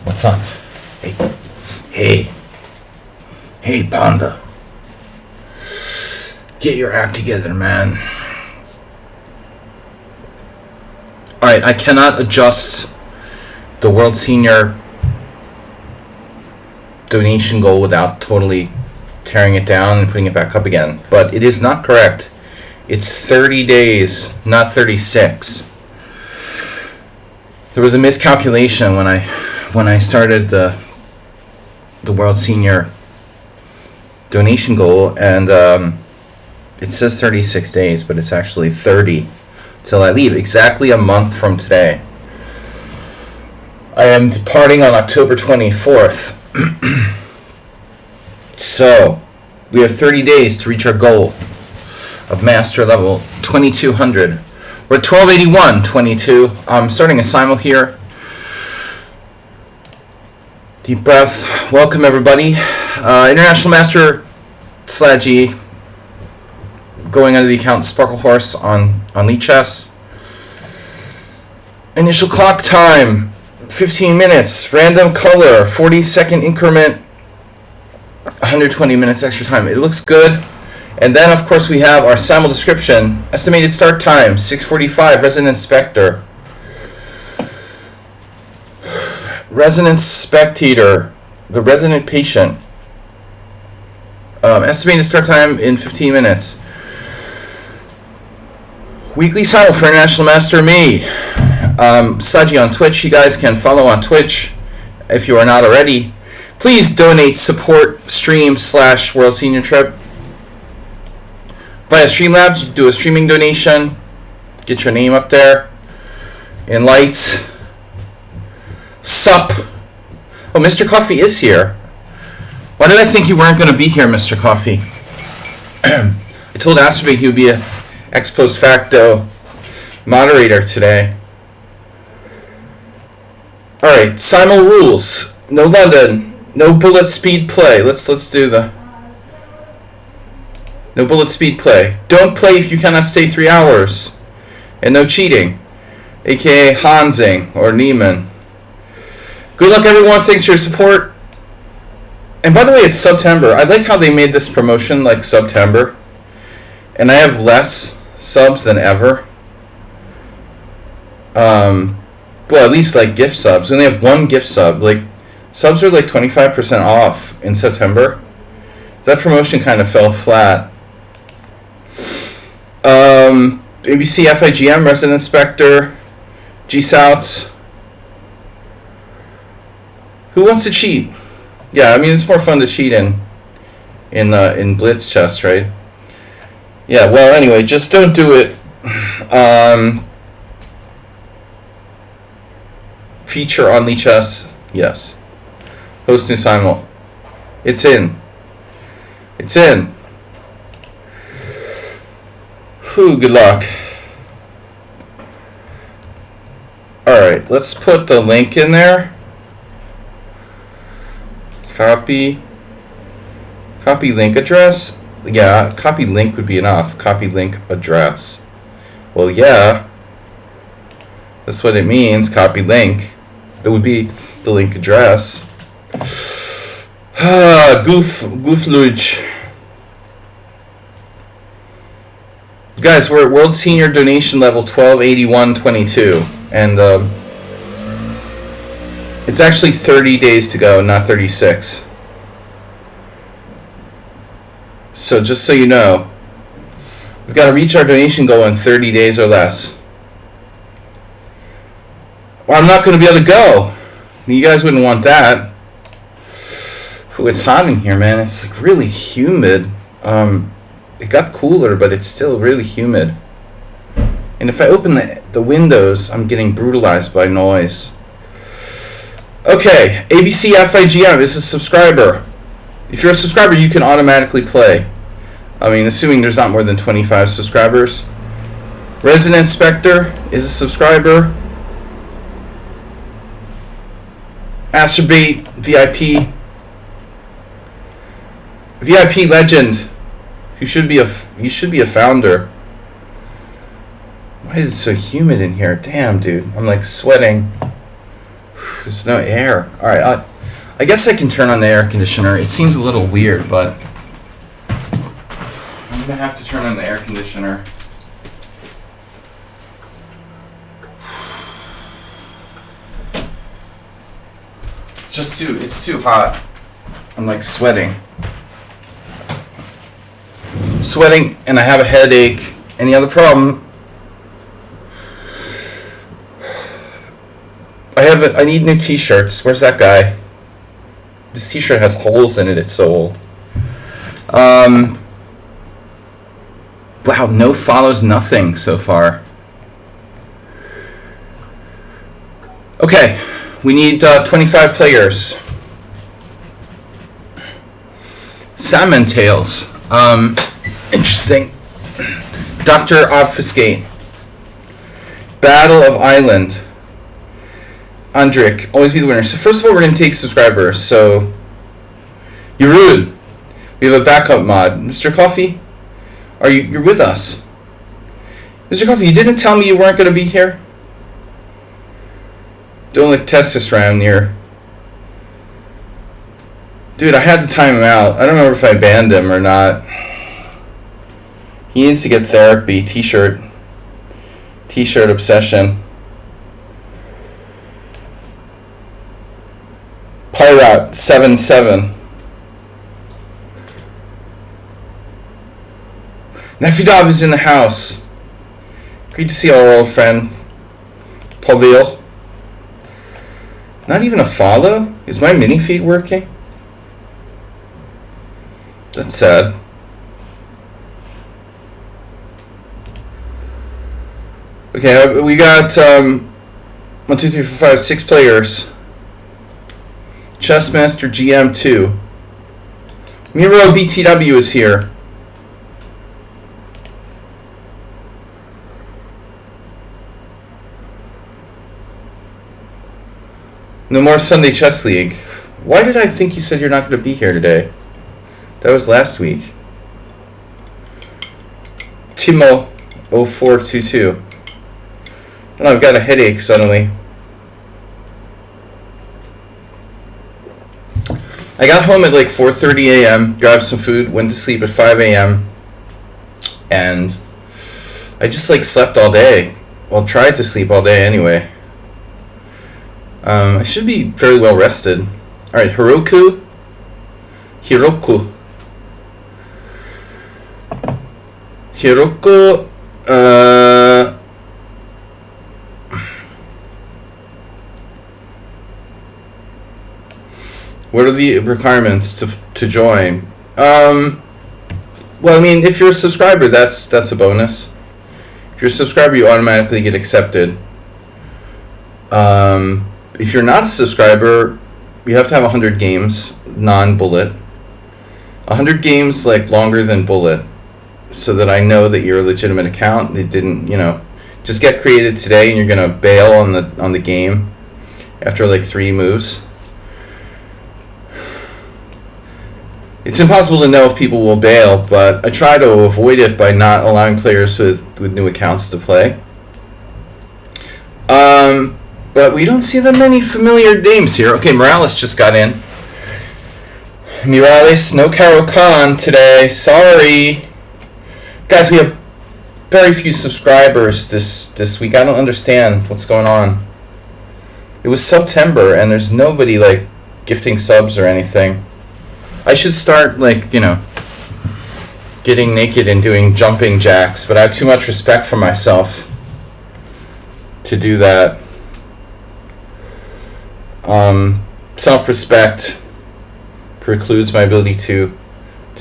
What's up? Hey, Panda. Get your act together, man. Alright, I cannot adjust the World Senior donation goal without totally tearing it down and putting it back up again. But it is not correct. It's 30 days, not 36. There was a miscalculation when I started the World Senior donation goal, and it says 36 days, but it's actually 30 till I leave, exactly a month from today. I am departing on October 24th. So, we have 30 days to reach our goal of master level 2200. We're at 1281, 22. I'm starting a simul here. Deep breath. Welcome, everybody. International Master Sladgie, going under the account Sparkle Horse on lichess. Initial clock time, 15 minutes. Random color, 40-second increment, 120 minutes extra time. It looks good. And then, of course, we have our simul description. Estimated start time, 6:45. Resident Spectre. Resident Spectator, the resident patient. Estimated start time in 15 minutes. Weekly simul for International Master me. Sladgie on Twitch. You guys can follow on Twitch if you are not already. Please donate, support stream / World Senior Trip. Via Streamlabs, you do a streaming donation. Get your name up there in lights. Sup. Oh, Mr. Coffee is here. Why did I think you weren't going to be here, Mr. Coffee? I told Astrobate he would be a ex post facto moderator today. Alright, simul rules. No London. No bullet speed play. Let's do the... No bullet speed play. Don't play if you cannot stay 3 hours. And no cheating. AKA Hansing or Neiman. Good luck, everyone. Thanks for your support. And by the way, it's September. I like how they made this promotion like September. And I have less subs than ever. Well, at least like gift subs. We only have one gift sub. Like, subs are like 25% off in September. That promotion kind of fell flat. ABC, FIGM, Resident Inspector, G-Souts. Who wants to cheat? Yeah, I mean, it's more fun to cheat in Blitz chess, right? Yeah, well, anyway, just don't do it. Feature on lichess, yes. Host new simul. It's in. It's in. Whew, good luck. Alright, let's put the link in there. Copy link address. Yeah, copy link would be enough. Copy link address. Well, yeah. That's what it means, copy link. It would be the link address. Goofluge. Guys, we're at World Senior donation level 1281.22, and it's actually 30 days to go, not 36. So just so you know, we've got to reach our donation goal in 30 days or less. Well, I'm not going to be able to go. You guys wouldn't want that. Ooh, it's hot in here, man. It's like really humid. It got cooler, but it's still really humid. And if I open the windows, I'm getting brutalized by noise. Okay, ABC FIGM is a subscriber. If you're a subscriber, you can automatically play. I mean, assuming there's not more than 25 subscribers. Resident Spectre is a subscriber. Astrobate VIP. VIP Legend. You should be a founder. Why is it so humid in here? Damn, dude. I'm like sweating. There's no air. All right, I guess I can turn on the air conditioner. It seems a little weird, but I'm gonna have to turn on the air conditioner. It's too hot. I'm like sweating. And I have a headache. And the other problem, I need new t-shirts. Where's that guy? This t-shirt has holes in it. It's so old. Wow, no follows, nothing so far. Okay, we need 25 players. Salmon Tails. Interesting. Dr. Obfuscate. Battle of Island. Andrik, always be the winner. So first of all, we're going to take subscribers. So, you're rude. We have a backup mod. Mr. Coffee, you're with us. Mr. Coffee, you didn't tell me you weren't going to be here? Don't like test this round here. Dude, I had to time him out. I don't remember if I banned him or not. He needs to get therapy. T-shirt obsession. Pirate 7-7. Nefidov is in the house. Great to see our old friend Pavel. Not even a follow? Is my mini feed working? That's sad. Okay, we got 1, 2, 3, 4, 5, 6 players. Chessmaster GM2. Miro BTW is here. No more Sunday Chess League. Why did I think you said you're not going to be here today? That was last week. Timo 0422. And I've got a headache suddenly. I got home at like 4:30 a.m., grabbed some food, went to sleep at 5 a.m., and I just like slept all day. Well, tried to sleep all day anyway. I should be fairly well rested. Alright, Hiroku. What are the requirements to join? Well, I mean, if you're a subscriber, that's a bonus. If you're a subscriber, you automatically get accepted. If you're not a subscriber, you have to have 100 games, non-bullet. 100 games, like, longer than bullet, so that I know that you're a legitimate account. It didn't, just get created today and you're going to bail on the game after, like, 3 moves. It's impossible to know if people will bail, but I try to avoid it by not allowing players with new accounts to play. But we don't see that many familiar names here. Okay, Morales just got in. Morales, no Caro Khan today. Sorry. Guys, we have very few subscribers this week. I don't understand what's going on. It was September, and there's nobody, like, gifting subs or anything. I should start, like, getting naked and doing jumping jacks, but I have too much respect for myself to do that. Self-respect precludes my ability to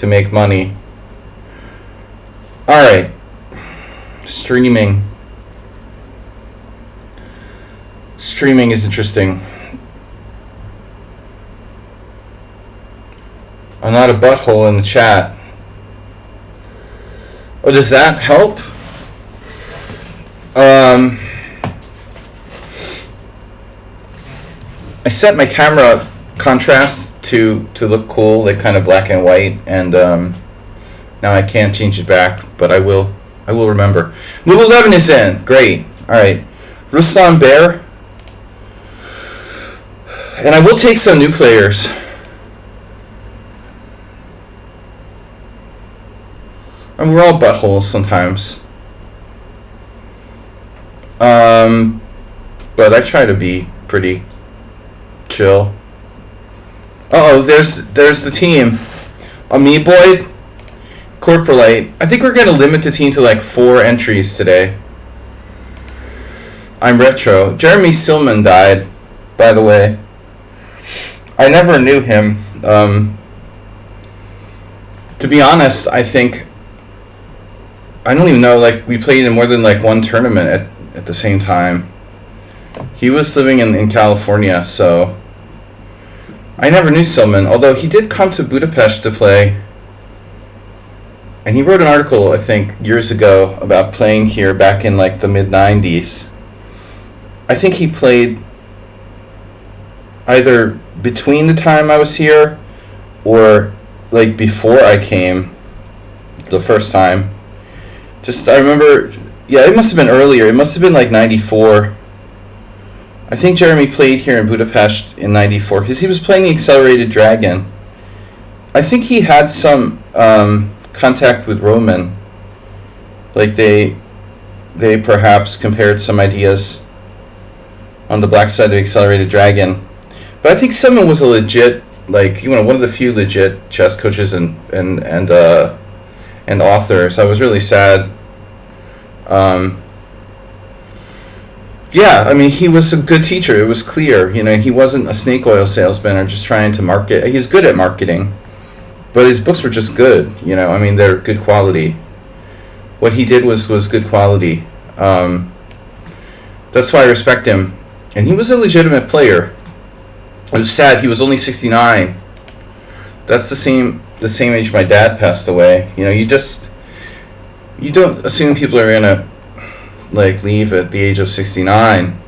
make money. Alright. Streaming. Streaming is interesting. I'm not a butthole in the chat. Oh, does that help? I set my camera contrast to look cool, like kind of black and white, and Now I can't change it back, but I will. I will remember. Move 11 is in. Great. All right. Ruslan Bear. And I will take some new players. And we're all buttholes sometimes. But I try to be pretty chill. Uh-oh, there's the team. Amoeboid, Corporalite. I think we're going to limit the team to like 4 entries today. I'm retro. Jeremy Silman died, by the way. I never knew him. To be honest, I think... I don't even know, like, we played in more than like one tournament at the same time. He was living in California, so... I never knew Silman, although he did come to Budapest to play. And he wrote an article, I think, years ago about playing here back in like the mid-90s. I think he played either between the time I was here or like before I came the first time. I remember, yeah, it must have been earlier. It must have been like 94. I think Jeremy played here in Budapest in 94 because he was playing the Accelerated Dragon. I think he had some contact with Roman. Like they perhaps compared some ideas on the black side of Accelerated Dragon. But I think someone was a legit, like, you know, one of the few legit chess coaches and authors. I was really sad. Yeah, I mean, he was a good teacher. It was clear, you know, he wasn't a snake oil salesman or just trying to market. He was good at marketing, but his books were just good, you know. I mean, they're good quality. What he did was good quality. That's why I respect him. And he was a legitimate player. It was sad. He was only 69. That's the same age my dad passed away. You know, you don't assume people are gonna like leave at the age of 69.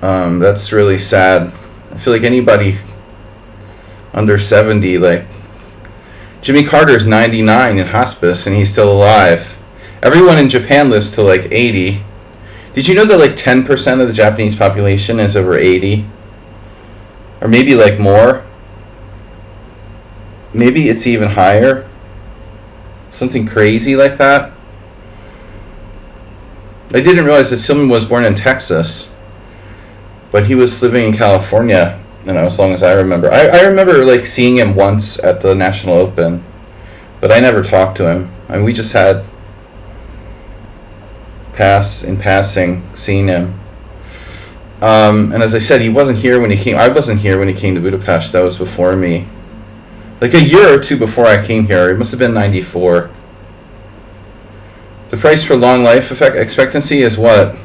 That's really sad. I feel like anybody under 70, like Jimmy Carter's 99 in hospice and he's still alive. Everyone in Japan lives to like 80. Did you know that like 10% of the Japanese population is over 80? Or maybe like more? Maybe it's even higher? Something crazy like that? I didn't realize that Silman was born in Texas, but he was living in California, you know, as long as I remember. I remember like seeing him once at the National Open, but I never talked to him. I mean, we just had passing seeing him. And as I said, he wasn't here when he came. I wasn't here when he came to Budapest. That was before me. Like a year or two before I came here. It must have been 94. The price for long life expectancy is what?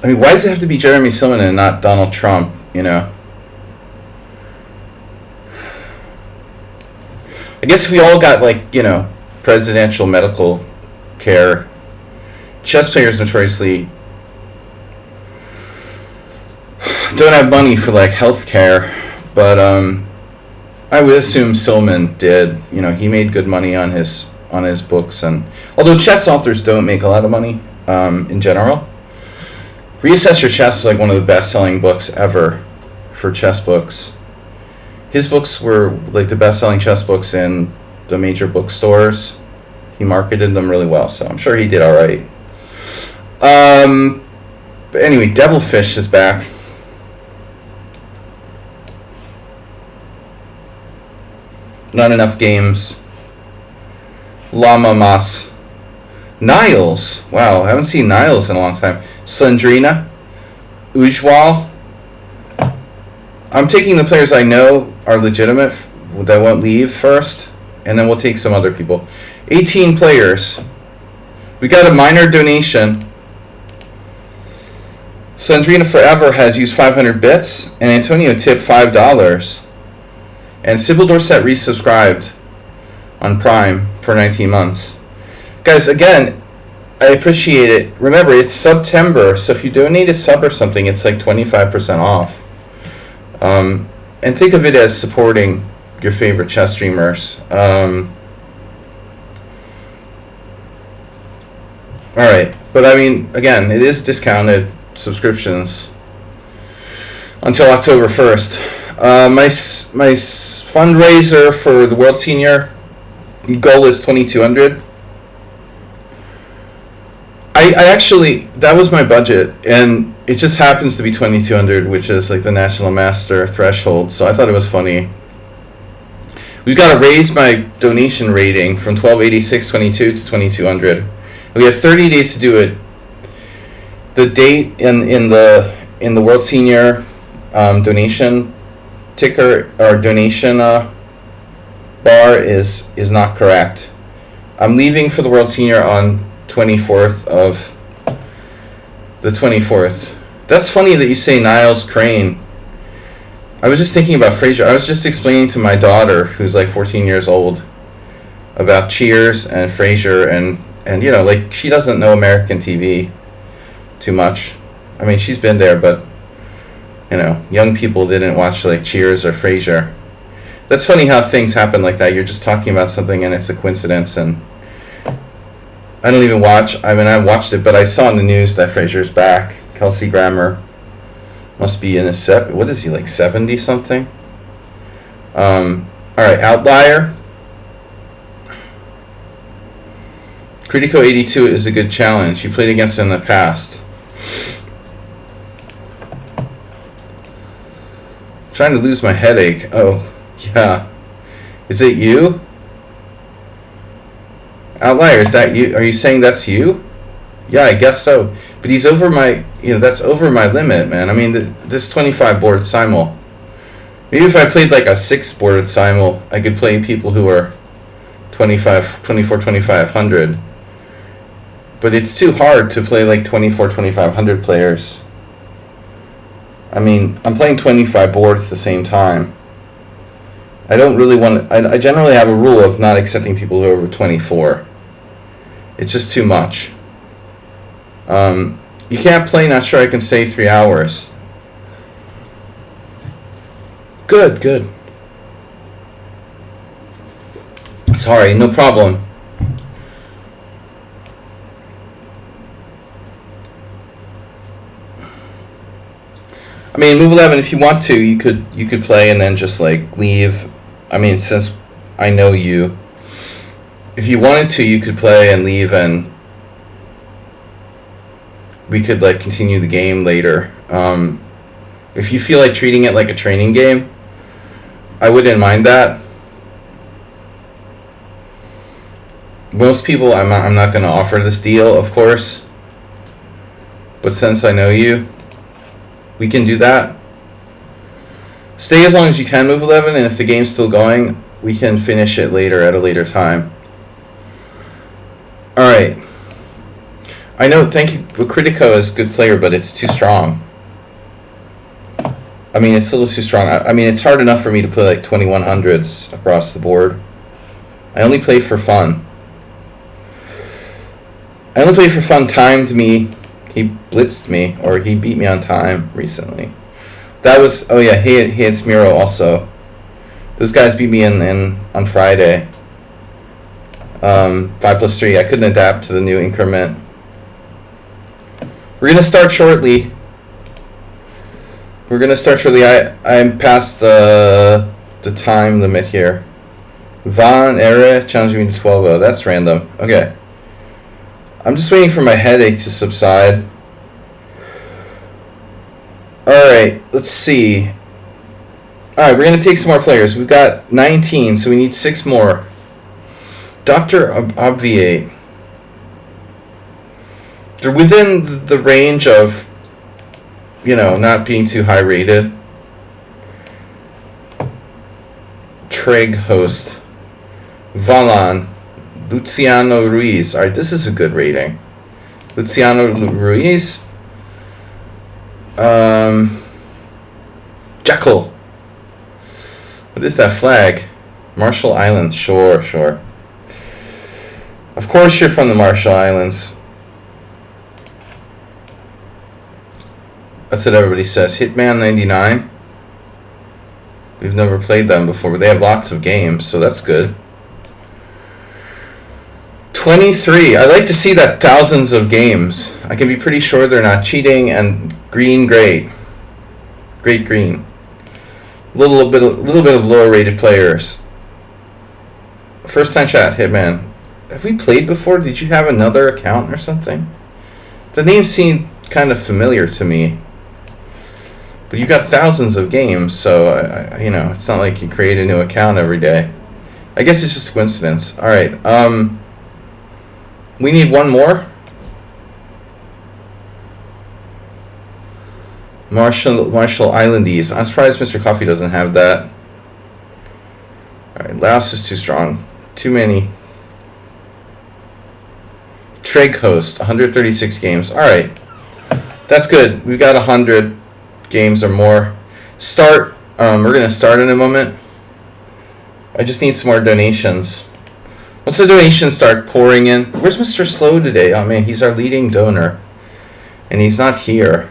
I mean, why does it have to be Jeremy Silman and not Donald Trump, you know? I guess if we all got, like, you know, presidential medical care, chess players notoriously don't have money for, like, health care, but I would assume Silman did. You know, he made good money on his books, and although chess authors don't make a lot of money in general, Reassess Your Chess was like one of the best-selling books ever for chess books. His books were like the best-selling chess books in the major bookstores. He marketed them really well, so I'm sure he did all right. But anyway, Devilfish is back. Not enough games. Llama Mas. Niles. Wow, I haven't seen Niles in a long time. Sandrina. Ujwal. I'm taking the players I know are legitimate that won't leave first, and then we'll take some other people. 18 players. We got a minor donation. Sandrina Forever has used 500 bits, and Antonio tipped $5. And Sybil Dorset resubscribed on Prime for 19 months. Guys, again, I appreciate it. Remember, it's September, so if you donate a sub or something, it's like 25% off. And think of it as supporting your favorite chess streamers. All right, but I mean, again, it is discounted subscriptions until October 1st. My fundraiser for the World Senior goal is 2,200. I actually, that was my budget, and it just happens to be 2,200, which is like the National Master threshold, so I thought it was funny. We've got to raise my donation rating from 1286.22 to 2,200. We have 30 days to do it. The date in the World Senior donation ticker or donation bar is not correct. I'm leaving for the World Senior on 24th of the 24th. That's funny that you say Niles Crane. I was just thinking about Fraser. I was just explaining to my daughter, who's like 14 years old, about Cheers and Fraser, and you know, like, she doesn't know American TV too much. I mean, she's been there, but you know, young people didn't watch like Cheers or Frasier. That's funny how things happen like that. You're just talking about something and it's a coincidence, and I don't even watch. I mean, I watched it, but I saw in the news that Frasier's back. Kelsey Grammer must be in his what is he, like 70 something? All right, Outlier. Critico 82 is a good challenge. You played against him in the past. Trying to lose my headache. Oh, yeah. Is it you? Outlier, is that you? Are you saying that's you? Yeah, I guess so. But he's over my, that's over my limit, man. I mean, this 25 board simul. Maybe if I played like a 6 board simul, I could play people who are 2,500. But it's too hard to play like 2,500 players. I mean, I'm playing 25 boards at the same time. I don't really want to... I generally have a rule of not accepting people who are over 24. It's just too much. You can't play Not Sure I Can Stay 3 hours. Good. Sorry, no problem. I mean, move 11. If you want to, you could play and then just like leave. I mean, since I know you, if you wanted to, you could play and leave, and we could like continue the game later. If you feel like treating it like a training game, I wouldn't mind that. Most people, I'm not going to offer this deal, of course. But since I know you, we can do that. Stay as long as you can, move 11, and if the game's still going, we can finish it later at a later time. Alright. I know, thank you. Critico is a good player, but it's too strong. I mean, it's a little too strong. I mean, it's hard enough for me to play like 2100s across the board. I only play for fun. Timed me. He blitzed me, or he beat me on time recently. That was, oh yeah, he had Smiro also. Those guys beat me on Friday. 5+3. I couldn't adapt to the new increment. We're gonna start shortly. I'm past the time limit here. Von Era challenging me to 12-0. That's random. Okay. I'm just waiting for my headache to subside. Alright, let's see. Alright, we're going to take some more players. We've got 19, so we need 6 more. Dr. Obviate. They're within the range of, not being too high rated. Trig host. Valan. Luciano Ruiz. Alright, this is a good rating. Luciano Ruiz. Jekyll. What is that flag? Marshall Islands. Sure. Of course you're from the Marshall Islands. That's what everybody says. Hitman 99. We've never played them before, but they have lots of games, so that's good. 23. I like to see that thousands of games. I can be pretty sure they're not cheating. And green, great. Great green. Little bit of lower rated players. First time chat, Hitman. Have we played before? Did you have another account or something? The name seemed kind of familiar to me. But you got thousands of games, so it's not like you create a new account every day. I guess it's just a coincidence. All right. We need one more. Marshall Islandies. I'm surprised Mr. Coffee doesn't have that. All right, Laos is too strong. Too many. Treg host, 136 games. All right, that's good. We've got 100 games or more. Start. We're gonna start in a moment. I just need some more donations. Once the donations start pouring in, where's Mr. Slow today? Oh man, he's our leading donor, and he's not here.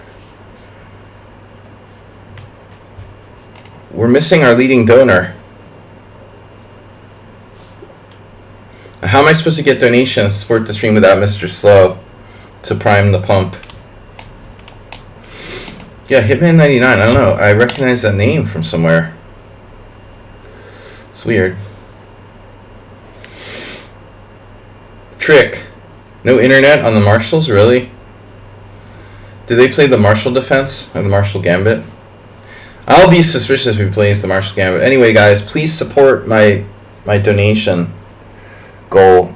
We're missing our leading donor. How am I supposed to get donations to support the stream without Mr. Slow to prime the pump? Yeah, Hitman 99. I don't know. I recognize that name from somewhere. It's weird. Trick. No internet on the Marshals, really? Did they play the Marshall defense or the Marshall Gambit? I'll be suspicious if he plays the Marshall Gambit. Anyway, guys, please support my donation goal.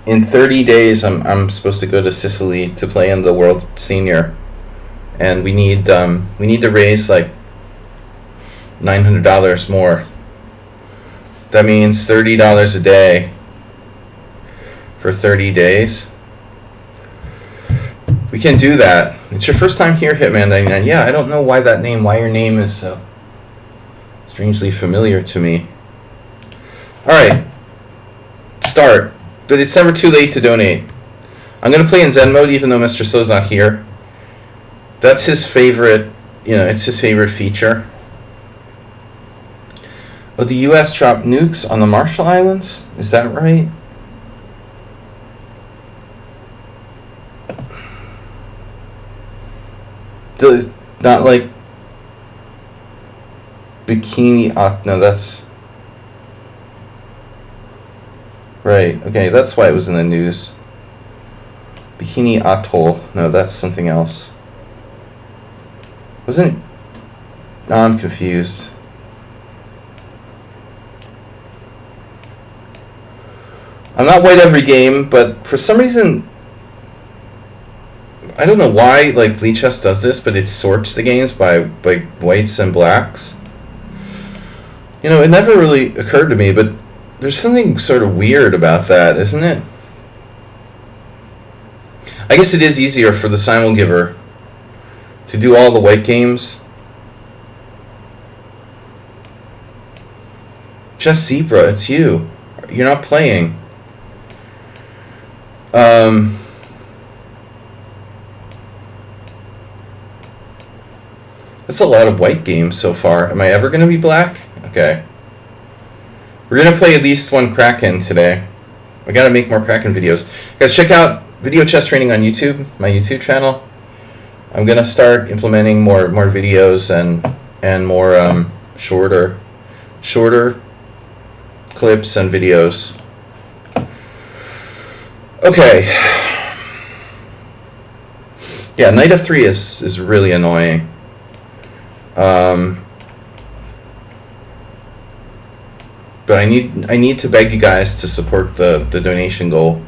In 30 days, I'm supposed to go to Sicily to play in the World Senior, and we need to raise like $900 more. That means $30 a day for 30 days. We can do that. It's your first time here, Hitman 99. Yeah, I don't know why your name is so strangely familiar to me. Alright. Start. But it's never too late to donate. I'm going to play in Zen mode even though Mr. Slow's not here. That's his favorite, it's his favorite feature. Oh, the U.S. dropped nukes on the Marshall Islands? Is that right? Not like Bikini. No, that's right. Okay, that's why it was in the news. Bikini Atoll. No, that's something else. Wasn't? No, I'm confused. I'm not white every game, but for some reason, I don't know why lichess does this, but it sorts the games by whites and blacks. It never really occurred to me, but there's something sort of weird about that, isn't it? I guess it is easier for the simul giver to do all the white games. Just Zebra, it's you. You're not playing. That's a lot of white games so far. Am I ever going to be black? Okay. We're going to play at least one Kraken today. I got to make more Kraken videos. Guys, check out Video Chess Training on YouTube, my YouTube channel. I'm going to start implementing more videos and more shorter clips and videos. Okay. Yeah, knight f3 is really annoying. But I need to beg you guys to support the donation goal.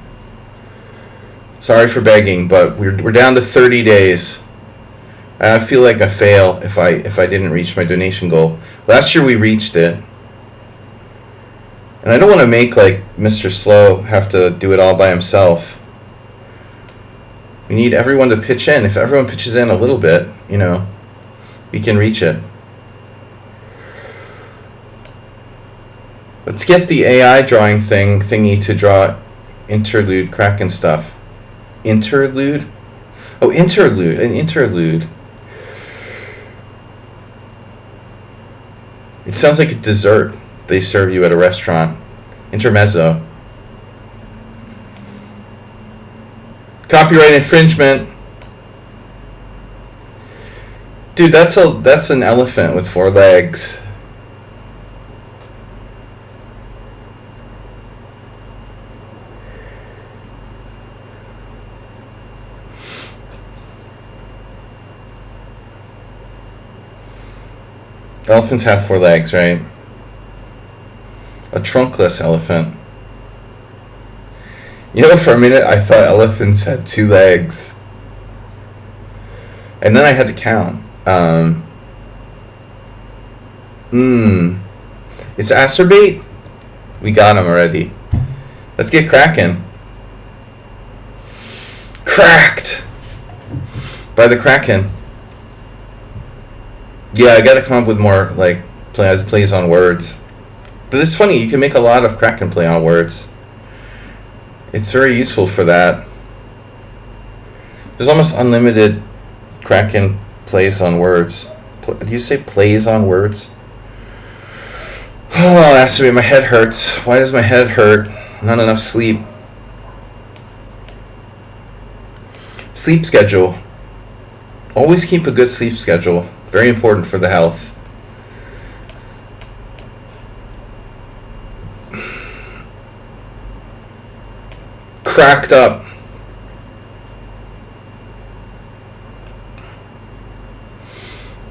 Sorry for begging, but we're down to 30 days. I feel like I fail if I didn't reach my donation goal. Last year we reached it. And I don't want to make Mr. Slow have to do it all by himself. We need everyone to pitch in. If everyone pitches in a little bit, we can reach it. Let's get the AI drawing thingy to draw interlude Kraken stuff. Interlude? Oh, interlude. An interlude. It sounds like a dessert they serve you at a restaurant. Intermezzo. Copyright infringement. Dude, that's an elephant with 4 legs. Elephants have 4 legs, right? A trunkless elephant. You know, for a minute I thought elephants had 2 legs. And then I had to count. It's acerbate? We got him already. Let's get Kraken. Cracked! By the Kraken. Yeah, I gotta come up with more, like, plays on words. But it's funny, you can make a lot of Kraken play on words. It's very useful for that. There's almost unlimited Kraken plays on words. Do you say plays on words? Oh, actually, my head hurts. Why does my head hurt? Not enough sleep. Sleep schedule. Always keep a good sleep schedule. Very important for the health. Cracked up.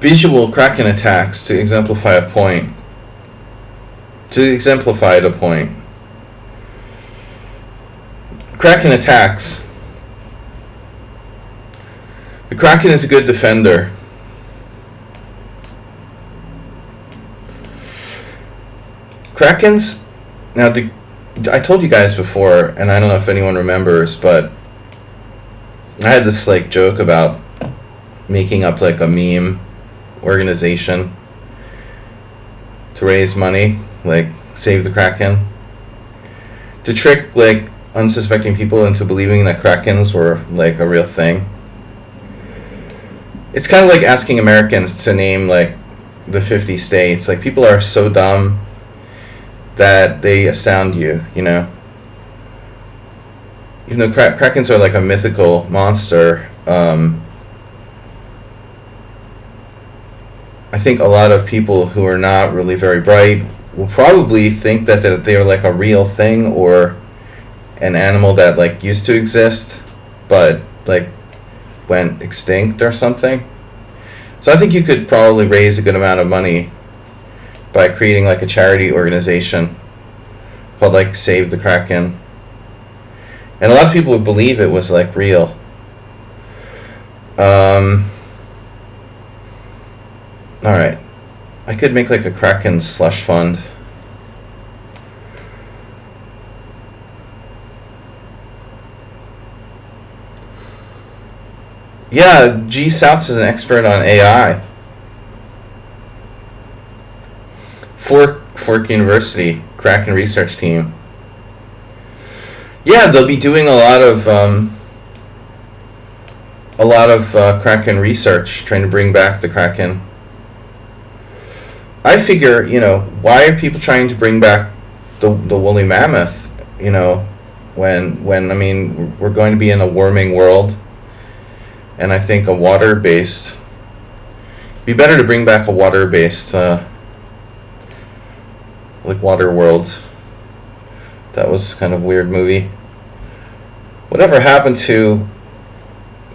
Visual Kraken attacks to exemplify a point. Kraken attacks. The Kraken is a good defender. Krakens, now I told you guys before, and I don't know if anyone remembers, but I had this like joke about making up like a meme organization to raise money, like Save the Kraken, to trick like unsuspecting people into believing that Krakens were like a real thing. It's kind of like asking Americans to name like the 50 states. Like, people are so dumb that they astound you, you know. Even though Krakens are like a mythical monster, I think a lot of people who are not really very bright will probably think that they're like a real thing, or an animal that like used to exist but like went extinct or something. So I think you could probably raise a good amount of money by creating like a charity organization called like Save the Kraken. And a lot of people would believe it was like real. Alright. I could make like a Kraken slush fund. Yeah, G. Souts is an expert on AI. Fork University, Kraken research team. Yeah, they'll be doing a lot of Kraken research, trying to bring back the Kraken. I figure, you know, why are people trying to bring back the woolly mammoth? You know, when I mean, we're going to be in a warming world, and I think a water-based, be better to bring back a water-based, like Waterworld. That was kind of a weird movie. Whatever happened to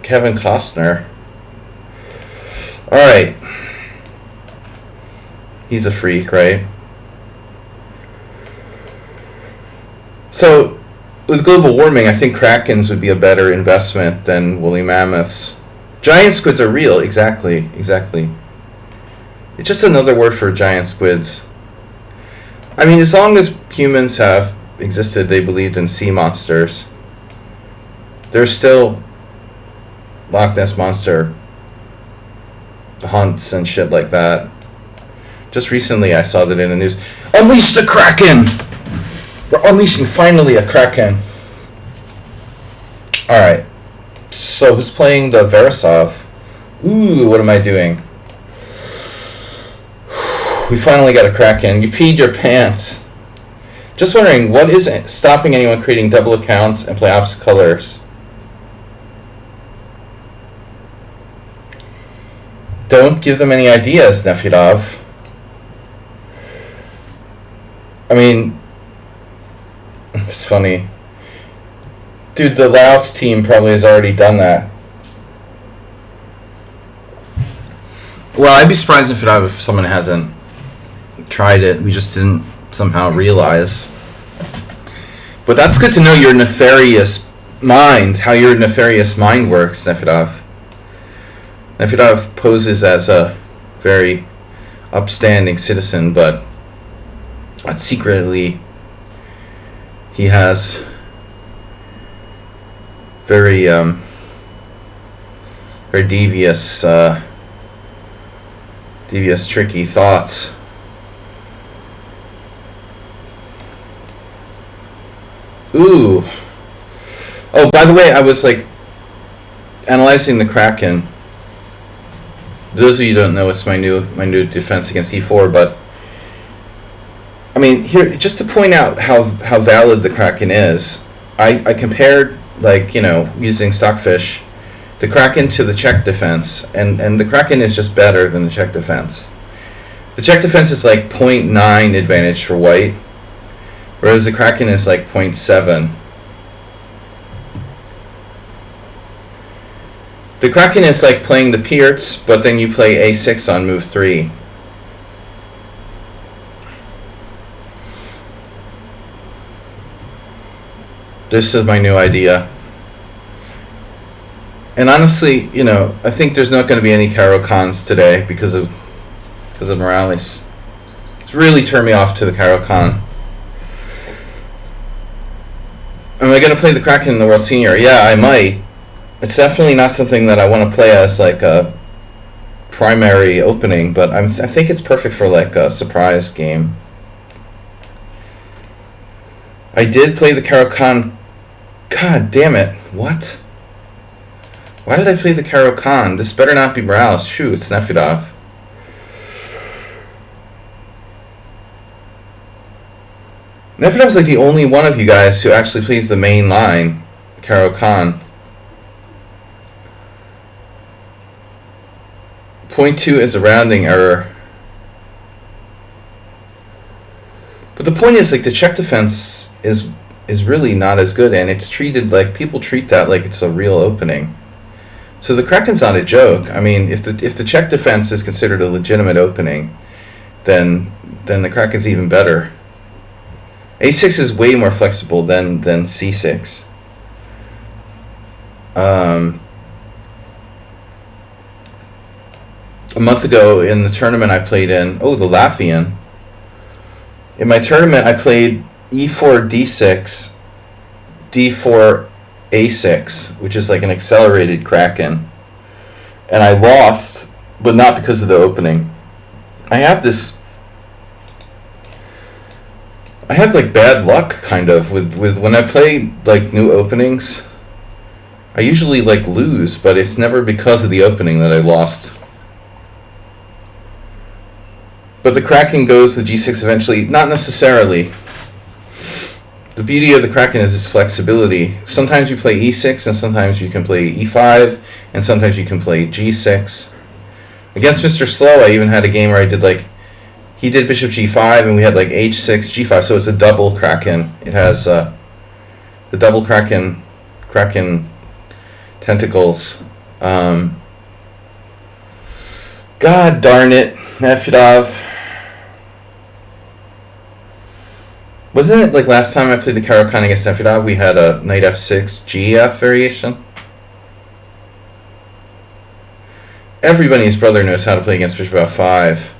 Kevin Costner? Alright. He's a freak, right? So, with global warming, I think Krakens would be a better investment than woolly mammoths. Giant squids are real, exactly. It's just another word for giant squids. I mean, as long as humans have existed, they believed in sea monsters. There's still Loch Ness Monster hunts and shit like that. Just recently I saw that in the news. Unleash the Kraken! We're unleashing finally a Kraken. Alright. So who's playing the Verisov? Ooh, what am I doing? We finally got a Kraken. You peed your pants. Just wondering, what is stopping anyone creating double accounts and play opposite colors? Don't give them any ideas, Nefyadov. I mean, it's funny. Dude, the Laos team probably has already done that. Well, I'd be surprised if someone hasn't tried it. We just didn't somehow realize. But that's good to know your nefarious mind, how your nefarious mind works, Nefyadov. Nefyadov poses as a very upstanding citizen, but secretly he has very devious, tricky thoughts. Ooh. Oh, by the way, I was analyzing the Kraken. Those of you who don't know, it's my new defense against e4. But I mean, here just to point out how valid the Kraken is, I compared using Stockfish, the Kraken to the Czech defense, and the Kraken is just better than the Czech defense. The Czech defense is 0.9 advantage for white, whereas the Kraken is 0.7. The Kraken is playing the Pierts, but then you play a6 on move 3. This is my new idea. And honestly, I think there's not going to be any Caro-Cans today because of Morales. It's really turned me off to the Caro-Can. Am I going to play the Kraken in the World Senior? Yeah, I might. It's definitely not something that I want to play as a primary opening, but I think it's perfect for a surprise game. I did play the Caro-Can. God damn it. What? Why did I play the Caro-Can? This better not be Morales. Shoot, it's Nefyadov. Nefyadov's the only one of you guys who actually plays the main line, Caro-Can. 0.2 is a rounding error. But the point is, the Czech defense is really not as good, and it's treated people treat that like it's a real opening. So the Kraken's not a joke. I mean, if the Czech defense is considered a legitimate opening, then the Kraken's even better. A6 is way more flexible than C6. A month ago in the tournament I played in, the Latvian. In my tournament I played E4 D6, D4 A6, which is an accelerated Kraken. And I lost, but not because of the opening. I have bad luck kind of with when I play new openings. I usually lose, but it's never because of the opening that I lost. But the Kraken goes with G6 eventually. Not necessarily. The beauty of the Kraken is its flexibility. Sometimes you play E6, and sometimes you can play E5, and sometimes you can play G6. Against Mr. Slow, I even had a game where I did he did Bishop G5, and we had H6, G5, so it's a double Kraken. It has the double Kraken tentacles. God darn it, Nefyadov. Wasn't it last time I played the Caro-Can against Nefyadov, we had a knight f6 GF variation? Everybody and his brother knows how to play against Bishop f5.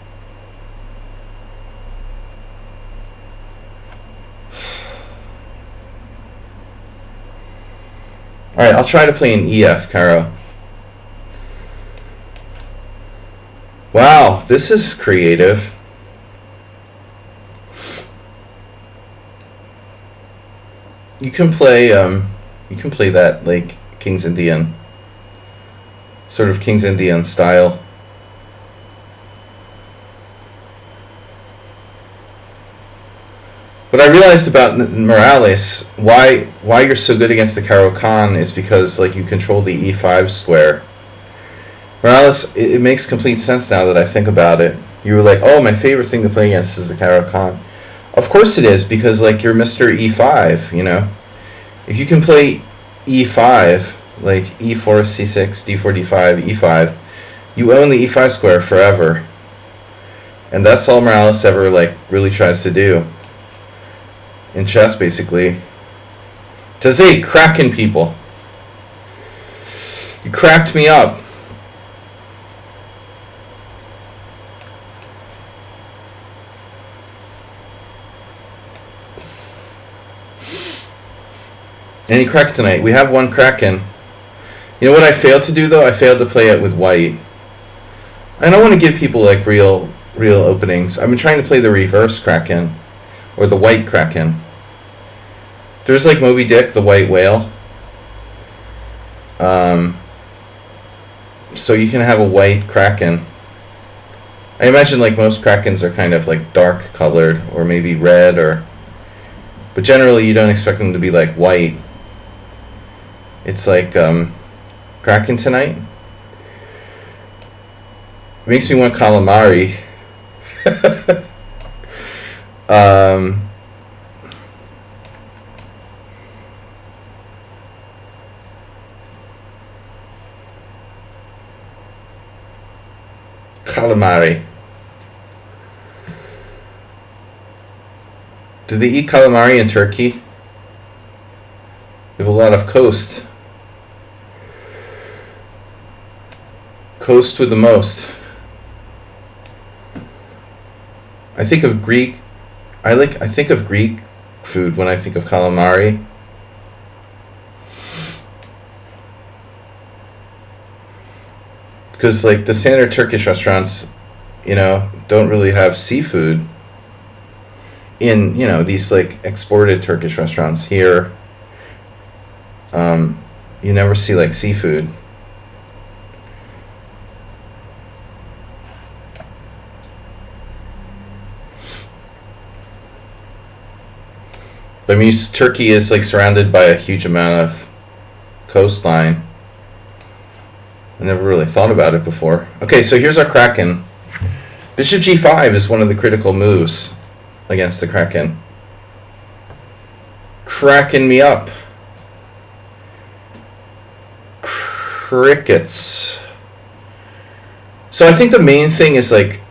Alright, I'll try to play an EF, Caro. Wow, this is creative. You can play that King's Indian, sort of King's Indian style. What I realized about Morales, why you're so good against the Caro-Kann is because like you control the e5 square. Morales, it makes complete sense now that I think about it. You were like, oh, my favorite thing to play against is the Caro-Kann. Of course it is, because like you're Mr. E5, you know? If you can play E5, like E4, C6, D4, D5, E5, you own the E5 square forever. And that's all Morales ever like really tries to do. In chess, basically. To say Kraken, people. You cracked me up. Any Kraken tonight? We have one Kraken. You know what I failed to do though? I failed to play it with white. I don't want to give people like real openings. I've been trying to play the reverse Kraken. Or the white Kraken. There's like Moby Dick, the white whale. So you can have a white Kraken. I imagine like most Krakens are kind of like dark colored or maybe red or... But generally you don't expect them to be like white. It's like Kraken tonight. It makes me want calamari. Calamari. Do they eat calamari in Turkey? They have a lot of coast. Coast with the most. I think of Greek. I think of Greek food when I think of calamari. Because like the standard Turkish restaurants, you know, don't really have seafood. In, you know, these like exported Turkish restaurants here, you never see like seafood. But I mean, Turkey is like surrounded by a huge amount of coastline. I never really thought about it before. Okay, so here's our Kraken. Bishop g5 is one of the critical moves against the Kraken. Cracking me up. Crickets. So I think the main thing is like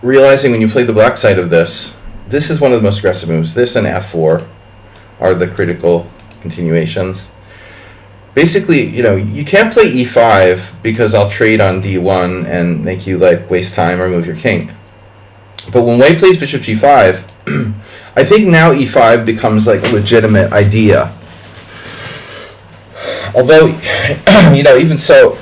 realizing when you play the black side of this is one of the most aggressive moves. This and f4 are the critical continuations. Basically, you know, you can't play e5 because I'll trade on d1 and make you like waste time or move your king. But when white plays bishop g5, I think now e5 becomes like a legitimate idea. Although, you know, even so,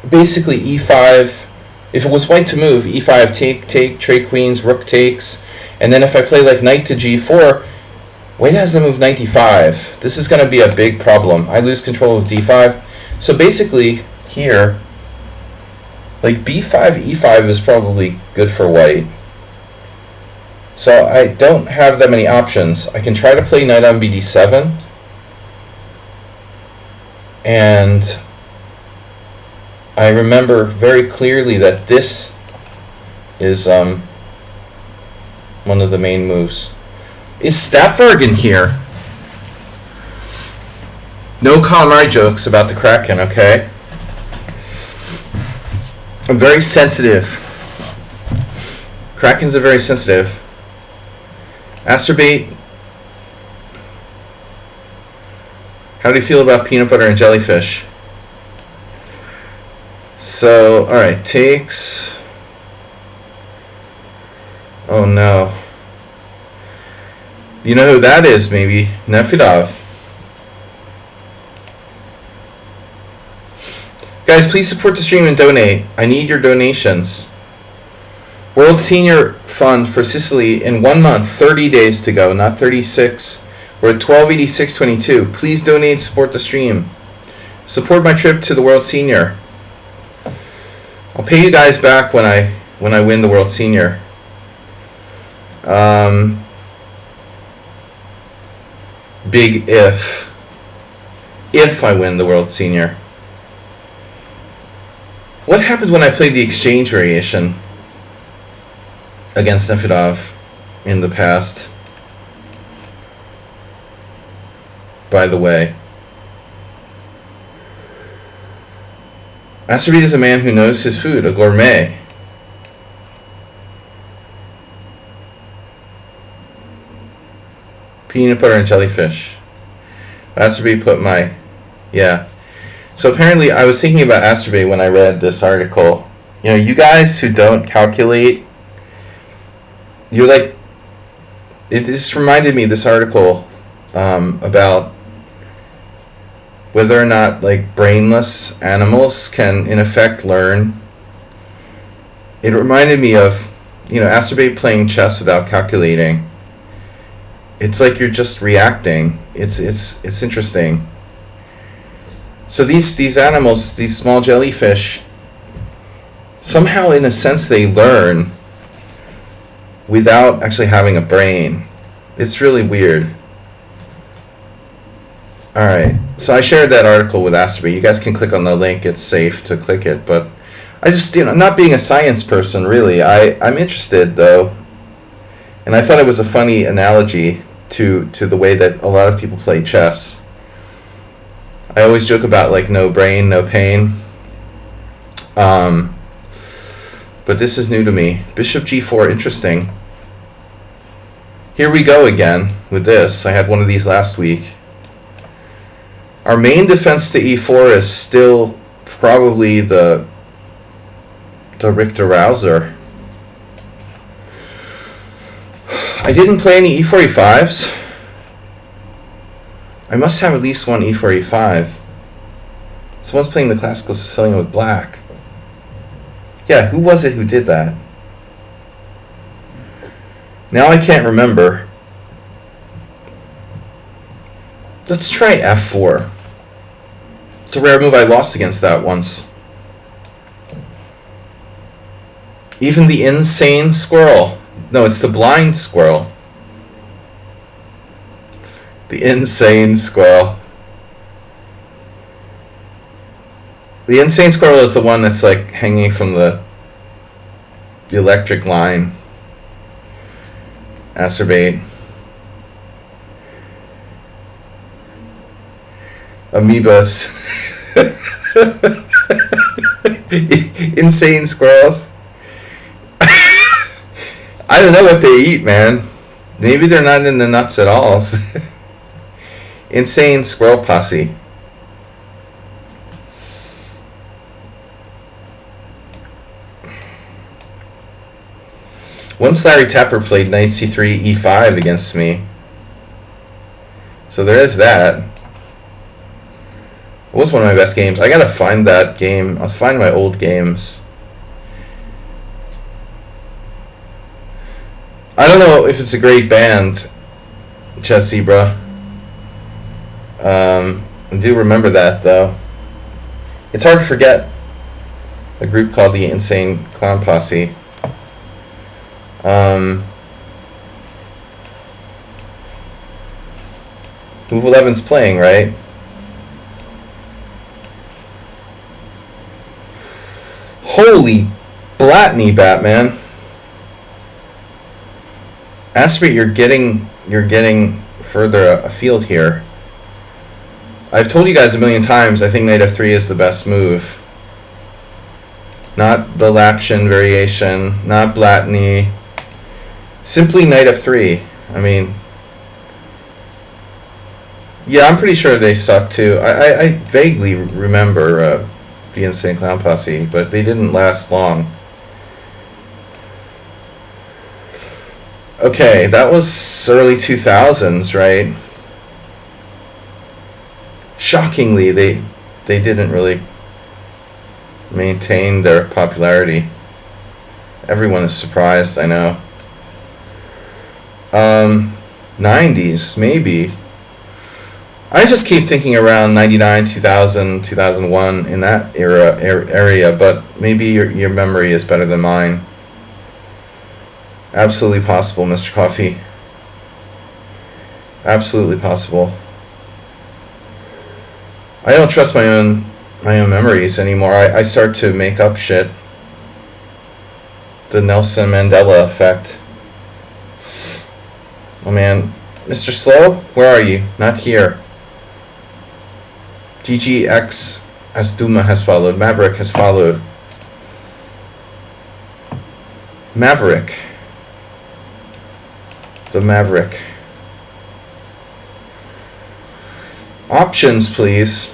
basically e5, if it was white to move, e5 take, trade queens, rook takes, and then if I play like knight to g4, white has to move knight d5. This is going to be a big problem. I lose control of d5. So basically here, like b5, e5 is probably good for white. So I don't have that many options. I can try to play knight on bd7. And I remember very clearly that this is one of the main moves. Is Stapvargan here? No calamari jokes about the Kraken, okay? I'm very sensitive. Krakens are very sensitive. Asterbate. How do you feel about peanut butter and jellyfish? So, alright, takes. Oh no. You know who that is, maybe? Nefidov. Guys, please support the stream and donate. I need your donations. World Senior Fund for Sicily in 1 month, 30 days to go, not 36. We're at 1286.22. Please donate, support the stream. Support my trip to the World Senior. I'll pay you guys back when I win the World Senior. Big if. If I win the World Senior. What happened when I played the exchange variation against Nefedov in the past? By the way. Asteroid is a man who knows his food, a gourmet. Peanut butter and jellyfish. Asteroid put my... Yeah. So apparently I was thinking about Asteroid when I read this article. You know, you guys who don't calculate, you're like... It just reminded me of this article about whether or not like brainless animals can in effect learn. It reminded me of, you know, Asteroid playing chess without calculating. It's like you're just reacting. It's interesting. So these animals, these small jellyfish, somehow in a sense they learn without actually having a brain. It's really weird. Alright, so I shared that article with Asteroid. You guys can click on the link, it's safe to click it, but I just, you know, not being a science person really, I'm interested though. And I thought it was a funny analogy to the way that a lot of people play chess. I always joke about like no brain, no pain. But this is new to me. Bishop g4, interesting. Here we go again with this. I had one of these last week. Our main defense to e4 is still probably the Richter-Rauser. I didn't play any e4, e5s. I must have at least one e4, e5. Someone's playing the classical Sicilian with black. Yeah, who was it who did that? Now I can't remember. Let's try f4. It's a rare move. I lost against that once. Even the insane squirrel. No, it's the blind squirrel. The insane squirrel. The insane squirrel is the one that's like hanging from the electric line. Acerbate. Amoebas. Insane squirrels. I don't know what they eat, man. Maybe they're not in the nuts at all. Insane squirrel posse. Once Larry Tapper played knight c3, e5 against me. So there is that. It was one of my best games. I gotta find that game. I'll find my old games. I don't know if it's a great band, Chess Zebra. I do remember that though. It's hard to forget a group called the Insane Clown Posse. Move 11's playing, right? Holy Blatney, Batman. Aspie, you're getting further afield here. I've told you guys a million times, I think knight f3 is the best move. Not the Lapshin variation, not Blatney. Simply knight f3. I mean, yeah, I'm pretty sure they suck too. I vaguely remember the Insane Clown Posse, but they didn't last long. Okay, that was early 2000s, right? Shockingly, they didn't really maintain their popularity. Everyone is surprised, I know. 90s, maybe. I just keep thinking around 99, 2000, 2001 in that area, but maybe your memory is better than mine. Absolutely possible, Mr. Coffee. Absolutely possible. I don't trust my own memories anymore. I start to make up shit. The Nelson Mandela effect. Oh man. Mr. Slow, where are you? Not here. GGX Asduma has followed. Maverick has followed. Maverick. The Maverick. Options, please.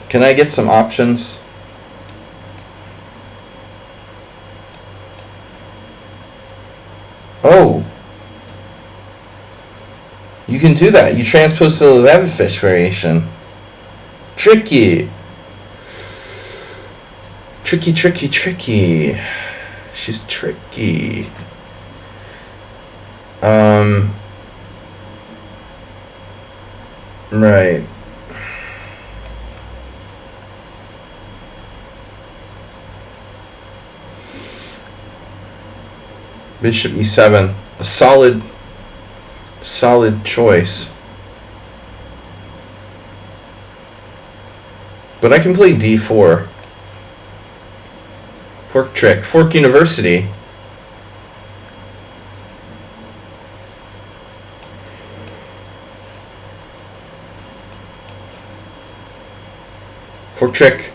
Can I get some options? Oh. You can do that. You transpose to the 11 fish variation. Tricky. Tricky, tricky, tricky. She's tricky. Right. Bishop e7. A solid choice. But I can play d4. Fork trick. Fork University. Fork trick.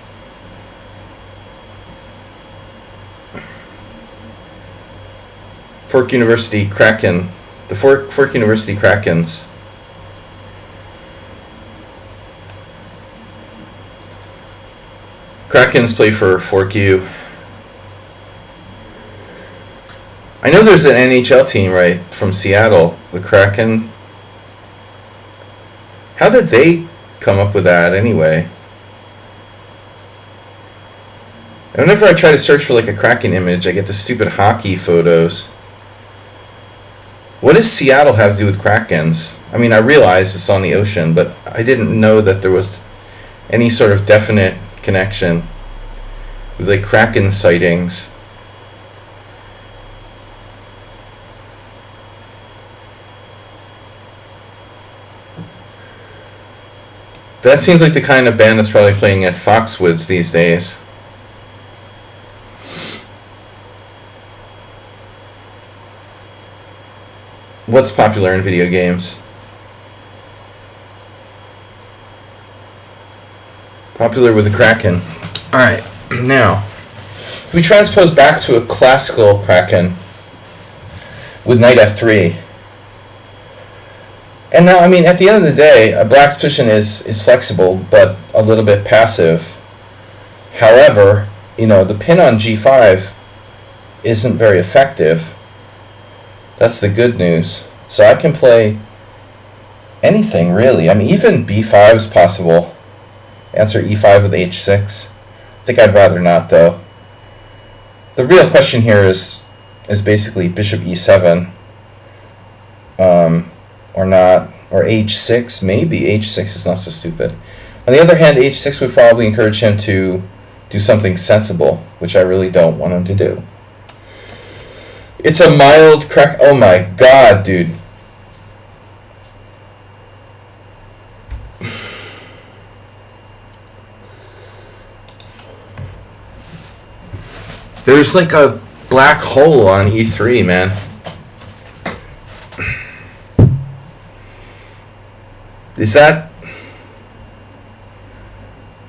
Fork University Kraken. The Fork University Krakens. Krakens play for Fork U. I know there's an NHL team, right, from Seattle, the Kraken. How did they come up with that anyway? And whenever I try to search for like a Kraken image, I get the stupid hockey photos. What does Seattle have to do with Krakens? I mean, I realize it's on the ocean, but I didn't know that there was any sort of definite connection with like Kraken sightings. That seems like the kind of band that's probably playing at Foxwoods these days. What's popular in video games? Popular with the Kraken. Alright, now, we transpose back to a classical Kraken with knight f3. And now, I mean, at the end of the day, black's position is flexible, but a little bit passive. However, you know, the pin on g5 isn't very effective. That's the good news. So I can play anything, really. I mean, even b5 is possible. Answer e5 with h6. I think I'd rather not, though. The real question here is basically bishop e7. Or not. Or h6, maybe. h6 is not so stupid. On the other hand, h6 would probably encourage him to do something sensible, which I really don't want him to do. It's a mild crack. Oh my god, dude. There's like a black hole on e3, man. Is that...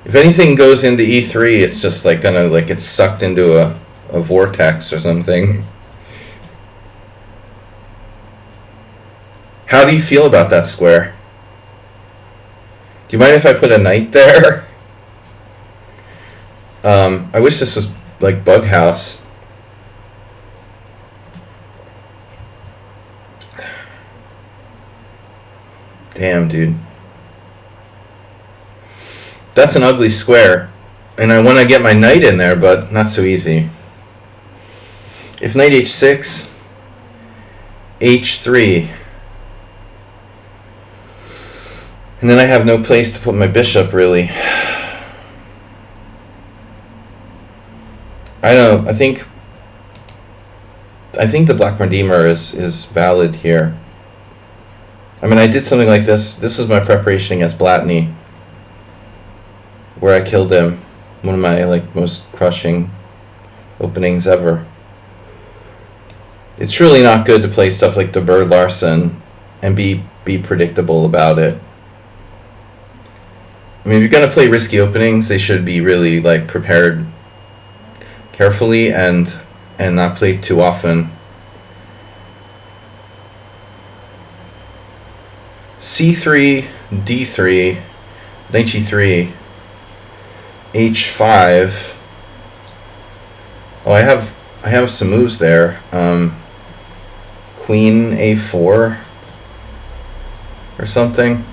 If anything goes into e3, it's just like gonna like get sucked into a vortex or something. How do you feel about that square? Do you mind if I put a knight there? I wish this was like Bug House. Damn, dude. That's an ugly square. And I want to get my knight in there, but not so easy. If knight h6... h3. And then I have no place to put my bishop, really. I don't know. I think the Black Redeemer is valid here. I mean, I did something like this. This is my preparation against Blatney, where I killed him. One of my most crushing openings ever. It's really not good to play stuff like the Bird Larson and be predictable about it. I mean, if you're gonna play risky openings, they should be really prepared carefully and not played too often. C3, D3, knight G3, H5. Oh, I have some moves there. Queen A4 or something.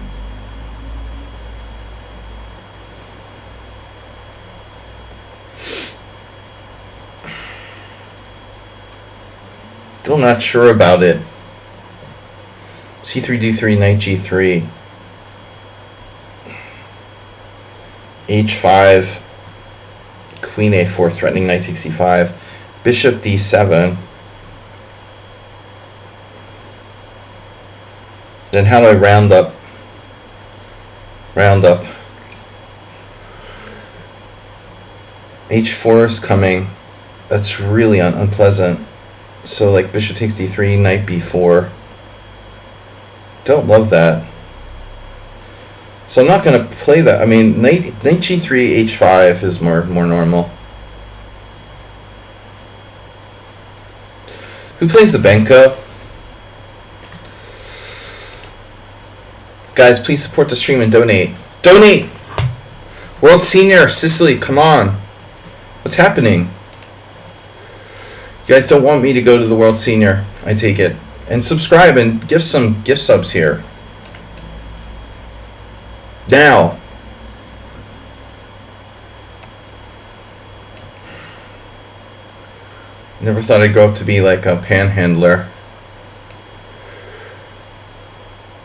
Still not sure about it. C3, D3, knight G3. H5. Queen A4 threatening knight takes C5. Bishop D7. Then how do I round up? H4 is coming. That's really unpleasant. So bishop takes D3, knight B4. Don't love that. So I'm not going to play that. I mean, knight G3, H5 is more normal. Who plays the Benko? Guys, please support the stream and donate. Donate! World Senior, Sicily, come on. What's happening? You guys don't want me to go to the World Senior, I take it. And subscribe and give some gift subs here. Now. Never thought I'd grow up to be like a panhandler.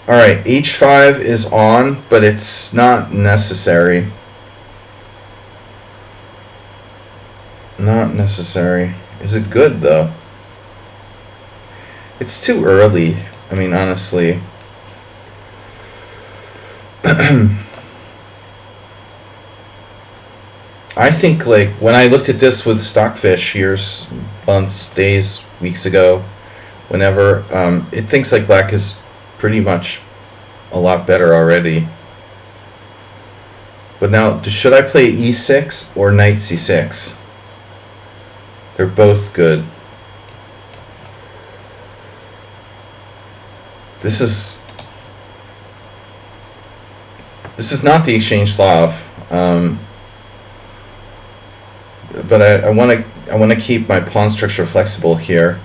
Alright, H5 is on, but it's not necessary. Not necessary. Is it good, though? It's too early. I mean, honestly. I think, when I looked at this with Stockfish years, months, days, weeks ago, whenever, it thinks Black is pretty much a lot better already. But now, should I play E6 or Knight C6? They're both good. This is not the Exchange Slav, but I want to keep my pawn structure flexible here,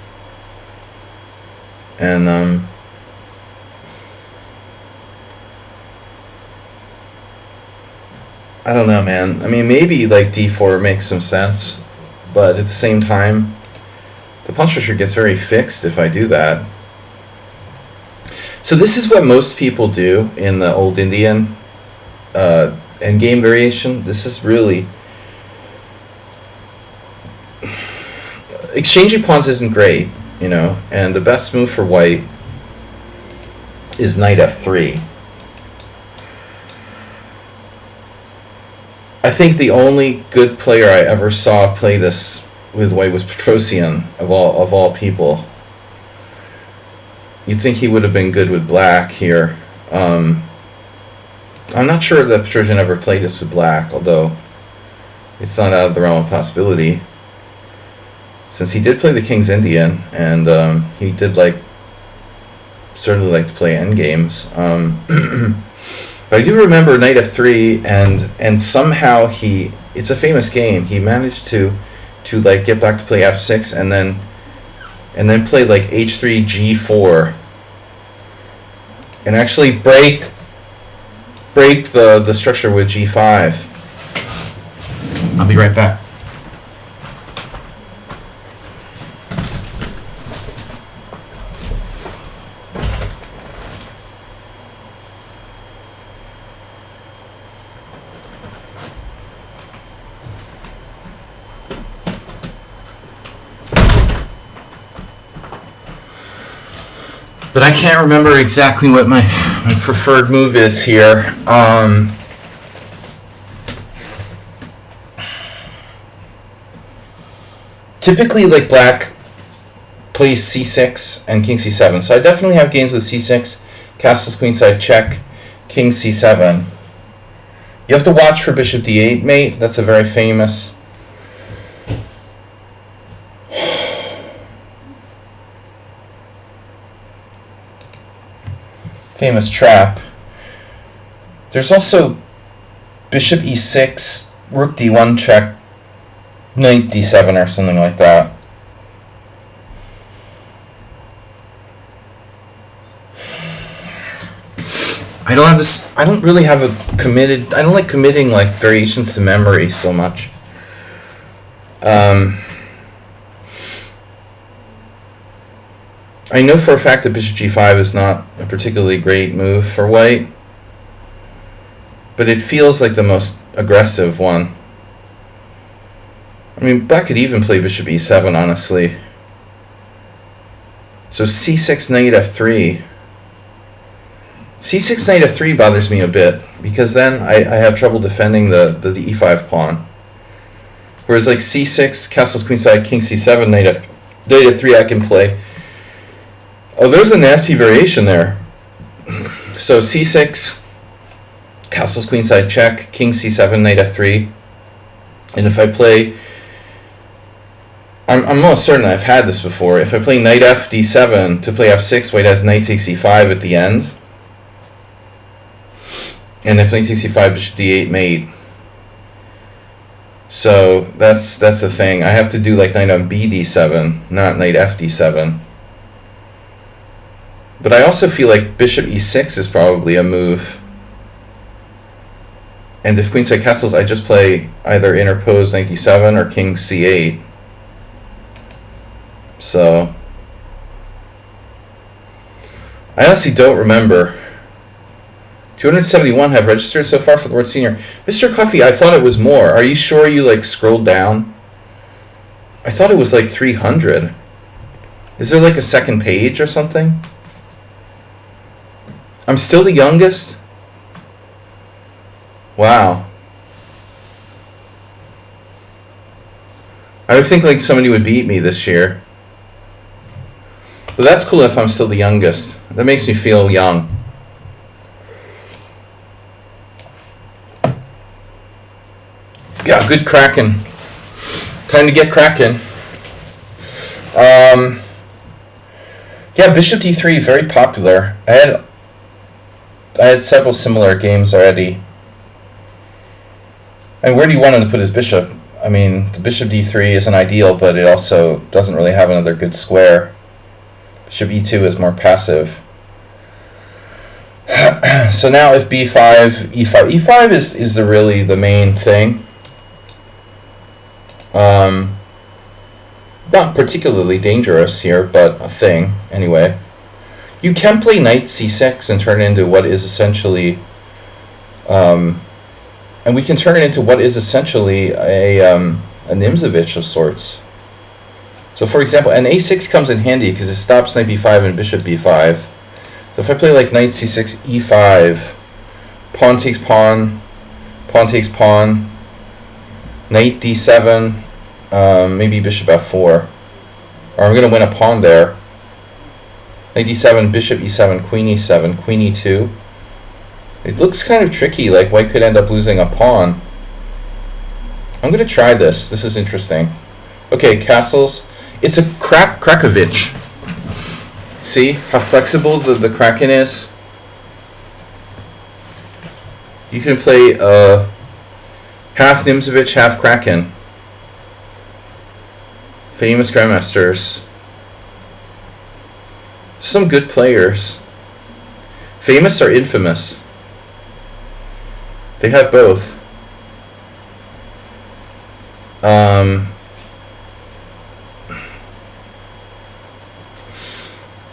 and I don't know, man. I mean, maybe D4 makes some sense, but at the same time, the pawn structure gets very fixed if I do that. So this is what most people do in the old Indian endgame variation. This is really... Exchanging pawns isn't great, and the best move for white is knight f3. I think the only good player I ever saw play this with white was Petrosian, of all people. You'd think he would have been good with black here. I'm not sure that Petrosian ever played this with black, although it's not out of the realm of possibility. Since he did play the King's Indian, and he did certainly like to play endgames. But I do remember knight f3, and somehow it's a famous game. He managed to get black to play f6, and then play h3 g4, and actually break the structure with g5. I'll be right back. But I can't remember exactly what my preferred move is here. Typically, like, black plays c6 and king c7. So I definitely have games with c6, castles, queenside check, king c7. You have to watch for bishop d8, mate. That's a very famous trap. There's also bishop e6, rook d1 check, knight d7 or something like that. I don't have this. I don't really have a committed. I don't like committing like variations to memory so much. I know for a fact that bishop g5 is not a particularly great move for white, but it feels like the most aggressive one. I mean, black could even play bishop e7, honestly. So c6, knight f3. c6, knight f3 bothers me a bit, because then I have trouble defending the e5 pawn. Whereas like c6, castles, queenside, king c7, knight f3 I can play. Oh, there's a nasty variation there. So c6, castles, queenside check, king c7, knight f3. And if I play... I'm almost certain I've had this before. If I play knight f d7 to play f6, white has knight takes e5 at the end. And if knight takes e5, bishop d8, mate. So that's the thing. I have to do like knight on b d7, not knight f d7. But I also feel like bishop e6 is probably a move. And if queenside castles, I just play either interposed knight d7 or king c8. So I honestly don't remember. 271 have registered so far for the World Senior. Mr. Coffee, I thought it was more. Are you sure you like scrolled down? I thought it was like 300. Is there like a second page or something? I'm still the youngest? Wow. I would think like somebody would beat me this year. But that's cool if I'm still the youngest. That makes me feel young. Yeah, good Kraken. Time to get Kraken. Yeah, bishop d3, very popular. I had several similar games already. And where do you want him to put his bishop? I mean, the bishop d3 isn't ideal, but it also doesn't really have another good square. Bishop e2 is more passive. So now if b5, e5. e5 is really the main thing. Not particularly dangerous here, but a thing anyway. You can play knight c6 and turn it into what is essentially, and we can turn it into what is essentially a Nimzovich of sorts. So for example, an a6 comes in handy because it stops knight b5 and bishop b5. So if I play like knight c6, e5, pawn takes pawn, pawn takes pawn, knight d7, maybe bishop f4, or I'm going to win a pawn there. Knight d7, bishop e7, queen e7, queen e2. It looks kind of tricky, like white could end up losing a pawn. I'm going to try this. This is interesting. Okay, castles. It's a Krakovich. See how flexible the Kraken is? You can play half Nimzovich, half Kraken. Famous grandmasters. Some good players. Famous or infamous? They have both.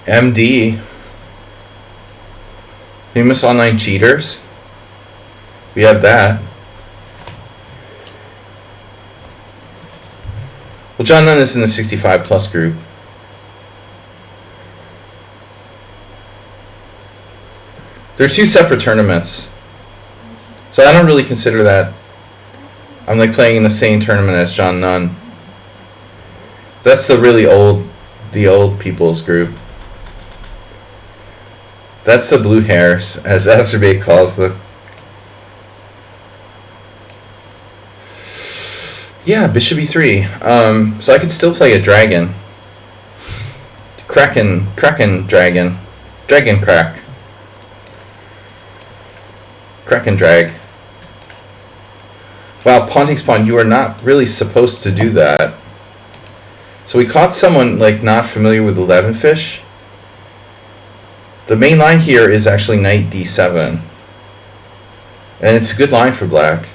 MD. Famous online cheaters. We have that. Well, John Nunn is in the 65 plus group. They're two separate tournaments. So I don't really consider that. I'm like playing in the same tournament as John Nunn. That's the really old, the old people's group. That's the blue hairs, as Azerbaijan calls them. Yeah, bishop e3. So I could still play a dragon. Kraken dragon. Dragon crack. Kraken drag. Wow, pawn takes pawn. You are not really supposed to do that. So we caught someone like not familiar with 11 fish. The main line here is actually knight d7. And it's a good line for black.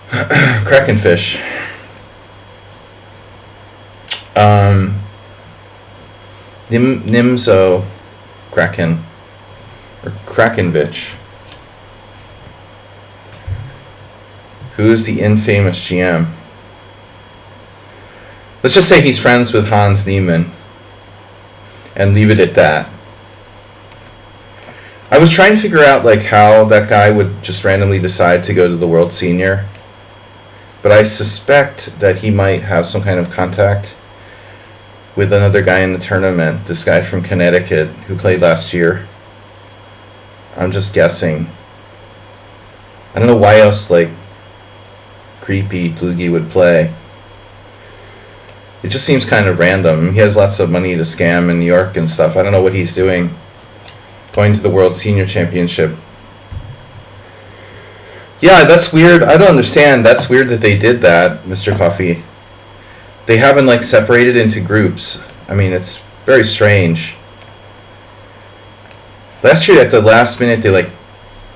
Kraken fish. Nimzo Kraken. Or Krakenvich. Who is the infamous GM? Let's just say he's friends with Hans Niemann. And leave it at that. I was trying to figure out like how that guy would just randomly decide to go to the World Senior. But I suspect that he might have some kind of contact with another guy in the tournament. This guy from Connecticut who played last year. I'm just guessing. I don't know why else like creepy Dlugi would play. It just seems kind of random. He has lots of money to scam in New York and stuff. I don't know what he's doing. Going to the World Senior Championship. Yeah, that's weird. I don't understand. That's weird that they did that, Mr. Coffee. They haven't like separated into groups. I mean, it's very strange. Last year at the last minute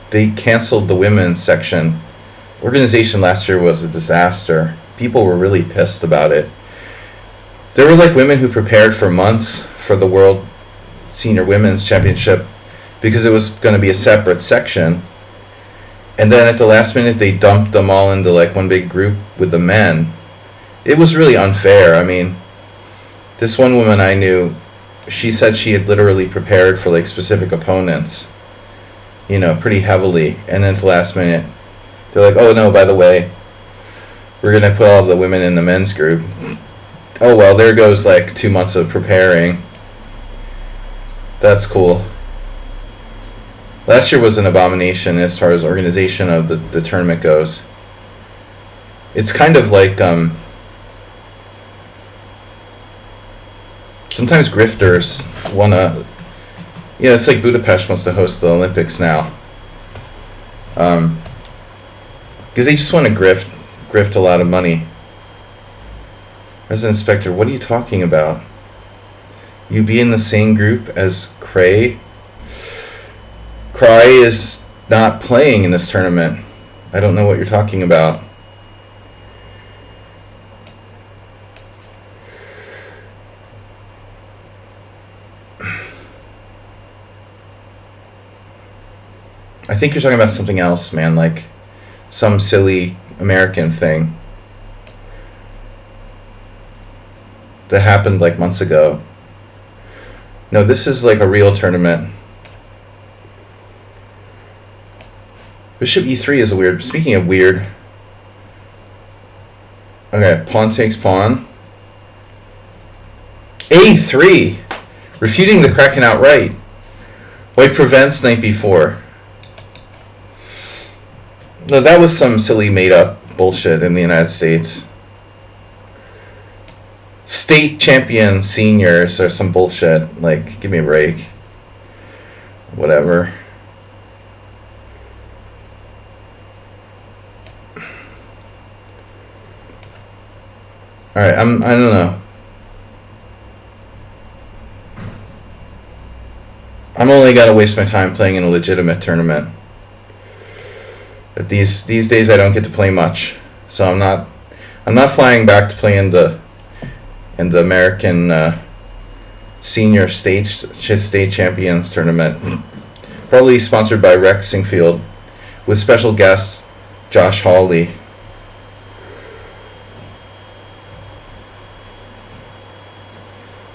they canceled the women's section. Organization last year was a disaster. People were really pissed about it. There were like women who prepared for months for the World Senior Women's Championship because it was going to be a separate section. And then at the last minute, they dumped them all into like one big group with the men. It was really unfair. I mean, this one woman I knew, she said she had literally prepared for like specific opponents, you know, pretty heavily. And then at the last minute, they're like, oh no, by the way, we're going to put all the women in the men's group. Oh well, there goes like 2 months of preparing. That's cool. Last year was an abomination as far as organization of the tournament goes. It's kind of like sometimes grifters wanna, you know, it's like Budapest wants to host the Olympics now. Because they just want to grift a lot of money. Resident Inspector, what are you talking about? You be in the same group as Cray? Cry is not playing in this tournament. I don't know what you're talking about. I think you're talking about something else, man, like some silly American thing that happened like months ago. No, this is like a real tournament. Bishop e3 is a weird. Speaking of weird. Okay, pawn takes pawn. a3, refuting the Kraken outright. White prevents knight b4. No, that was some silly made-up bullshit in the United States. State champion seniors or some bullshit. Like, give me a break. Whatever. Alright, I don't know. I'm only gonna waste my time playing in a legitimate tournament. But these days I don't get to play much. So I'm not flying back to play in the American senior state champions tournament. Probably sponsored by Rex Singfield with special guest Josh Hawley.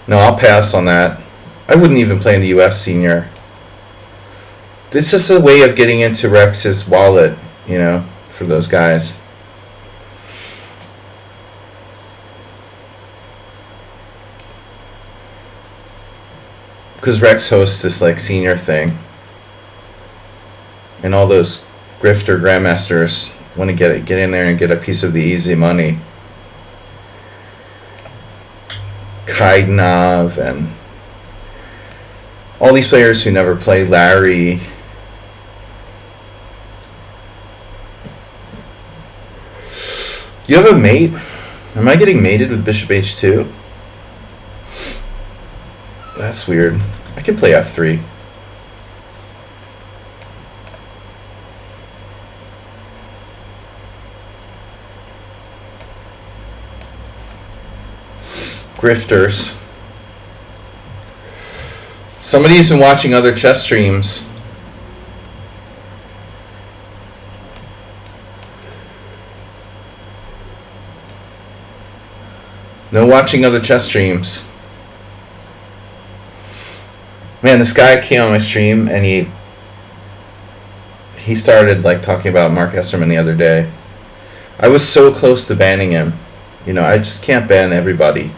No, I'll pass on that. I wouldn't even play in the US senior. This is a way of getting into Rex's wallet, you know, for those guys. Because Rex hosts this like senior thing, and all those grifter grandmasters want to get in there and get a piece of the easy money. Kaidenov and all these players who never play Larry. Do you have a mate? Am I getting mated with Bishop H2? That's weird. I can play F3. Grifters. Somebody's been watching other chess streams. No watching other chess streams. Man, this guy came on my stream and he started like talking about Mark Esserman the other day. I was so close to banning him. You know, I just can't ban everybody.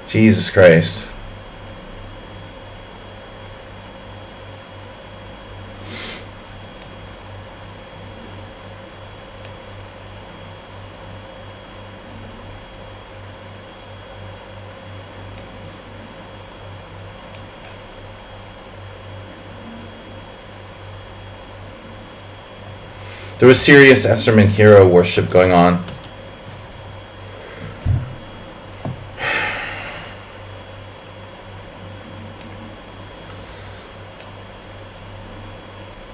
Jesus Christ. There was serious Esserman hero worship going on.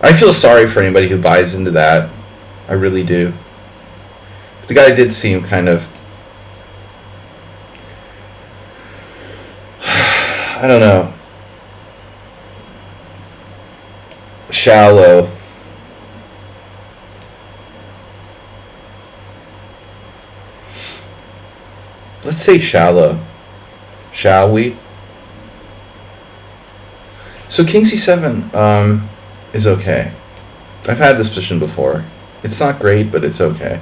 I feel sorry for anybody who buys into that. I really do. But the guy did seem kind of, I don't know, shallow. Let's say shallow. Shall we? So King C7 is okay. I've had this position before. It's not great, but it's okay.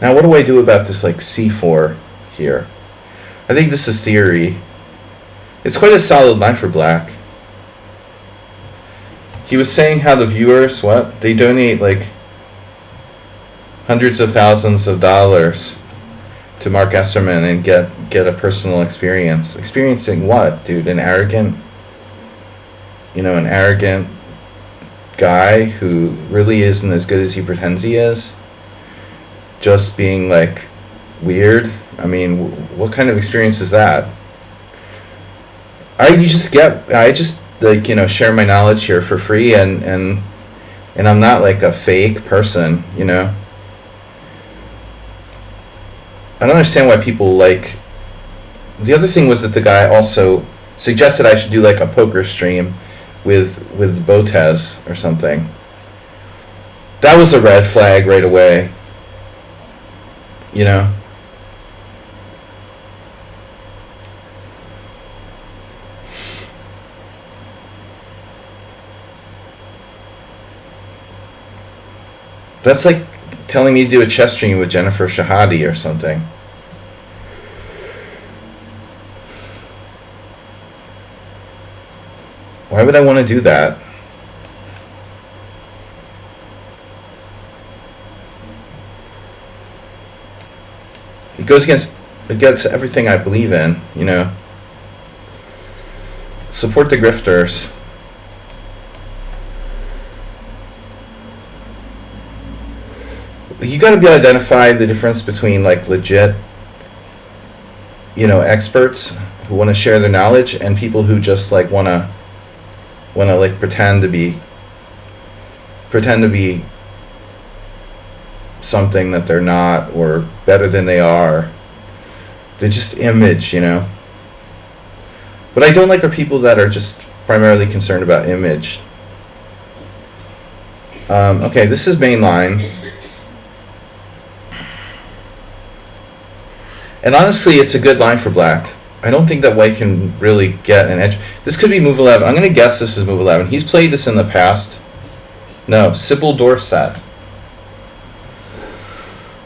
Now what do I do about this like C4 here? I think this is theory. It's quite a solid line for black. He was saying how the viewers, what? They donate like hundreds of thousands of dollars to Mark Esserman and get a personal experience. Experiencing what, dude? An arrogant guy who really isn't as good as he pretends he is. Just being like weird. I mean, what kind of experience is that? I just like, you know, share my knowledge here for free and I'm not like a fake person, you know. I don't understand why people like. The other thing was that the guy also suggested I should do like a poker stream with Botez or something. That was a red flag right away. You know. That's like telling me to do a chess stream with Jennifer Shahadi or something. Why would I want to do that? It goes against everything I believe in, you know. Support the grifters. You got to be able to identify the difference between like legit, you know, experts who want to share their knowledge and people who just like want to like pretend to be something that they're not or better than they are. They just image, you know. What I don't like are people that are just primarily concerned about image. Okay, this is main line. And honestly, it's a good line for black. I don't think that white can really get an edge. This could be move 11. I'm going to guess this is move 11. He's played this in the past. No, Sybil Dorset.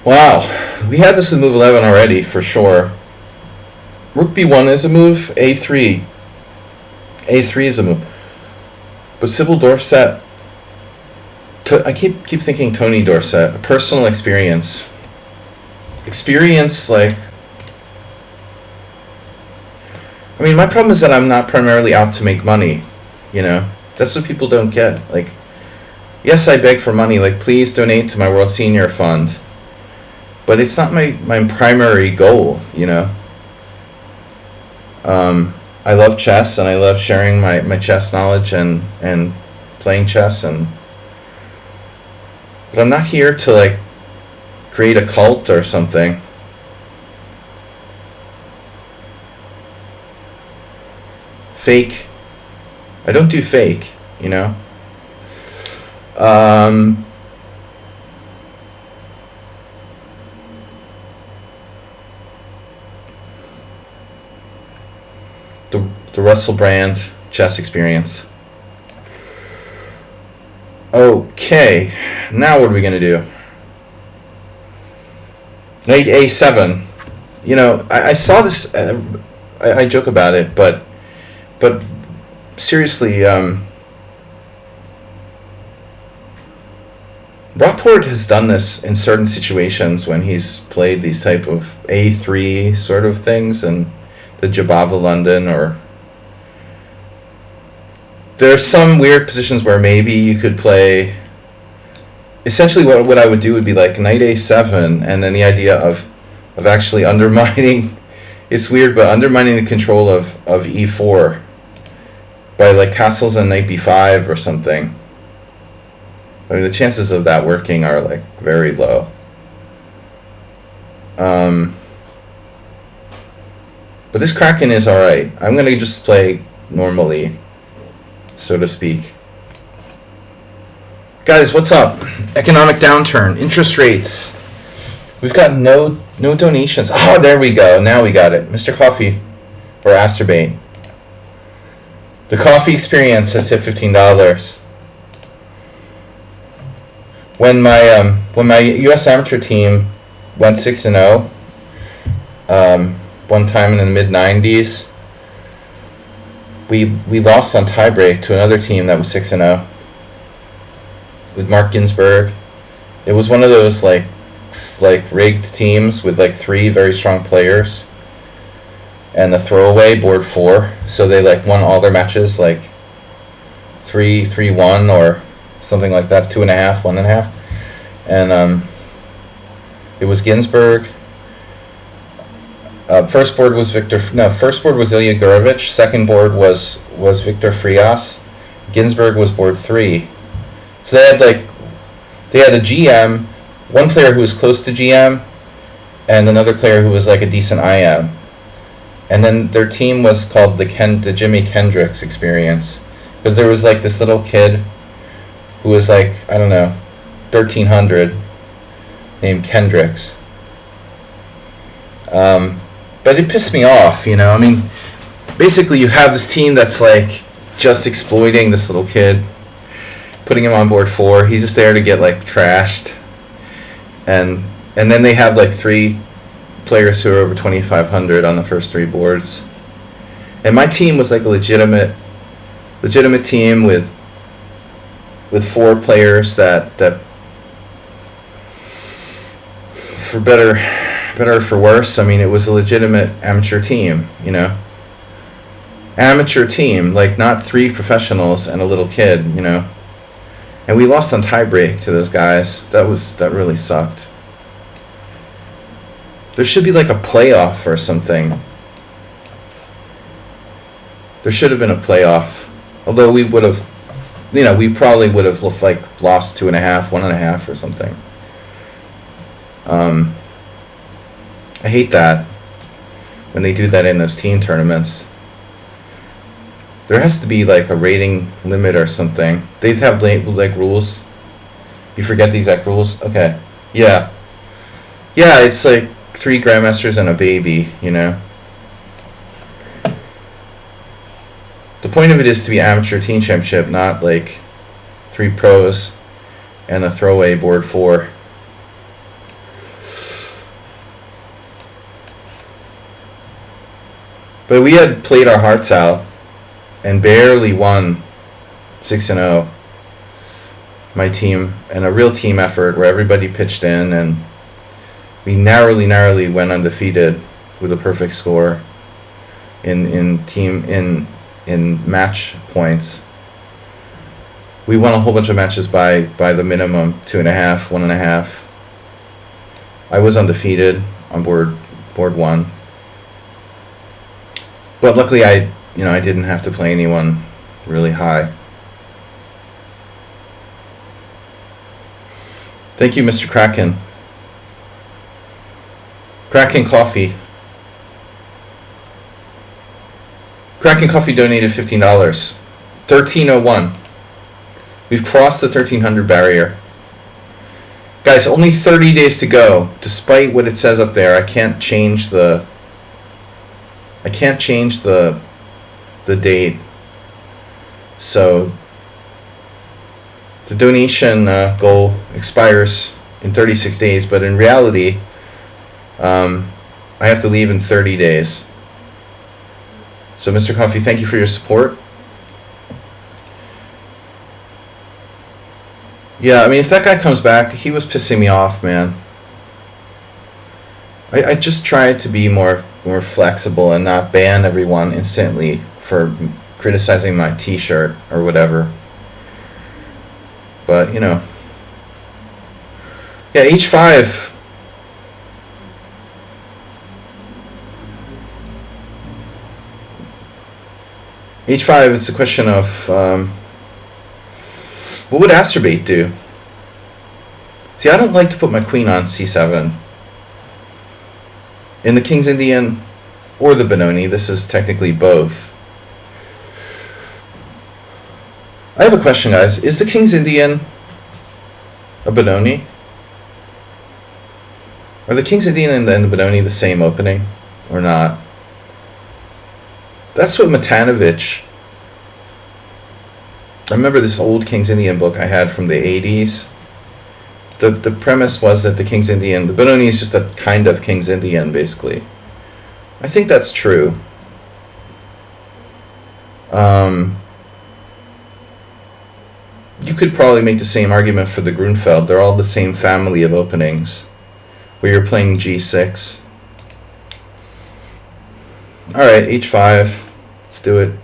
Wow. We had this in move 11 already, for sure. Rook b1 is a move. a3. a3 is a move. But Sybil Dorset... I keep thinking Tony Dorset. A personal experience. Experience, like... I mean, my problem is that I'm not primarily out to make money, you know? That's what people don't get. Like, yes, I beg for money, like, please donate to my World Senior Fund. But it's not my primary goal, you know? I love chess, and I love sharing my chess knowledge and playing chess, but I'm not here to, like, create a cult or something. Fake. I don't do fake, you know? The Russell Brand chess experience. Okay, now what are we going to do? Knight a7. You know, I saw this, I joke about it, but seriously, Rockport has done this in certain situations when he's played these type of a3 sort of things, and the Jabava London, or there are some weird positions where maybe you could play. Essentially, what I would do would be like knight a7, and then the idea of actually undermining. It's weird, but undermining the control of e4 by like castles and knight b5 or something. I mean, the chances of that working are like very low. But this Kraken is alright. I'm going to just play normally, so to speak. Guys, what's up? Economic downturn, interest rates. We've got no donations. Oh, there we go. Now we got it. Mr. Coffee, or Asterbane. The coffee experience has hit $15. When my U.S. amateur team went 6-0, one time in the mid-90s, we lost on tiebreak to another team that was 6-0 with Mark Ginsburg. It was one of those like rigged teams with like 3 very strong players and the throwaway board 4, so they like won all their matches like 3-1 or something like that, 2.5, 1.5, and it was Ginsburg. First board was first board was Ilya Gurevich. Second board was Victor Frias. Ginsburg was board 3. So they had a GM, one player who was close to GM, and another player who was like a decent IM. And then their team was called the Jimi Kendricks experience, because there was like this little kid who was like, I don't know, 1300, named Kendricks. But it pissed me off, you know. I mean, basically you have this team that's like just exploiting this little kid, putting him on board 4. He's just there to get like trashed, and then they have like 3 players who are over 2,500 on the first 3 boards. And my team was like a legitimate team with 4 players that for better or for worse, I mean, it was a legitimate amateur team, you know. Amateur team, like not 3 professionals and a little kid, you know. And we lost on tiebreak to those guys. That really sucked. There should be like a playoff or something. There should have been a playoff. Although we would have, you know, we probably would have like lost 2.5, 1.5 or something. I hate that when they do that in those teen tournaments. There has to be like a rating limit or something. They have like rules. You forget the exact rules? Okay. Yeah. Yeah, it's like 3 grandmasters and a baby, you know. The point of it is to be amateur team championship, not like 3 pros and a throwaway board 4. But we had played our hearts out and barely won 6-0. My team, and a real team effort where everybody pitched in, and we narrowly went undefeated with a perfect score in match points. We won a whole bunch of matches by the minimum 2.5, 1.5. I was undefeated on board 1. But luckily I didn't have to play anyone really high. Thank you, Mr. Kraken. Kraken Coffee. Kraken Coffee donated $15. 1301. We've crossed the 1300 barrier. Guys, only 30 days to go. Despite what it says up there, I can't change the date. So the donation goal expires in 36 days, but in reality, I have to leave in 30 days. So, Mr. Coffee, thank you for your support. Yeah, I mean, if that guy comes back, he was pissing me off, man. I just tried to be more flexible and not ban everyone instantly for criticizing my t-shirt or whatever. But, yeah, H5. H5, it's a question of what would Asterbate do? See, I don't like to put my queen on C7. In the King's Indian or the Benoni, this is technically both. I have a question, guys. Is the King's Indian a Benoni? Are the King's Indian and the Benoni the same opening or not? That's what Matanovich... I remember this old King's Indian book I had from the 80s. The premise was that the King's Indian... The Benoni is just a kind of King's Indian, basically. I think that's true. You could probably make the same argument for the Grunfeld. They're all the same family of openings, where you're playing G6. Alright, H5. Let's do it.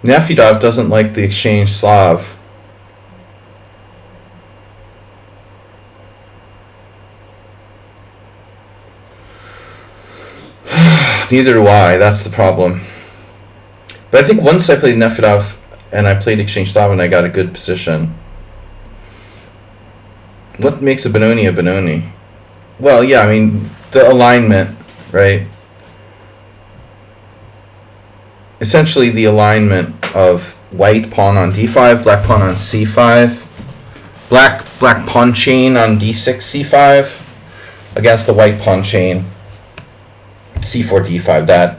Nafidov doesn't like the exchange Slav. Neither do I. That's the problem. But I think once I played Nafidov and I played exchange Slav and I got a good position. What makes a Benoni a Benoni? Well, yeah, I mean, the alignment, right? Essentially the alignment of white pawn on d5, black pawn on c5, black pawn chain on d6, c5 against the white pawn chain c4, d5.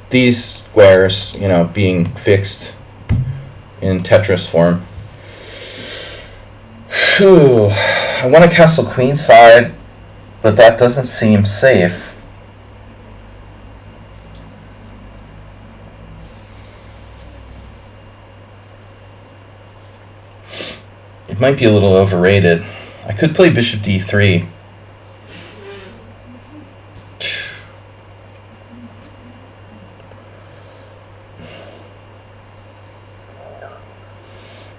These squares, being fixed in Tetris form. Phew. I want to castle queenside, but that doesn't seem safe. It might be a little overrated. I could play bishop d3.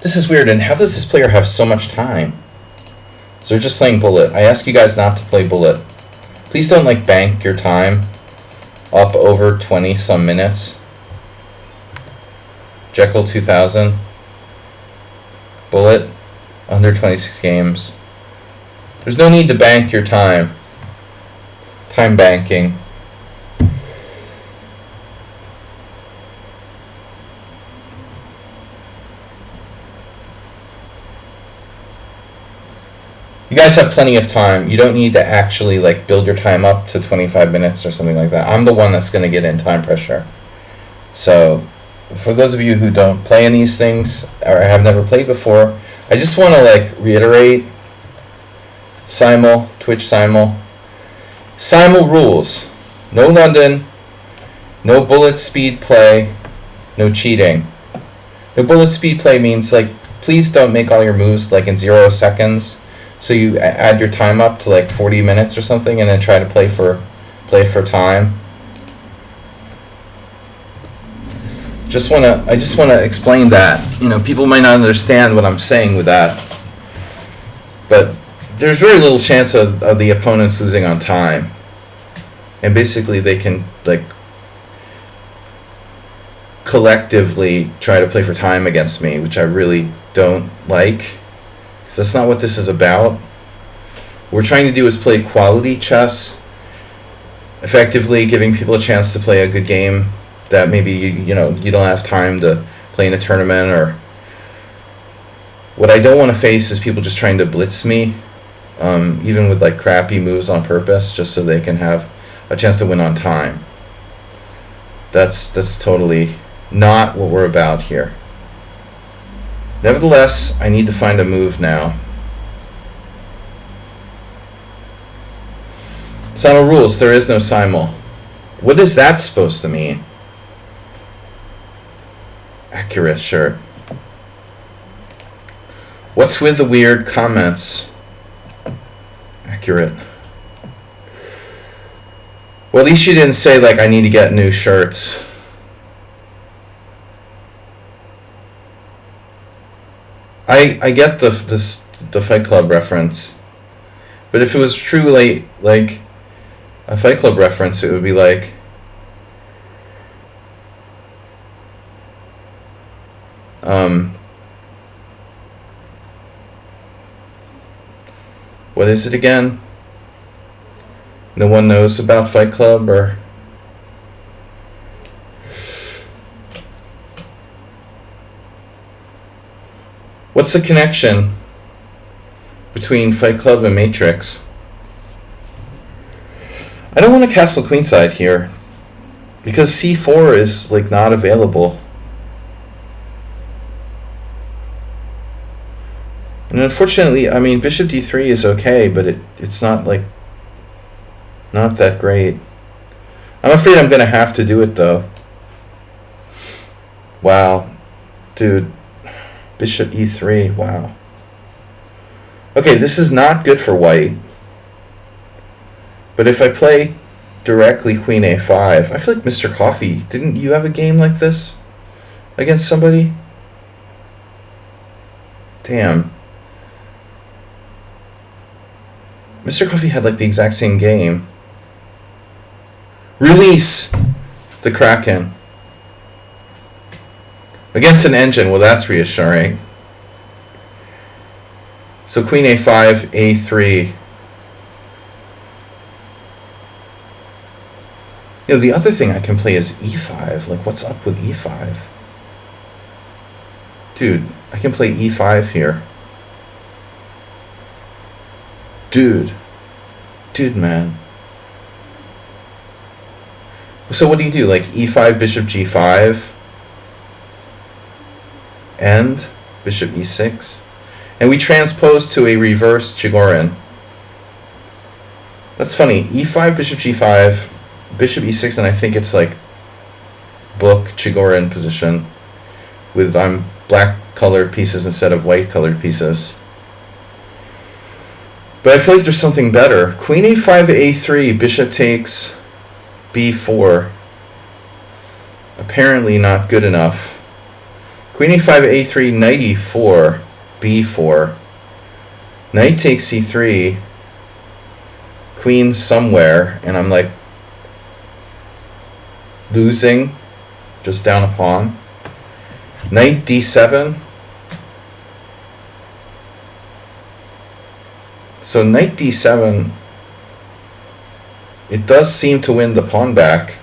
This is weird, and how does this player have so much time? So they're just playing bullet. I ask you guys not to play bullet. Please don't bank your time up over 20 some minutes. Jekyll 2000. Bullet. Under 26 games. There's no need to bank your time. Time banking. You guys have plenty of time. You don't need to actually like build your time up to 25 minutes or something like that. I'm the one that's going to get in time pressure. So, for those of you who don't play in these things or have never played before, I just want to like reiterate simul, Twitch simul. Simul rules. No London, no bullet speed play, no cheating. No bullet speed play means like please don't make all your moves like in 0 seconds. So you add your time up to like 40 minutes or something and then try to play for time. I just want to explain that. You know, people might not understand what I'm saying with that. But there's very little chance of the opponents losing on time. And basically they can like collectively try to play for time against me, which I really don't like. Because that's not what this is about. What we're trying to do is play quality chess, effectively giving people a chance to play a good game that maybe you don't have time to play in a tournament. Or what I don't want to face is people just trying to blitz me, even with like crappy moves on purpose, just so they can have a chance to win on time. That's totally not what we're about here. Nevertheless, I need to find a move now. Simul rules, there is no simul. What is that supposed to mean? Accurate, sure. What's with the weird comments? Accurate. Well, at least you didn't say, like, I need to get new shirts. I get the Fight Club reference. But if it was truly, like, a Fight Club reference, it would be like... what is it again? No one knows about Fight Club, or... What's the connection between Fight Club and Matrix? I don't want to castle queenside here because c4 is like not available. And unfortunately, I mean, bishop d3 is okay, but it's not like not that great. I'm afraid I'm gonna have to do it though. Wow, dude. Bishop e3, wow. Okay, this is not good for white. But if I play directly queen a5, I feel like Mr. Coffee, didn't you have a game like this against somebody? Damn. Mr. Coffee had like the exact same game. Release the Kraken. Against an engine, well that's reassuring. So queen a5, a3. You know, the other thing I can play is e5. Like, what's up with e5? Dude, I can play e5 here. Dude, man. So what do you do? Like e5, bishop g5, and bishop e6, and we transpose to a reverse Chigorin. That's funny. e5, bishop g5, bishop e6, and I think it's like book Chigorin position with black colored pieces instead of white colored pieces. But I feel like there's something better. Queen a5, a3, bishop takes b4. Apparently not good enough. Queen a5, a3, knight e4, b4. Knight takes c3. Queen somewhere, and I'm like losing, just down a pawn. Knight d7. So knight d7, it does seem to win the pawn back,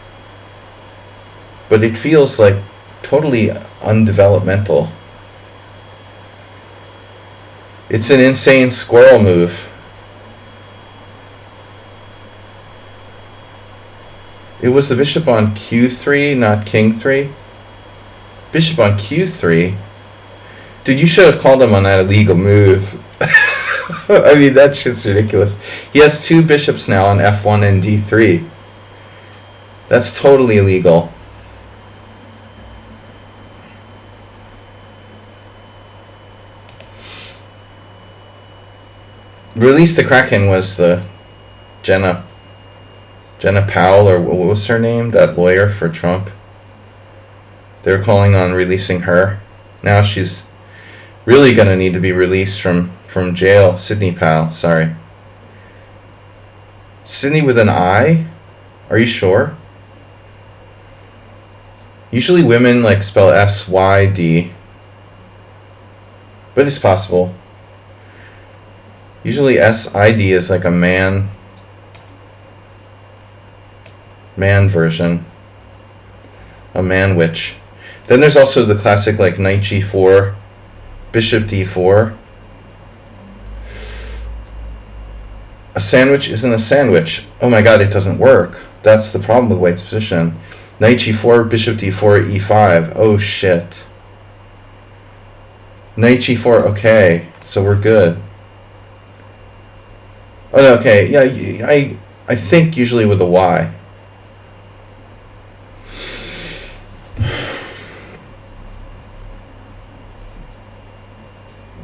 but it feels like totally undevelopmental. It's an insane squirrel move. It was the bishop on q3, not king 3. Bishop on q3? Dude, you should have called him on that illegal move. I mean, that shit's ridiculous. He has 2 bishops now on f1 and d3. That's totally illegal. Release the Kraken was the Jenna Powell, or what was her name? That lawyer for Trump. They were calling on releasing her. Now she's really gonna need to be released from jail. Sydney Powell, sorry. Sydney with an I? Are you sure? Usually women like spell S-Y-D. But it's possible. Usually S-I-D is like a man version. A man witch. Then there's also the classic like knight g4, bishop d4. A sandwich isn't a sandwich. Oh my god, it doesn't work. That's the problem with white's position. Knight g4, bishop d4, e5. Oh shit. Knight g4, okay. So we're good. Oh no, okay. Yeah, I think usually with a Y.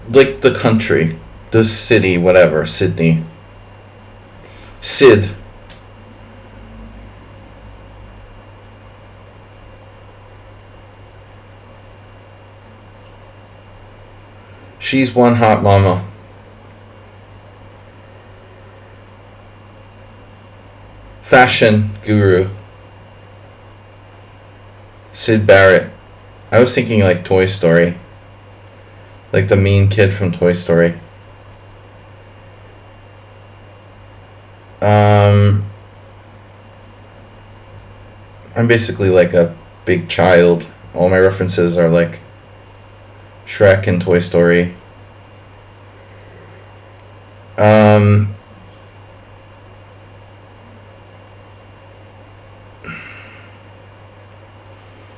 Like the country, the city, whatever, Sydney. Sid. She's one hot mama. Fashion guru. Sid Barrett. I was thinking like Toy Story. Like the mean kid from Toy Story. I'm basically like a big child. All my references are like Shrek and Toy Story.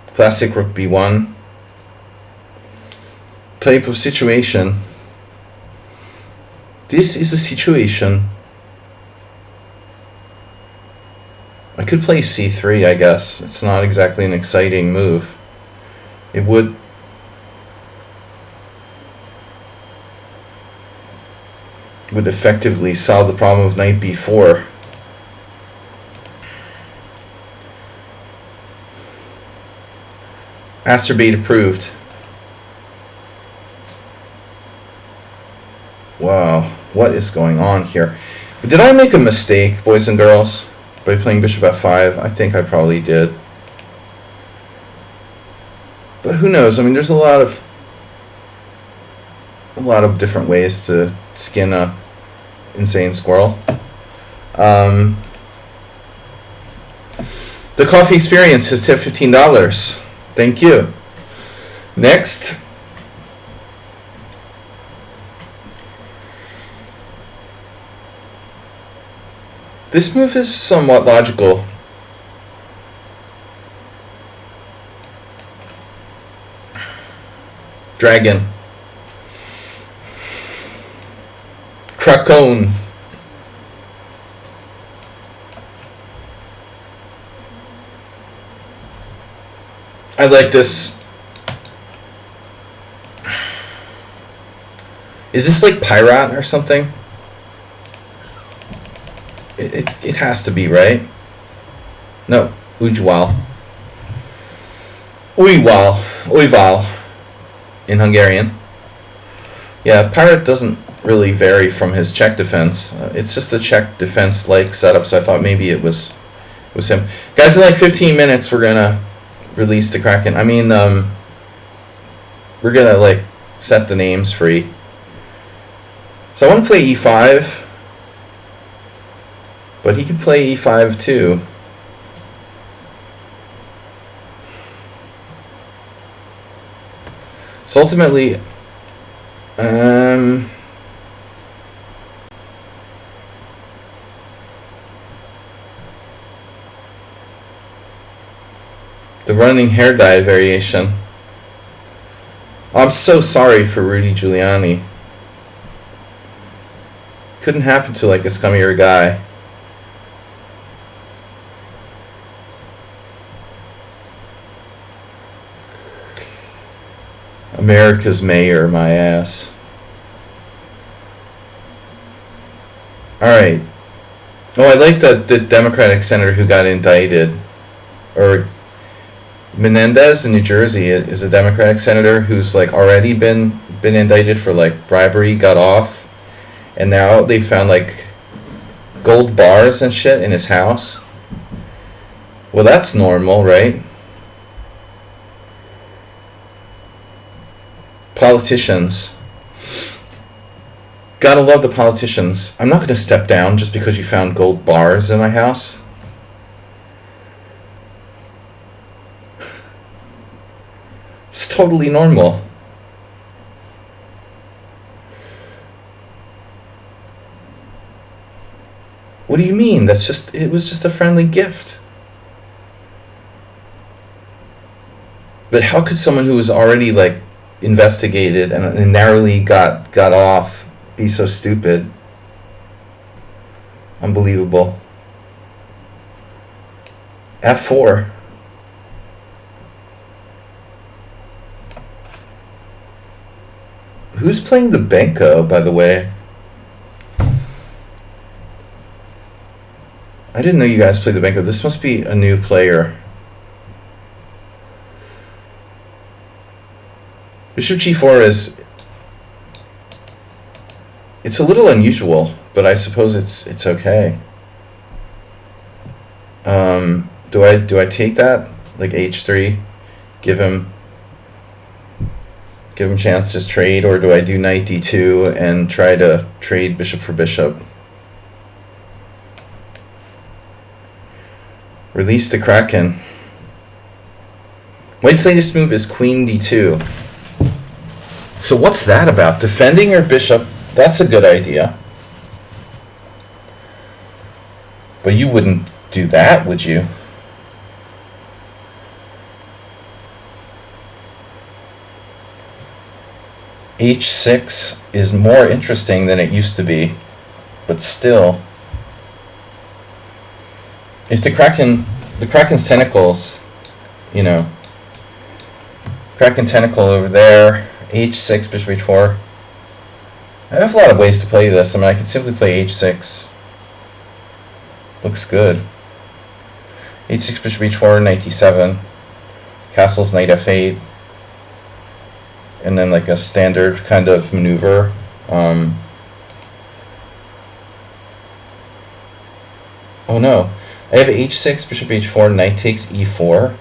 Classic rook b1. Type of situation. This is a situation. I could play c3, I guess. It's not exactly an exciting move. It would effectively solve the problem of knight b4. Asterbate approved. Wow, what is going on here? Did I make a mistake, boys and girls, by playing bishop f5? I think I probably did. But who knows? I mean, there's a lot of different ways to skin a insane squirrel. The coffee experience has tipped $15. Thank you. Next. This move is somewhat logical. Dragon. Kraken. I like this. Is this like Pirate or something? It has to be, right? No, Ujwal. Uyval in Hungarian. Yeah, Pirate doesn't really vary from his check defense. It's just a check defense like setup, so I thought maybe it was him. Guys, in like 15 minutes we're gonna release the Kraken. I mean, we're gonna like set the names free. So I want to play e5, but he can play e5 too. So ultimately, The running hair dye variation. I'm so sorry for Rudy Giuliani. Couldn't happen to like a scummier guy. America's mayor, my ass. Alright. Oh, I like the Democratic senator who got indicted. Or Menendez in New Jersey is a Democratic senator who's like already been indicted for like bribery, got off, and now they found like gold bars and shit in his house. Well, that's normal, right? Politicians. Gotta love the politicians. I'm not gonna step down just because you found gold bars in my house. It's totally normal. What do you mean? It was just a friendly gift. But how could someone who was already like investigated and narrowly got off be so stupid? Unbelievable. F4. Who's playing the Benko, by the way? I didn't know you guys played the Benko. This must be a new player. Bishop g4 is... It's a little unusual, but I suppose it's okay. Do I take that? Like h3? Give him chance to just trade, or do I do knight d2 and try to trade bishop for bishop? Release the Kraken. White's latest move is queen d2. So what's that about? Defending your bishop? That's a good idea. But you wouldn't do that, would you? h6 is more interesting than it used to be, but still. If the Kraken's tentacles, you know, Kraken tentacle over there, h6, bishop h4. I have a lot of ways to play this. I mean, I could simply play h6. Looks good. h6, bishop h4, knight d7. Castles, knight f8. And then like a standard kind of maneuver. Oh no. I have h6, bishop h4, knight takes e4.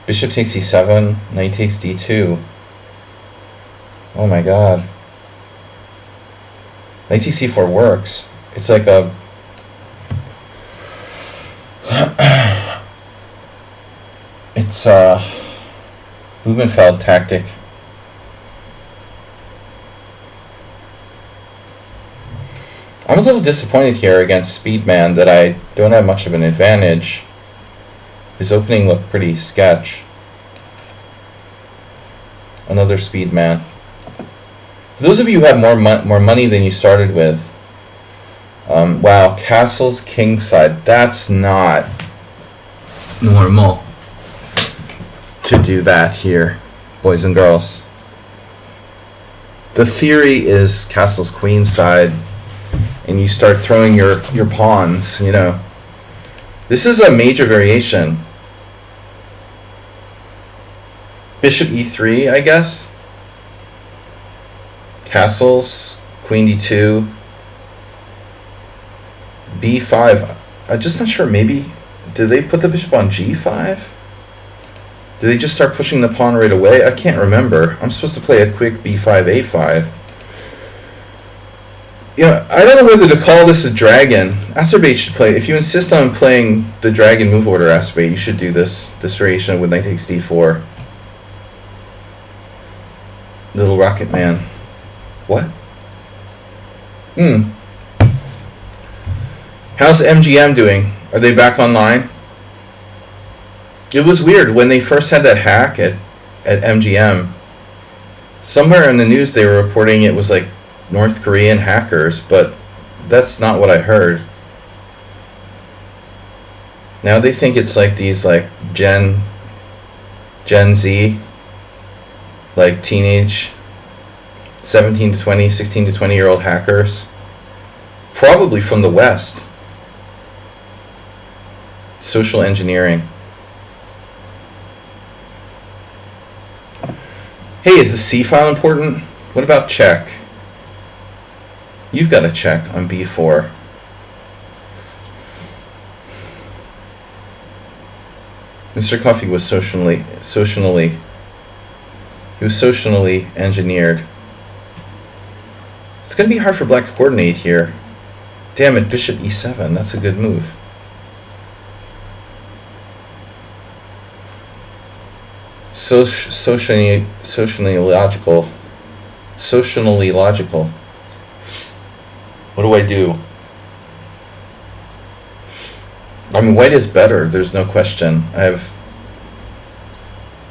Bishop takes e7, knight takes d2. Oh my god. Knight takes e4 works. It's like a... it's a Blumenfeld tactic. I'm a little disappointed here against Speedman that I don't have much of an advantage. His opening looked pretty sketch. Another Speedman. For those of you who have more money than you started with, wow, castles kingside. That's not normal to do that here, boys and girls. The theory is castles queenside, and you start throwing your pawns, you know. This is a major variation. Bishop e3, I guess. Castles, queen d2, b5. I'm just not sure. Maybe did they put the bishop on g5? Did they just start pushing the pawn right away? I can't remember. I'm supposed to play a quick b5, a5. You know, I don't know whether to call this a dragon. Acerbate should play. If you insist on playing the dragon move order Acerbate, you should do this variation with knight takes d4. Little Rocket Man. What? How's MGM doing? Are they back online? It was weird when they first had that hack at MGM. Somewhere in the news they were reporting it was like North Korean hackers, but that's not what I heard. Now they think it's like these like Gen Z, like teenage 17 to 20, 16 to 20-year-old hackers, probably from the West. Social engineering. Hey, is the C file important? What about check? You've got a check on B4. Mr. Coffee was socially engineered. It's going to be hard for black to coordinate here. Damn it, bishop e7. That's a good move. Socially logical. What do I do? I mean, white is better. There's no question. I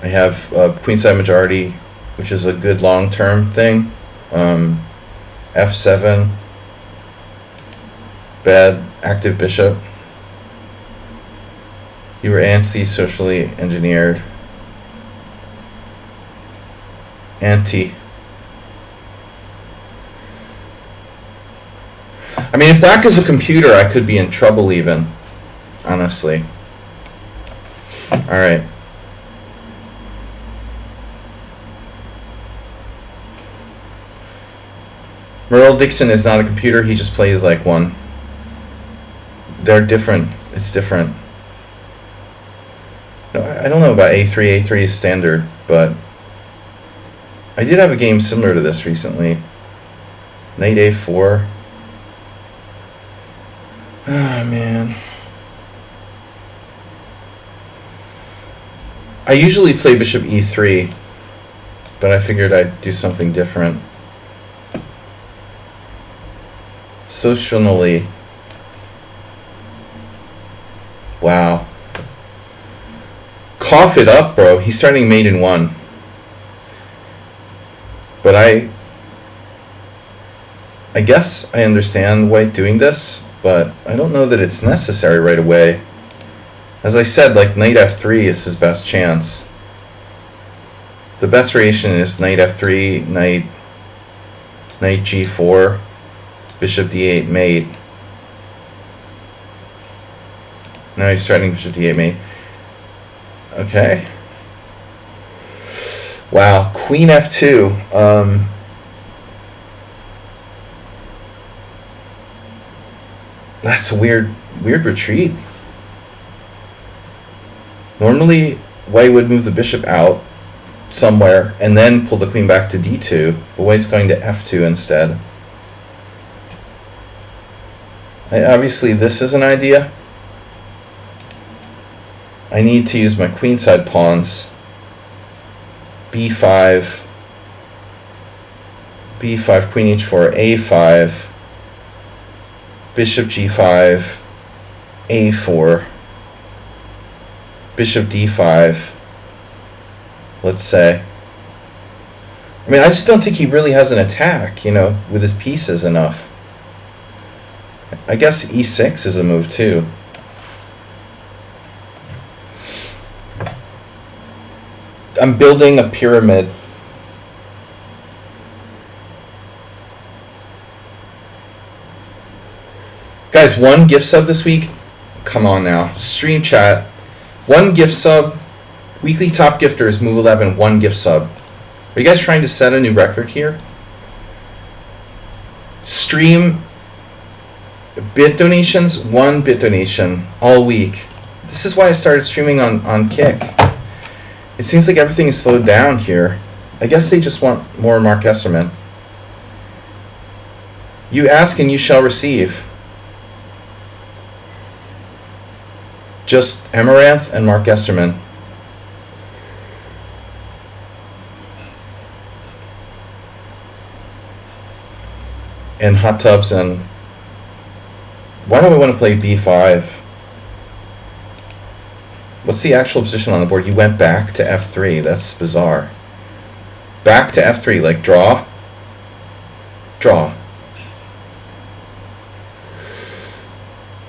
have queenside majority, which is a good long-term thing. F7. Bad active bishop. You were anti-socially engineered. Anti. I mean, if black is a computer, I could be in trouble even. Honestly. Alright. Merle Dixon is not a computer, he just plays like one. They're different. It's different. No, I don't know about A3. A3 is standard, but I did have a game similar to this recently. Knight A4. Oh, man. I usually play bishop E3, but I figured I'd do something different. Socially. Wow. Cough it up, bro. He's starting mate in 1. But I guess I understand white doing this, but I don't know that it's necessary right away. As I said, like knight f3 is his best chance. The best variation is knight f3, knight g4, bishop d8 mate. Now he's threatening bishop d8 mate. Okay. Wow, queen f2. That's a weird retreat. Normally, white would move the bishop out somewhere and then pull the queen back to d2, but white's going to f2 instead. Obviously, this is an idea. I need to use my queenside pawns. b5, queen h4, a5, bishop g5, a4, bishop d5, let's say. I mean, I just don't think he really has an attack, you know, with his pieces enough. I guess e6 is a move too. I'm building a pyramid. Guys, 1 gift sub this week. Come on now. Stream chat. 1 gift sub. Weekly top gifters, move 11, 1 gift sub. Are you guys trying to set a new record here? Stream bit donations, 1 bit donation all week. This is why I started streaming on Kick. It seems like everything is slowed down here. I guess they just want more Mark Esserman. You ask and you shall receive. Just Amaranth and Mark Esserman. And hot tubs and... Why do I want to play b5? What's the actual position on the board? You went back to f3. That's bizarre. Back to f3, like draw. Draw.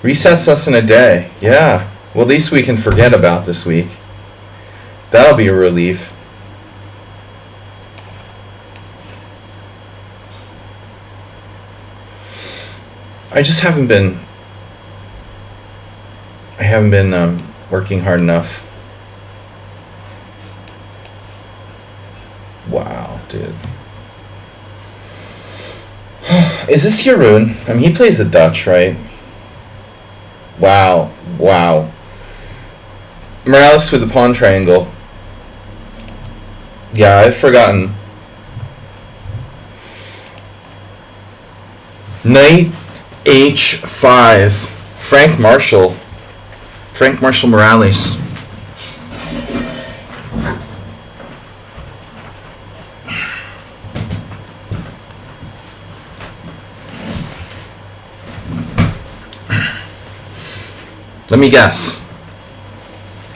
Resets less than a day. Yeah. Well, at least we can forget about this week. That'll be a relief. I just haven't been working hard enough. Wow, dude. Is this your rune? I mean, he plays the Dutch, right? Wow. Wow. Morales with the pawn triangle. Yeah, I've forgotten. Knight h5. Frank Marshall Morales. Let me guess.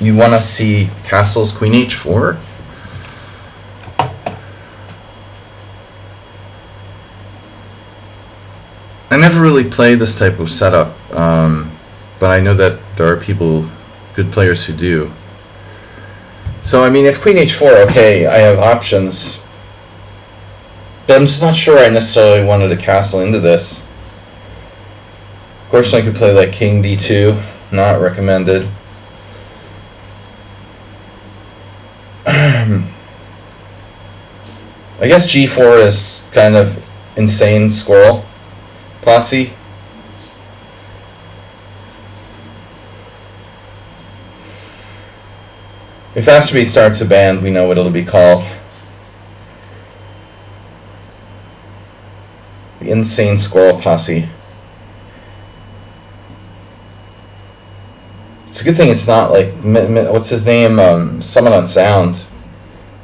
You want to see castles queen h4? I never really play this type of setup, but I know that there are people, good players, who do. So, I mean, if queen h4, okay, I have options. But I'm just not sure I necessarily wanted to castle into this. Of course, I could play like king d2, not recommended. I guess g4 is kind of insane squirrel posse. If Astrobeat starts a band, we know what it'll be called. The Insane Squirrel Posse. It's a good thing it's not like, what's his name? Someone on Sound.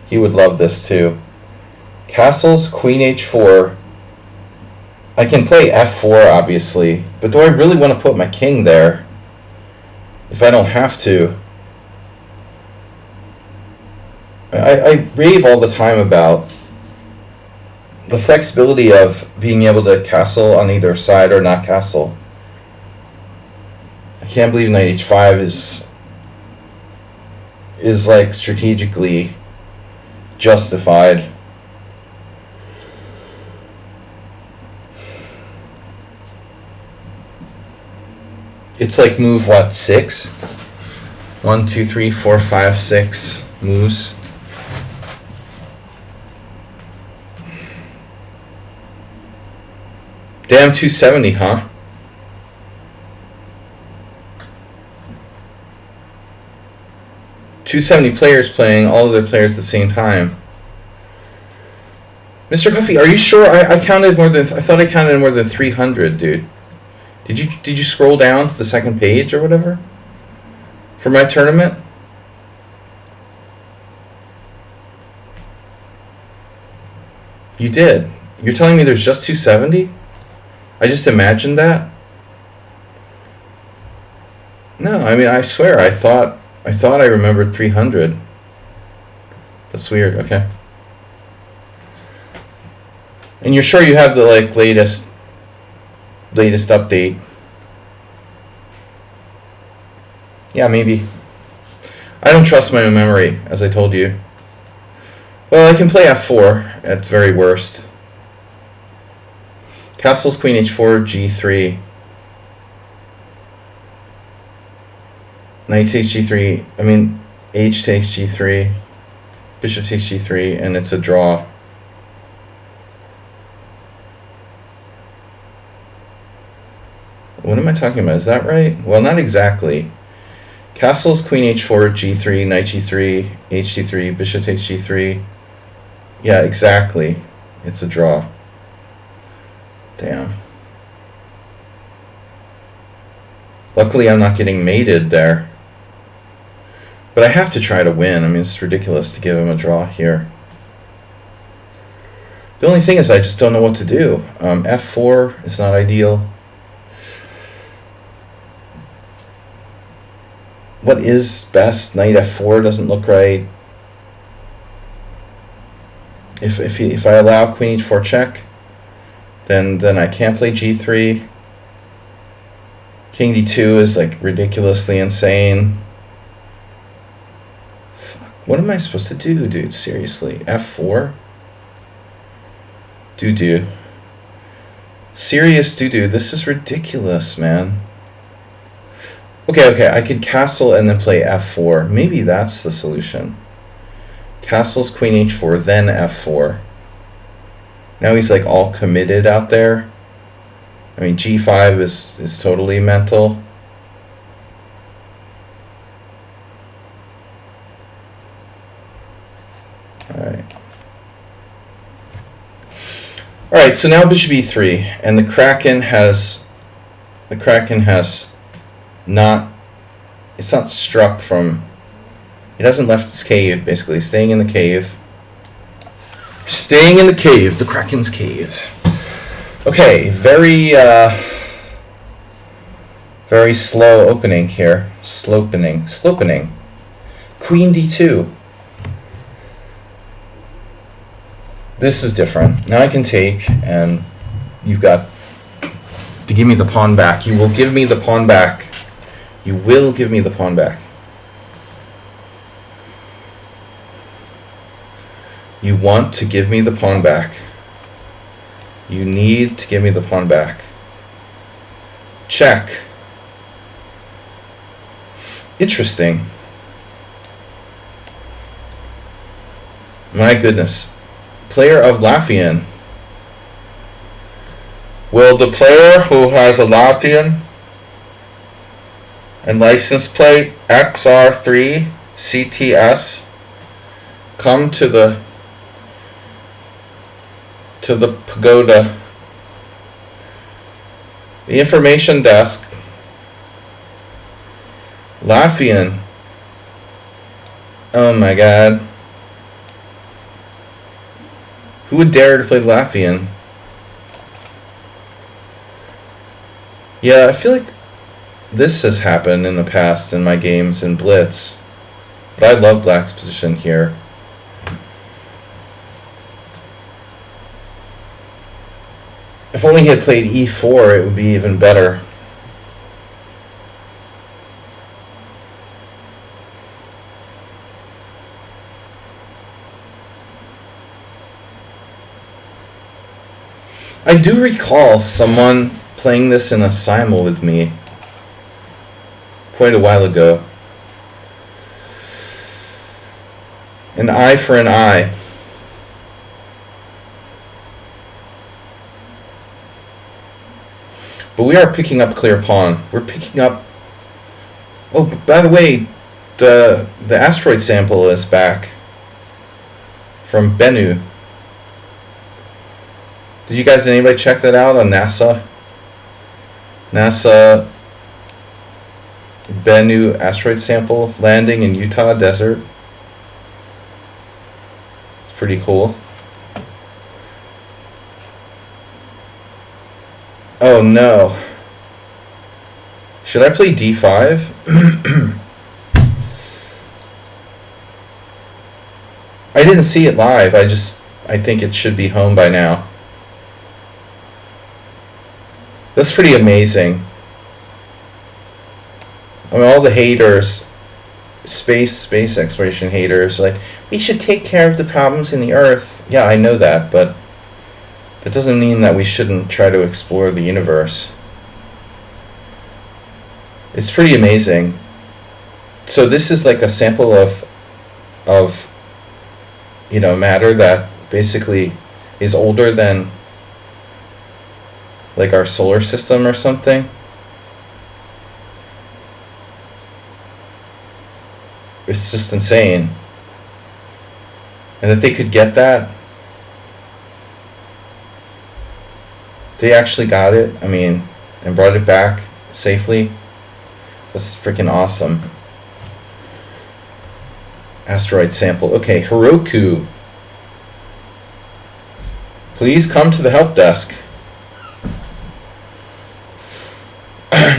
He would love this too. Castles, queen h4. I can play f4, obviously, but do I really want to put my king there if I don't have to? I rave all the time about the flexibility of being able to castle on either side or not castle. I can't believe knight h5 is like strategically justified. It's like move what, 6? 1, 2, 3, 4, 5, 6 moves. Damn, 270, huh? .270 players playing all of their players at the same time. Mr. Coffee, are you sure? I counted more than, I thought I counted more than 300, dude. Did you scroll down to the second page or whatever for my tournament? You did. You're telling me there's just 270? I just imagined that. No, I mean, I swear, I thought I remembered 300. That's weird. Okay. And you're sure you have the like latest update? Yeah, maybe. I don't trust my own memory, as I told you. Well, I can play f4 at very worst. Castles, queen h4, g3. Knight takes g3. I mean, h takes g3. Bishop takes g3, and it's a draw. What am I talking about? Is that right? Well, not exactly. Castles, queen h4, g3, knight g3, h3, bishop takes g3. Yeah, exactly. It's a draw. Damn. Luckily, I'm not getting mated there. But I have to try to win. I mean, it's ridiculous to give him a draw here. The only thing is I just don't know what to do. F4 is not ideal. what is best? Knight f4 doesn't look right. If I allow queen h4 check, then I can't play g3. King d2 is like ridiculously insane. Fuck. What am I supposed to do, dude? Seriously, f4? Doo-doo. Serious doo-doo. This is ridiculous, man. Okay, I could castle and then play f4. Maybe that's the solution. Castles, queen h4, then f4. Now he's like all committed out there. I mean, g5 is totally mental. Alright, so now bishop e3, and the Kraken has not, it's not struck from, it hasn't left its cave, basically, staying in the cave. Staying in the cave, the Kraken's cave. Okay, very slow opening here. Slopening. Queen d2. This is different. Now I can take, and you've got to give me the pawn back. You will give me the pawn back. You will give me the pawn back. You want to give me the pawn back. You need to give me the pawn back. Check. Interesting. My goodness. Player of Latvian. Will the player who has a Latvian and license plate XR3 CTS come to the pagoda, the information desk? Latvian. Oh my god. Who would dare to play Latvian? Yeah, I feel like this has happened in the past in my games in Blitz. But I love Black's position here. If only he had played e4, it would be even better. I do recall someone playing this in a simul with me quite a while ago. An eye for an eye. But we are picking up clear pawn. We're picking up... Oh, by the way, the asteroid sample is back from Bennu. Did you guys, anybody check that out on NASA? NASA Bennu asteroid sample landing in Utah desert. It's pretty cool. Oh no. Should I play d5? I didn't see it live. I think it should be home by now. That's pretty amazing. I mean, all the haters, space exploration haters, like, we should take care of the problems in the Earth. Yeah, I know that, but that doesn't mean that we shouldn't try to explore the universe. It's pretty amazing. So this is like a sample of matter that basically is older than like our solar system or something. It's just insane. And that they could get that. They actually got it, I mean, and brought it back safely. That's freaking awesome. Asteroid sample. Okay, Heroku. Please come to the help desk.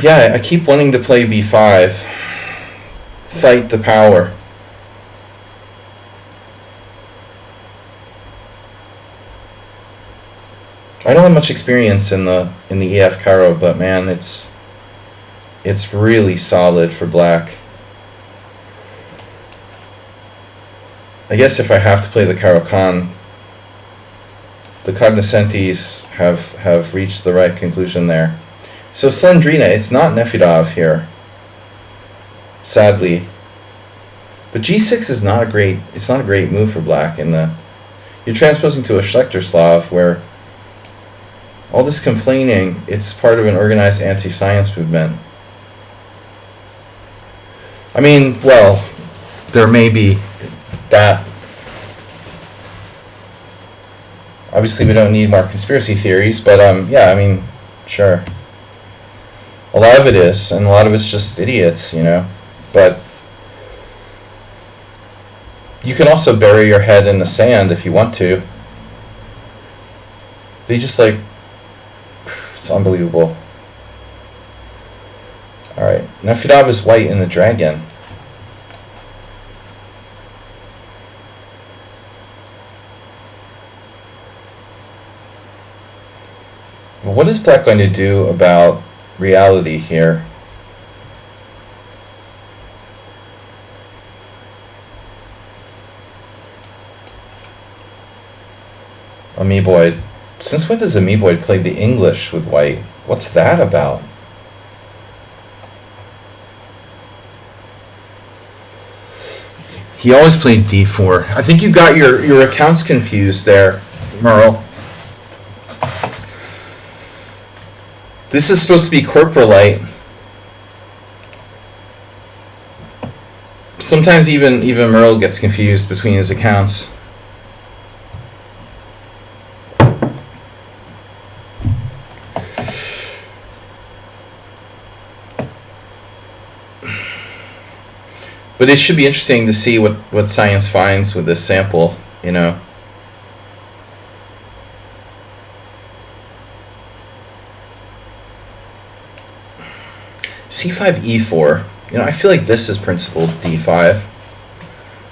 Yeah, I keep wanting to play b5. fight the power. I don't have much experience in the EF Cairo, but man, it's really solid for black. I guess if I have to play the Caro-Kann, the cognoscentes have reached the right conclusion there. So Slendrina, it's not Nefedov here, sadly. But G6 is not a great move for black. You're transposing to a Schlechter Slav where all this complaining, it's part of an organized anti-science movement. I mean, well, there may be that. Obviously, we don't need more conspiracy theories, but yeah, I mean, sure. A lot of it is, and a lot of it's just idiots, you know. But you can also bury your head in the sand if you want to. They just like, it's unbelievable. All right, Nefedov is white in the dragon. Well, what is black going to do about reality here? Amoeboid. Since when does Amoeboid play the English with white? What's that about? He always played d4. I think you got your accounts confused there, Merle. This is supposed to be corporalite. Sometimes even Merle gets confused between his accounts. But it should be interesting to see what science finds with this sample, you know. C5, E4. You know, I feel like this is principled D5.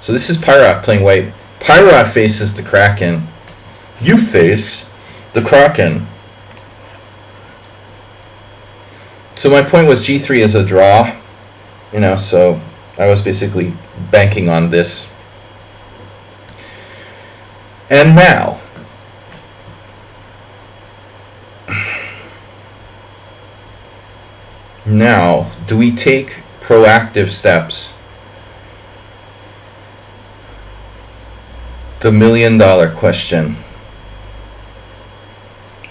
So this is Pyrat playing white. Pyrat faces the Kraken. You face the Kraken. So my point was G3 is a draw. You know, so I was basically banking on this. And now, do we take proactive steps? The $1 million question.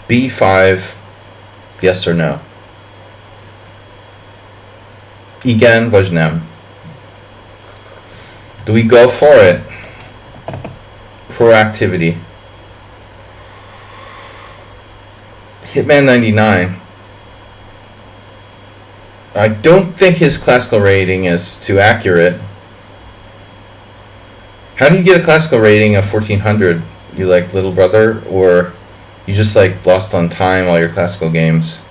B5, yes or no? Igen, vagy nem? Do we go for it? Proactivity. Hitman 99. I don't think his classical rating is too accurate. How do you get a classical rating of 1400? You like little brother, or you just like lost on time all your classical games?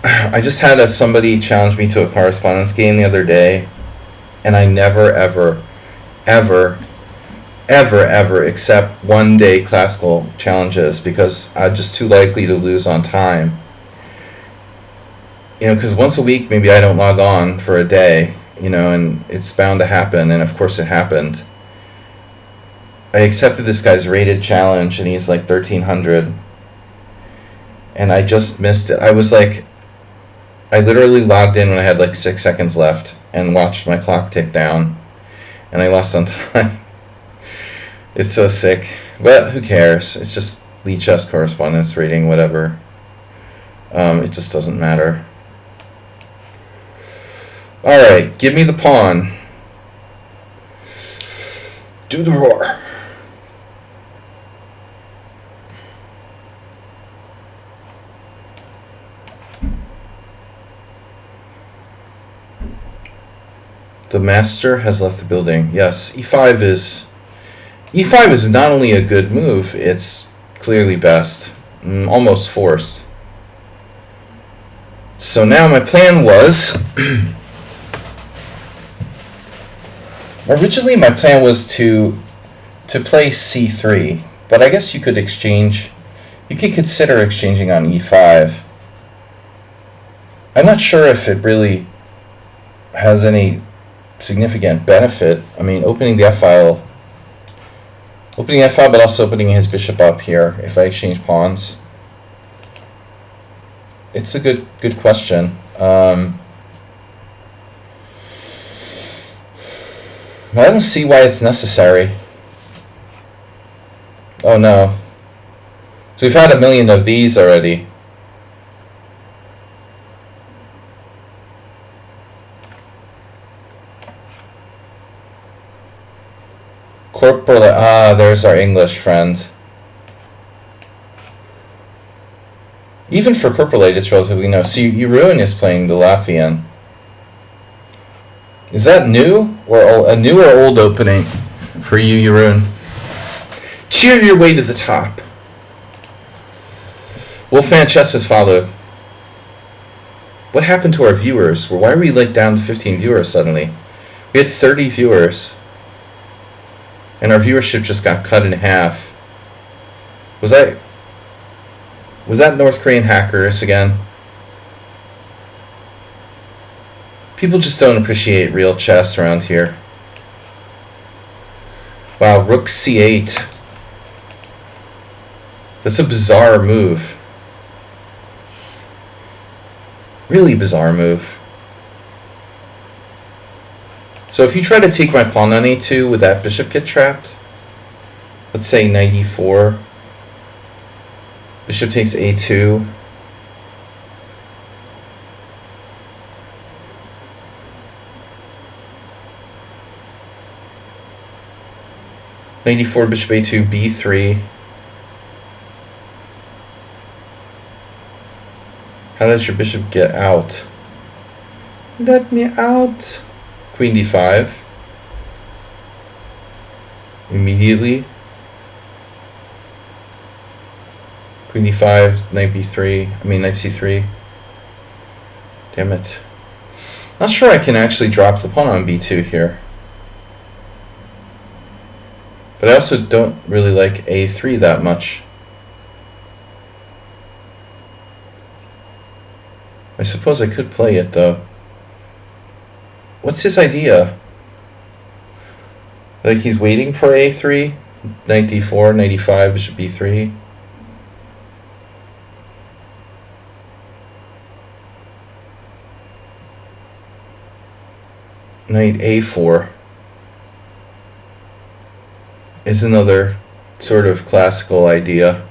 I just had somebody challenge me to a correspondence game the other day, and I never, ever accept one-day classical challenges because I'm just too likely to lose on time. You know, because once a week maybe I don't log on for a day, you know, and it's bound to happen, and of course it happened. I accepted this guy's rated challenge, and he's like 1300, and I just missed it. I literally logged in when I had like 6 seconds left and watched my clock tick down, and I lost on time. It's so sick. But who cares? It's just lichess correspondence rating, whatever. It just doesn't matter. Alright, give me the pawn. Do the roar. The master has left the building. Yes, E5 is not only a good move, it's clearly best. Almost forced. So now my plan was, originally my plan was to play c3, but I guess you could exchange, you could consider exchanging on e5. I'm not sure if it really has any significant benefit. I mean, opening f-file, but also opening his bishop up here if I exchange pawns. It's a good question. I don't see why it's necessary. Oh no. So we've had a million of these already. Corporal, there's our English friend. Even for Corporalate, it's relatively new. See, Jeroen is playing the Latvian. Is that new or old, a new or old opening for you, Jeroen? Cheer your way to the top. Wolfman Chess has followed. What happened to our viewers? Why are we like down to 15 viewers suddenly? We had 30 viewers. And our viewership just got cut in half. Was that North Korean hackers again? People just don't appreciate real chess around here. Wow, rook c8. That's a bizarre move. Really bizarre move. So if you try to take my pawn on a2, would that bishop get trapped? Let's say knight e4. Bishop takes a2. Knight e4, bishop a2, b3. How does your bishop get out? Let me out. Queen d5. Immediately. Queen d5, knight b3. Knight c3. Damn it. Not sure I can actually drop the pawn on b2 here. But I also don't really like a3 that much. I suppose I could play it though. What's his idea? Like he's waiting for a3, knight d4, knight e5, bishop b3. Knight a4 is another sort of classical idea.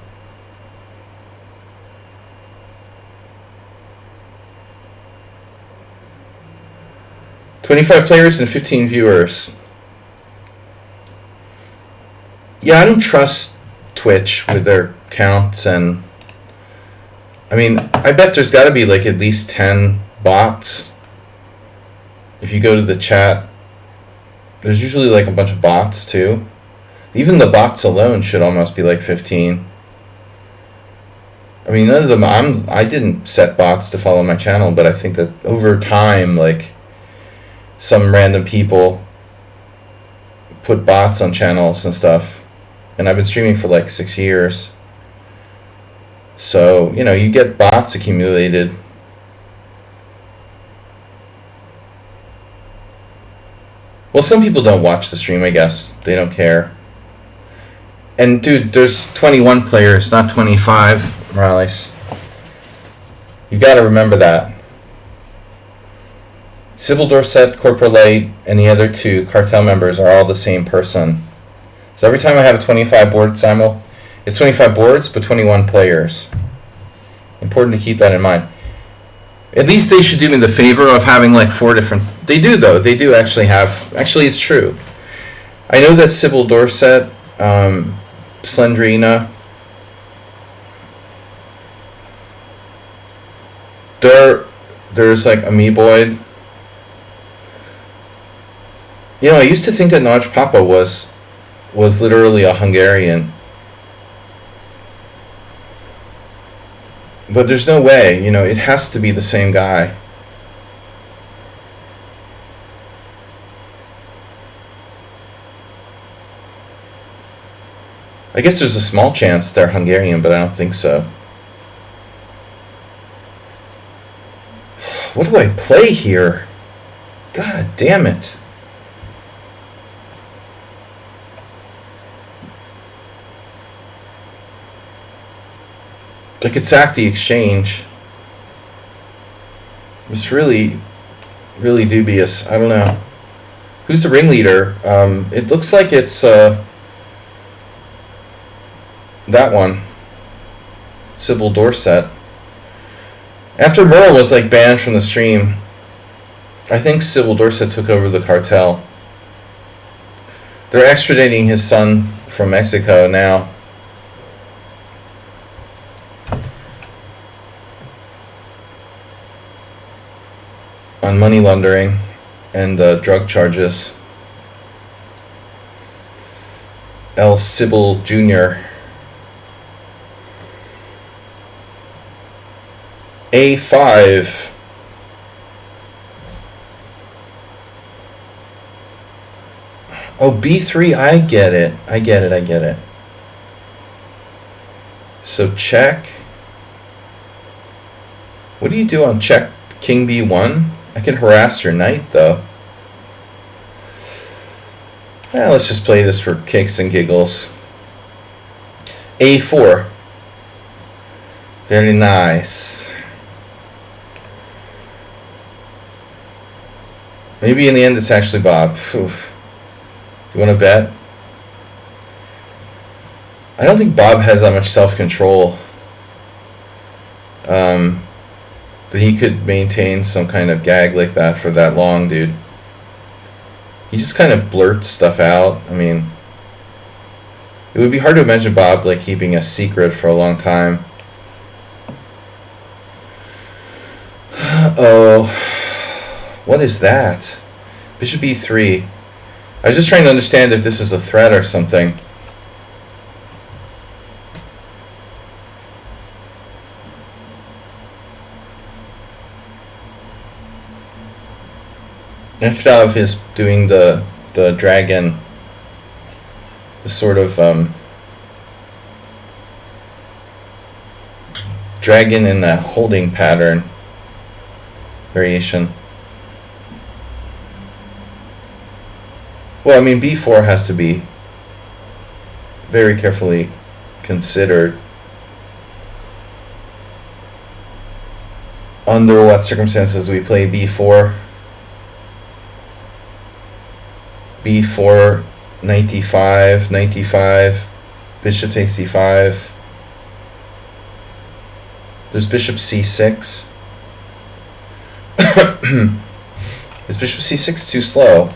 "25 players and 15 viewers." Yeah, I don't trust Twitch with their counts, and I bet there's got to be like at least 10 bots. If you go to the chat, there's usually like a bunch of bots too. Even the bots alone should almost be like 15. None of them, I didn't set bots to follow my channel, but I think that over time, like, some random people put bots on channels and stuff. And I've been streaming for like 6 years. So, you get bots accumulated. Well, some people don't watch the stream, I guess. They don't care. And dude, there's 21 players, not 25, Morales. You gotta remember that. Sybil Dorset, Corporalate, and the other two cartel members are all the same person. So every time I have a 25 board simul, it's 25 boards, but 21 players. Important to keep that in mind. At least they should do me the favor of having like 4 different... They do, though. They do actually have... Actually, it's true. I know that Sybil Dorset, Slendrina, there's like Amoeboid. I used to think that Naj Papa was literally a Hungarian. But there's no way, you know, it has to be the same guy. I guess there's a small chance they're Hungarian, but I don't think so. What do I play here? God damn it. I could sack the exchange. It's really, really dubious. I don't know. Who's the ringleader? It looks like it's that one. Sybil Dorset. After Merle was like banned from the stream, I think Sybil Dorset took over the cartel. They're extraditing his son from Mexico now. On money laundering and drug charges. El Sybil Jr. A5. Oh, B3, I get it. So check. What do you do on check? King B1? I can harass your knight, though. Well, let's just play this for kicks and giggles. A4. Very nice. Maybe in the end it's actually Bob. Oof. You want to bet? I don't think Bob has that much self-control. But he could maintain some kind of gag like that for that long, dude. He just kind of blurts stuff out. I mean, it would be hard to imagine Bob like keeping a secret for a long time. Oh, what is that? Bishop E3. I was just trying to understand if this is a threat or something. Ifdov is doing the dragon, the sort of dragon in a holding pattern variation. Well, I mean, B4 has to be very carefully considered. Under what circumstances we play B4? B4, knight D5, knight D5, bishop takes D5. There's bishop C6. Is bishop C6 too slow?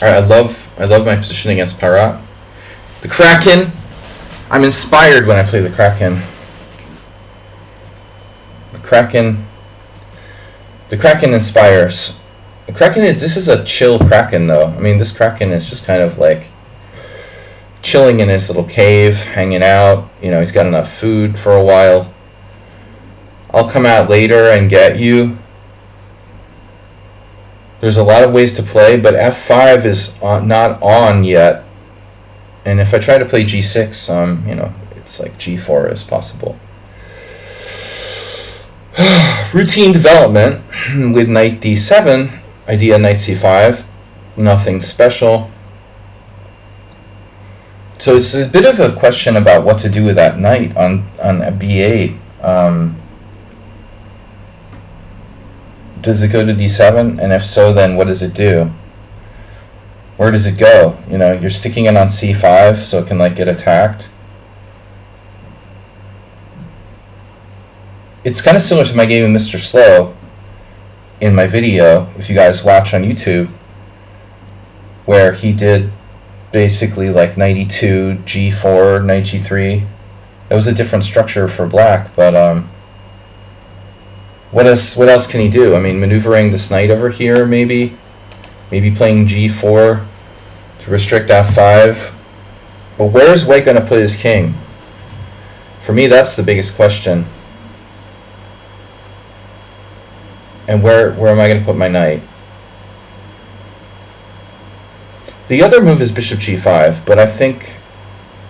Alright, I love my position against Parat. The Kraken. I'm inspired when I play the Kraken. The Kraken inspires. The Kraken this is a chill Kraken though. I mean, this Kraken is just kind of like chilling in his little cave, hanging out. You know, he's got enough food for a while. I'll come out later and get you. There's a lot of ways to play, but F5 is not on yet. And if I try to play G6, you know, it's like G4 is possible. Routine development with knight D7. Idea knight C5, nothing special. So it's a bit of a question about what to do with that knight on a B8. Does it go to D7? And if so, then what does it do? Where does it go? You know, you're sticking it on C5 so it can like get attacked. It's kind of similar to my game with Mr. Slow in my video, if you guys watch on YouTube, where he did basically like knight E2, G4, knight G3. That was a different structure for black, but what else can he do? I mean, maneuvering this knight over here, maybe playing G4 to restrict F5. But where's White going to put his king? For me, that's the biggest question. And where am I going to put my knight? The other move is bishop g5, but I think,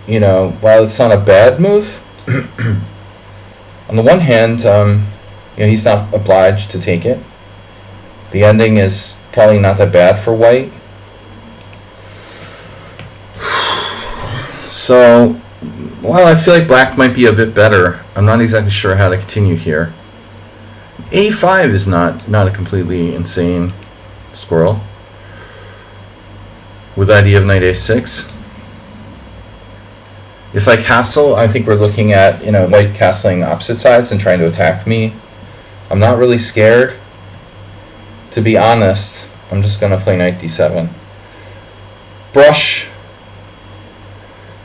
while it's not a bad move, on the one hand, he's not obliged to take it. The ending is probably not that bad for white. So, while I feel like black might be a bit better, I'm not exactly sure how to continue here. a5 is not a completely insane squirrel. With the idea of knight a6. If I castle, I think we're looking at white castling opposite sides and trying to attack me. I'm not really scared. To be honest, I'm just going to play knight d7. Brush.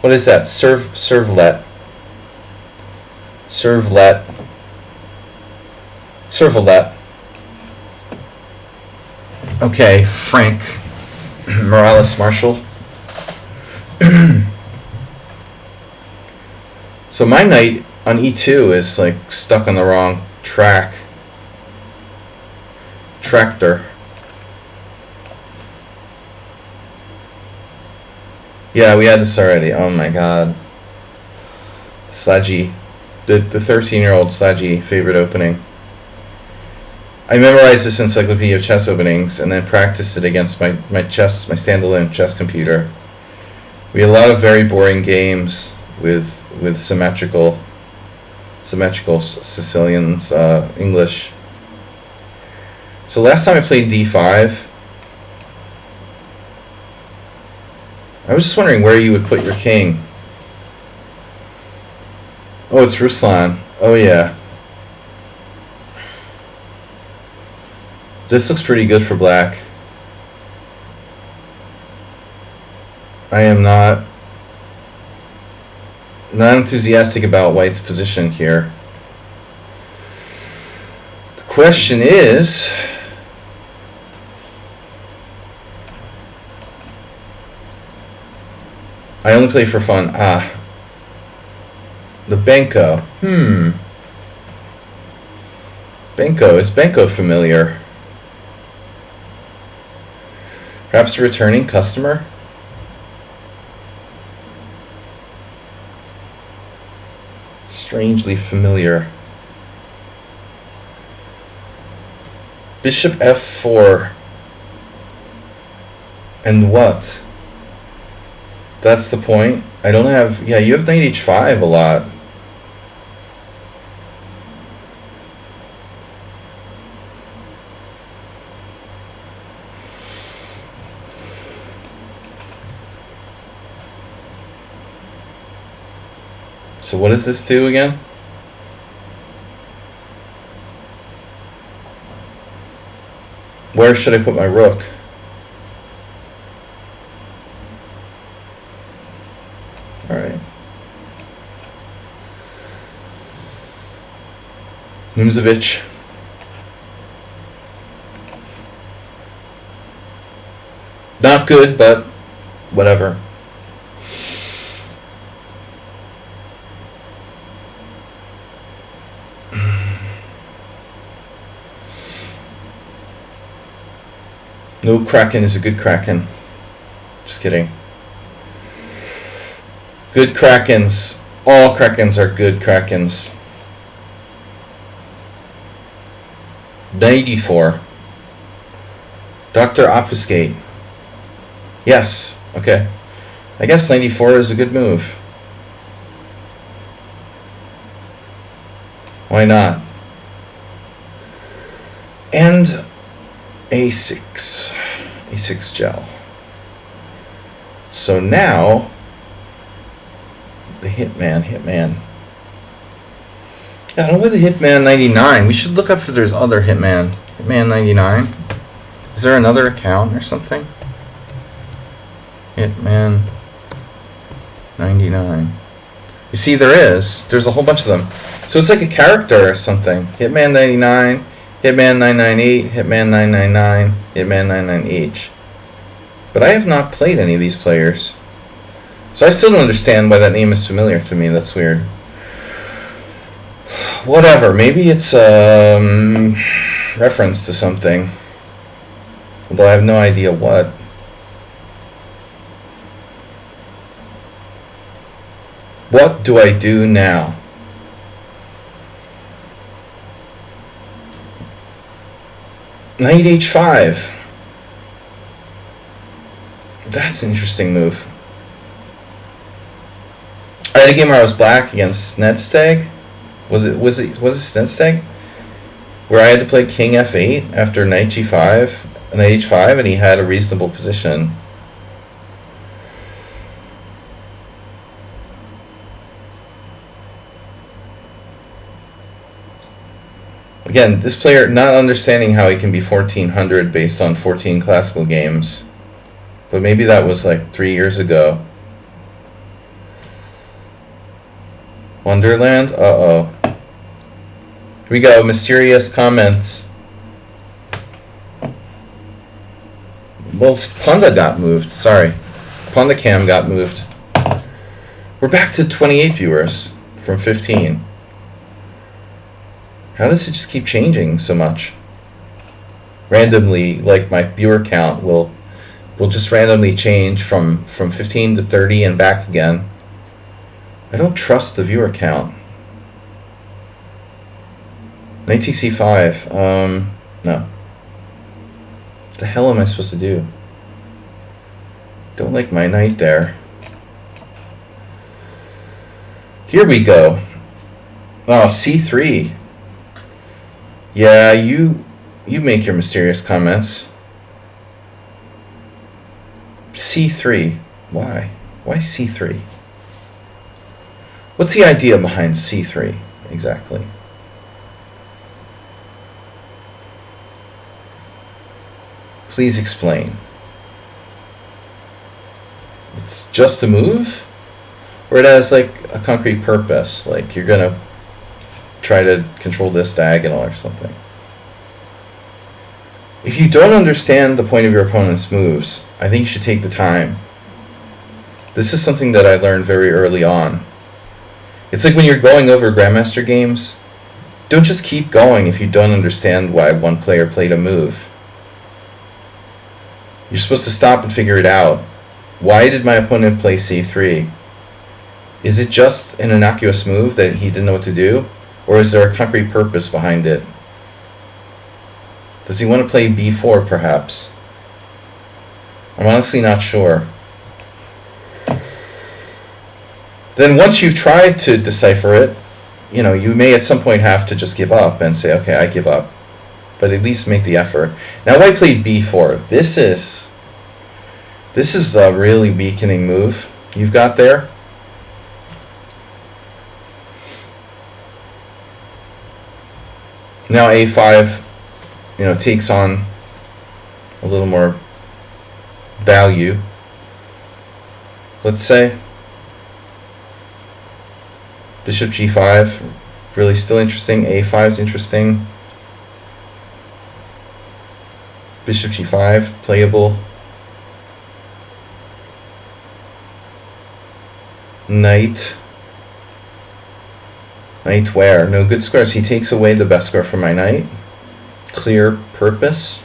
What is that? Servlet. Okay, Frank Morales Marshall. So my knight on e2 is like stuck on the wrong tractor. Yeah, we had this already. Oh my god. Sladgie. The 13-year-old Sladgie favorite opening. I memorized this encyclopedia of chess openings and then practiced it against my standalone chess computer. We had a lot of very boring games with symmetrical Sicilians, English. So last time I played d5, I was just wondering where you would put your king. Oh, it's Ruslan. Oh yeah. This looks pretty good for black. I am not enthusiastic about white's position here. The question is, I only play for fun. The Benko. Is Benko familiar? Perhaps a returning customer? Strangely familiar. Bishop f4. And what? That's the point. I don't have... Yeah, you have knight h5 a lot. So what does this do again? Where should I put my rook? Alright. Numzovich. Not good, but whatever. No Kraken is a good Kraken. Just kidding. Good Krakens. All Krakens are good Krakens. 94. Dr. Obfuscate. Yes. Okay. I guess 94 is a good move. Why not? And a6. A6 gel. So now the Hitman. Yeah, I don't know the Hitman 99. We should look up if there's other Hitman. Hitman 99. Is there another account or something? Hitman 99. You see, there is. There's a whole bunch of them. So it's like a character or something. Hitman 99, Hitman 998, Hitman 999, Hitman 998. But I have not played any of these players. So I still don't understand why that name is familiar to me. That's weird. Whatever. Maybe it's reference to something. Although I have no idea what. What do I do now? Knight h5. That's an interesting move. I had a game where I was black against Snedsteg. Was it Snedsteg? Where I had to play king f8 after knight g5, knight h5, and he had a reasonable position. Again, this player not understanding how he can be 1400 based on 14 classical games. But maybe that was like 3 years ago. Wonderland? Uh-oh. Here we go. Mysterious comments. Well, Punda got moved. Sorry. Punda Cam got moved. We're back to 28 viewers from 15. How does it just keep changing so much? Randomly, like my viewer count will just randomly change from 15 to 30 and back again. I don't trust the viewer count. Knight c5. No. What the hell am I supposed to do? Don't like my knight there. Here we go. Oh, c3. Yeah, you make your mysterious comments. c3. Why? Why c3? What's the idea behind c3 exactly? Please explain. It's just a move? Or it has like a concrete purpose, like you're gonna try to control this diagonal or something. If you don't understand the point of your opponent's moves, I think you should take the time. This is something that I learned very early on. It's like when you're going over Grandmaster games, don't just keep going if you don't understand why one player played a move. You're supposed to stop and figure it out. Why did my opponent play c3? Is it just an innocuous move that he didn't know what to do? Or is there a concrete purpose behind it? Does he want to play b4 perhaps? I'm honestly not sure. Then once you've tried to decipher it, you may at some point have to just give up and say, okay, I give up. But at least make the effort. Now white played b4. This is a really weakening move you've got there. Now a5, takes on a little more value. Let's say bishop g5, really still interesting. a5 is interesting. Bishop g5, playable. Knight where? No good squares. He takes away the best square from my knight. Clear purpose.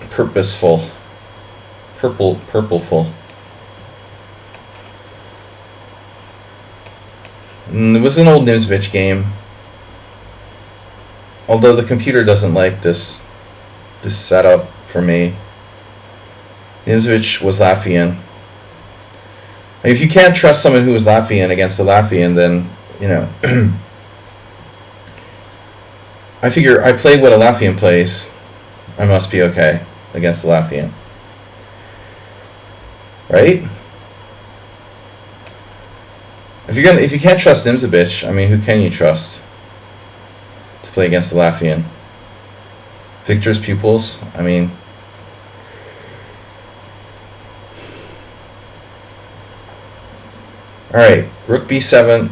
Purposeful. Purpleful. It was an old Nimzovich game. Although the computer doesn't like this setup for me. Nimzovich was Latvian. If you can't trust someone who is Latvian against a Latvian, then, I figure I play what a Latvian plays. I must be okay against the Latvian. Right? If you can't trust Nimzovich, who can you trust to play against the Latvian? Victor's pupils? Alright, rook b7.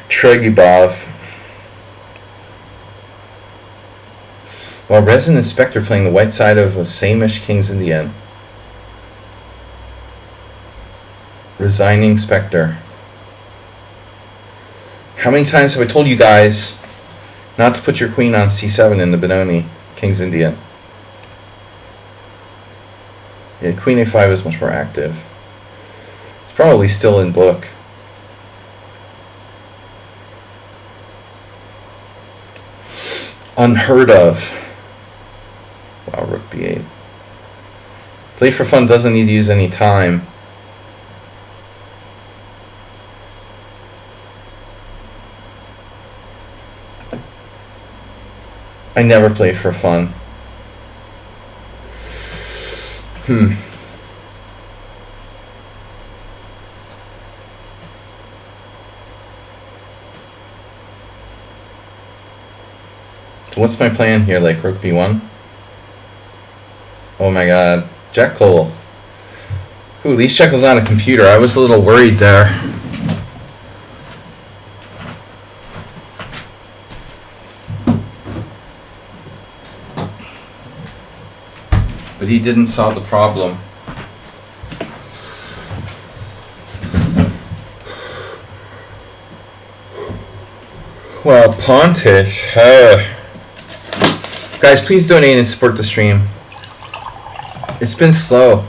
Tregubov. While Resident Inspector playing the white side of a same-ish King's Indian. Resigning Spectre. How many times have I told you guys not to put your queen on c7 in the Benoni, King's Indian? Yeah, queen a5 is much more active. It's probably still in book. Unheard of. Wow, rook b8. Play for fun doesn't need to use any time. I never play for fun. So what's my plan here? Like rook b1? Oh my god. Jekyll. Ooh, at least Jekyll's not a computer. I was a little worried there. But he didn't solve the problem. Well, Pontish. Guys, please donate and support the stream. It's been slow.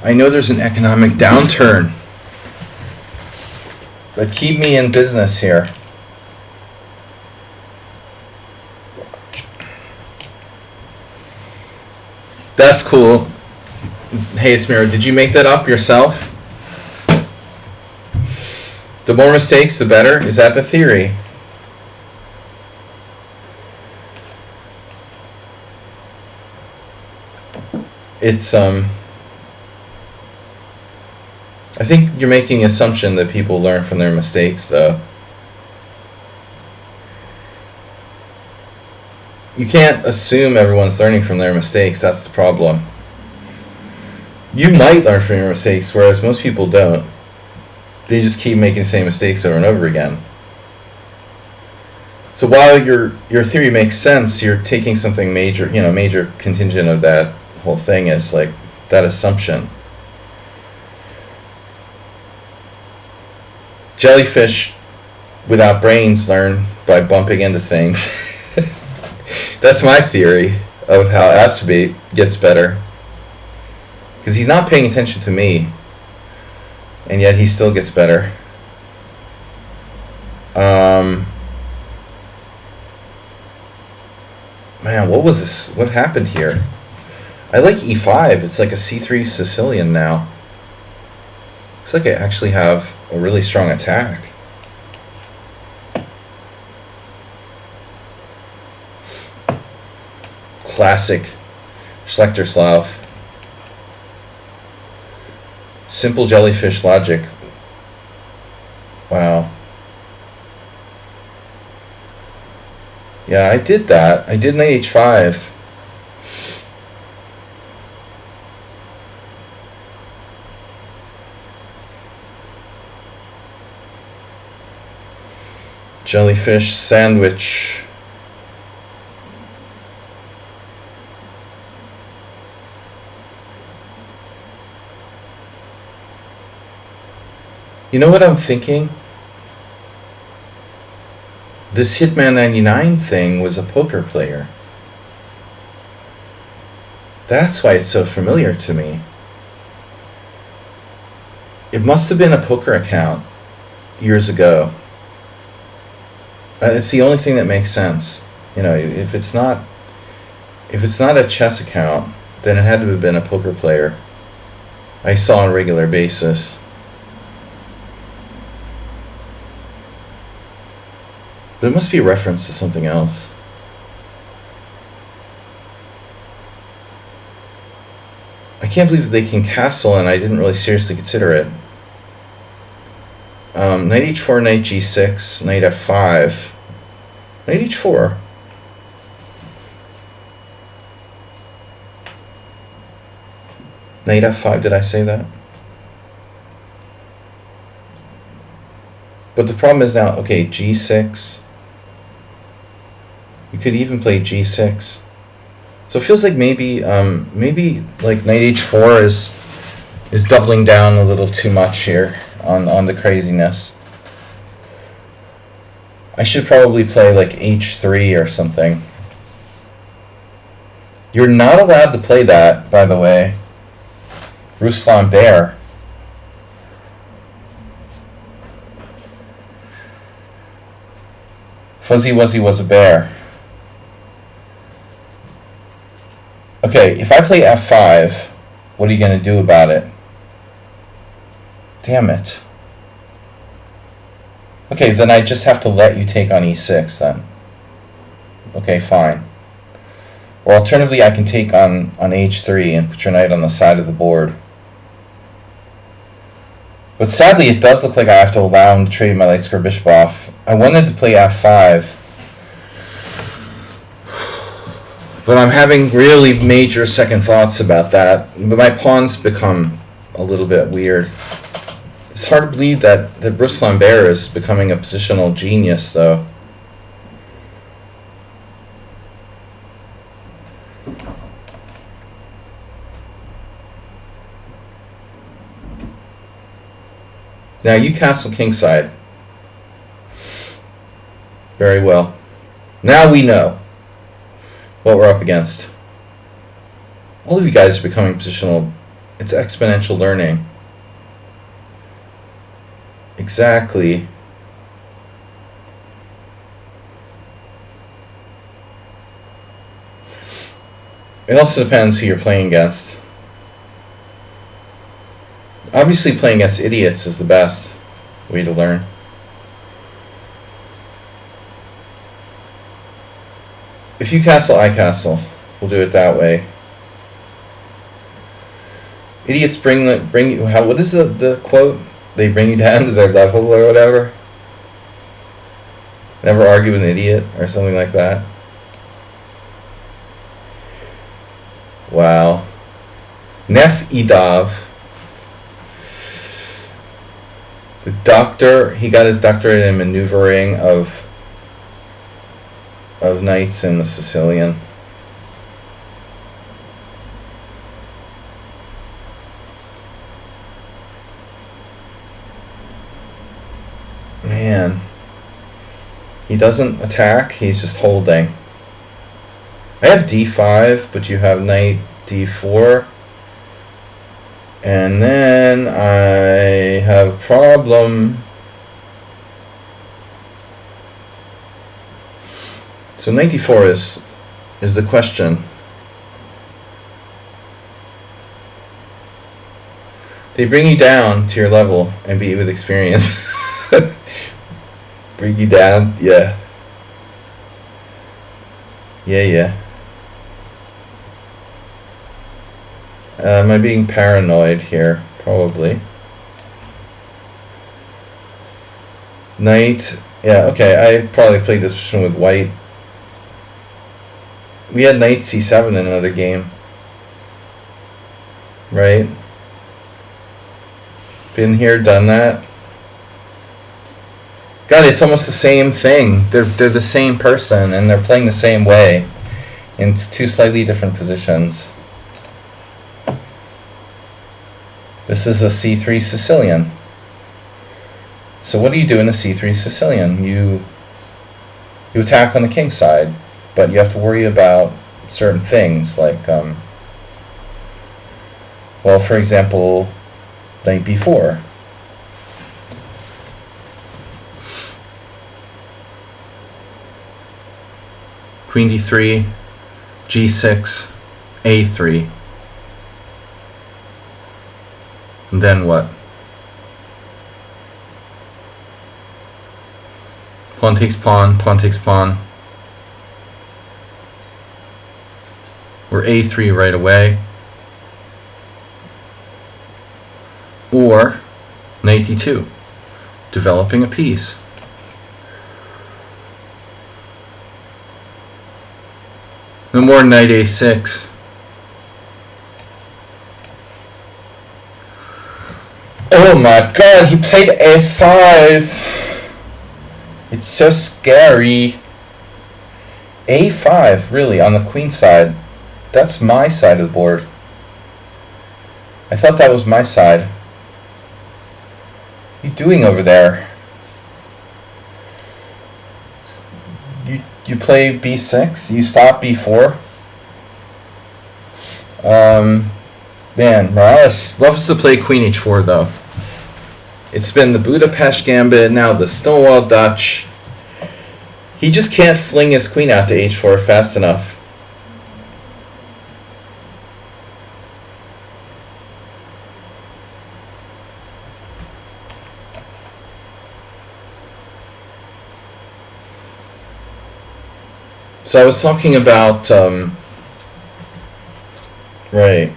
I know there's an economic downturn, but keep me in business here. That's cool. Hey, Smiro, did you make that up yourself? The more mistakes, the better? Is that the theory? It's, I think you're making the assumption that people learn from their mistakes, though. You can't assume everyone's learning from their mistakes. That's the problem. You might learn from your mistakes, whereas most people don't. They just keep making the same mistakes over and over again. So while your theory makes sense, you're taking something major, major contingent of that whole thing is like that assumption. Jellyfish without brains learn by bumping into things. That's my theory of how Astrobate gets better. Because he's not paying attention to me, and yet he still gets better. Man, what was this? What happened here? I like e5. It's like a c3 Sicilian now. Looks like I actually have a really strong attack. Classic Schlechter-Slav. Simple jellyfish logic. Wow. Yeah, I did that. I did knight h5. Jellyfish sandwich. You know what I'm thinking? This Hitman 99 thing was a poker player. That's why it's so familiar to me. It must have been a poker account years ago. It's the only thing that makes sense. If it's not a chess account, then it had to have been a poker player I saw on a regular basis. But it must be a reference to something else. I can't believe they can castle, and I didn't really seriously consider it. Knight h4, knight g6, knight f5, knight h4. Knight f5, did I say that? But the problem is now, okay, g6. You could even play g6. So it feels like maybe like knight h4 is doubling down a little too much here on the craziness. I should probably play like h3 or something. You're not allowed to play that, by the way. Ruslan Bear. Fuzzy Wuzzy was a bear. Okay, if I play f5, what are you going to do about it? Damn it. Okay, then I just have to let you take on e6 then. Okay, fine. Or alternatively, I can take on h3 and put your knight on the side of the board. But sadly, it does look like I have to allow him to trade my light square bishop off. I wanted to play f5. But I'm having really major second thoughts about that. But my pawns become a little bit weird. It's hard to believe that Ruslan Bear is becoming a positional genius, though. Now you castle kingside. Very well. Now we know what we're up against. All of you guys are becoming positional. It's exponential learning. Exactly. It also depends who you're playing against. Obviously, playing against idiots is the best way to learn. If you castle, I castle. We'll do it that way. Idiots bring you. What is the quote? They bring you down to their level or whatever. Never argue with an idiot or something like that. Wow. Nef Idav. The doctor, he got his doctorate in maneuvering of knights in the Sicilian. Man. He doesn't attack, he's just holding. I have d5, but you have knight d4. And then I have a problem. So knight d4 is the question. They bring you down to your level and beat you with experience. Bring you down? Yeah. Yeah. Am I being paranoid here? Probably. Knight. Yeah, okay. I probably played this position with white. We had knight c7 in another game. Right? Been here, done that. God, it's almost the same thing. They're the same person, and they're playing the same way. In two slightly different positions. This is a c3 Sicilian. So what do you do in a c3 Sicilian? You attack on the king side, but you have to worry about certain things like, well, for example, knight b4. Queen d3, g6, a3. And then what? Pawn takes pawn, pawn takes pawn. Or a3 right away. Or knight d2, developing a piece. No more knight a6. Oh my god, he played a5. It's so scary. a5, really, on the queen side. That's my side of the board. I thought that was my side. What are you doing over there? You play b6? You stop b4? Man, Morales loves to play queen h4 though. It's been the Budapest Gambit, now the Stonewall Dutch. He just can't fling his queen out to h4 fast enough. So I was talking about, right,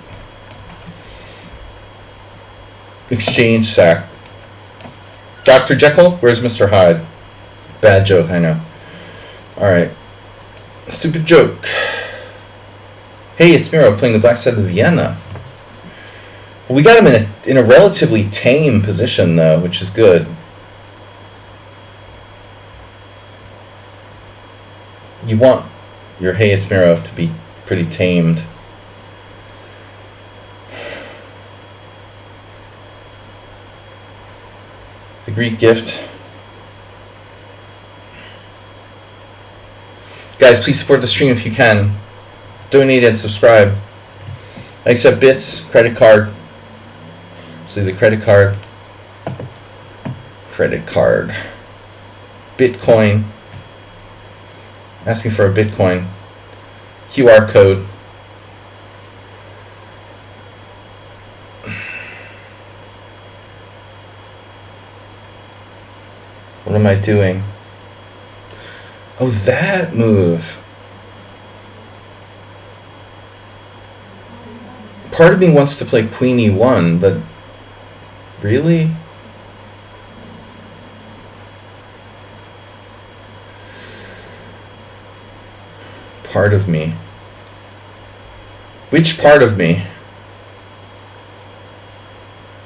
exchange sack. Dr. Jekyll, where's Mr. Hyde? Bad joke, I know. Alright. Stupid joke. Hey, it's Miro playing the black side of Vienna. Well, we got him in a relatively tame position, though, which is good. You want your Hey, it's Miro to be pretty tamed. The Greek gift. Guys, please support the stream if you can. Donate and subscribe. I accept bits, credit card. See the credit card. Credit card. Bitcoin. Asking for a Bitcoin. QR code. What am I doing? Oh, that move. Part of me wants to play Queen E1, but really? Part of me. Which part of me?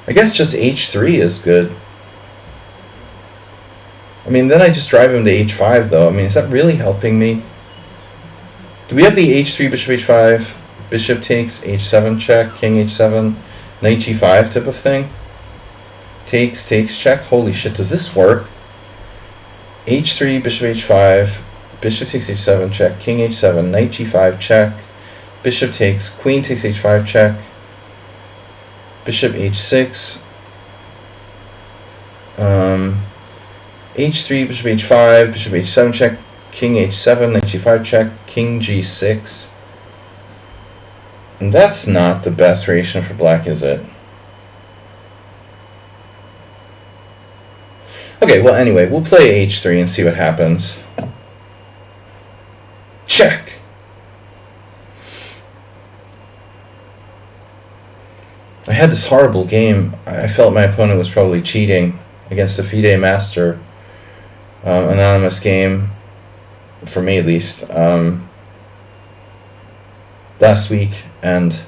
I guess just H3 is good. I mean, then I just drive him to H5, though. I mean, is that really helping me? Do we have the H3, Bishop H5, Bishop takes, H7 check, King H7, Knight G5 type of thing? Takes, check. Holy shit, does this work? H3, Bishop H5, Bishop takes H7 check, King H7, Knight G5 check, Bishop takes, Queen takes H5 check, Bishop H6, H3, Bishop H5, Bishop H7 check, King H7, Knight G5 check, King G6. And that's not the best variation for black, is it? Okay, well anyway, we'll play H3 and see what happens. Check! I had this horrible game. I felt my opponent was probably cheating against a FIDE Master. Anonymous game, for me at least, last week, and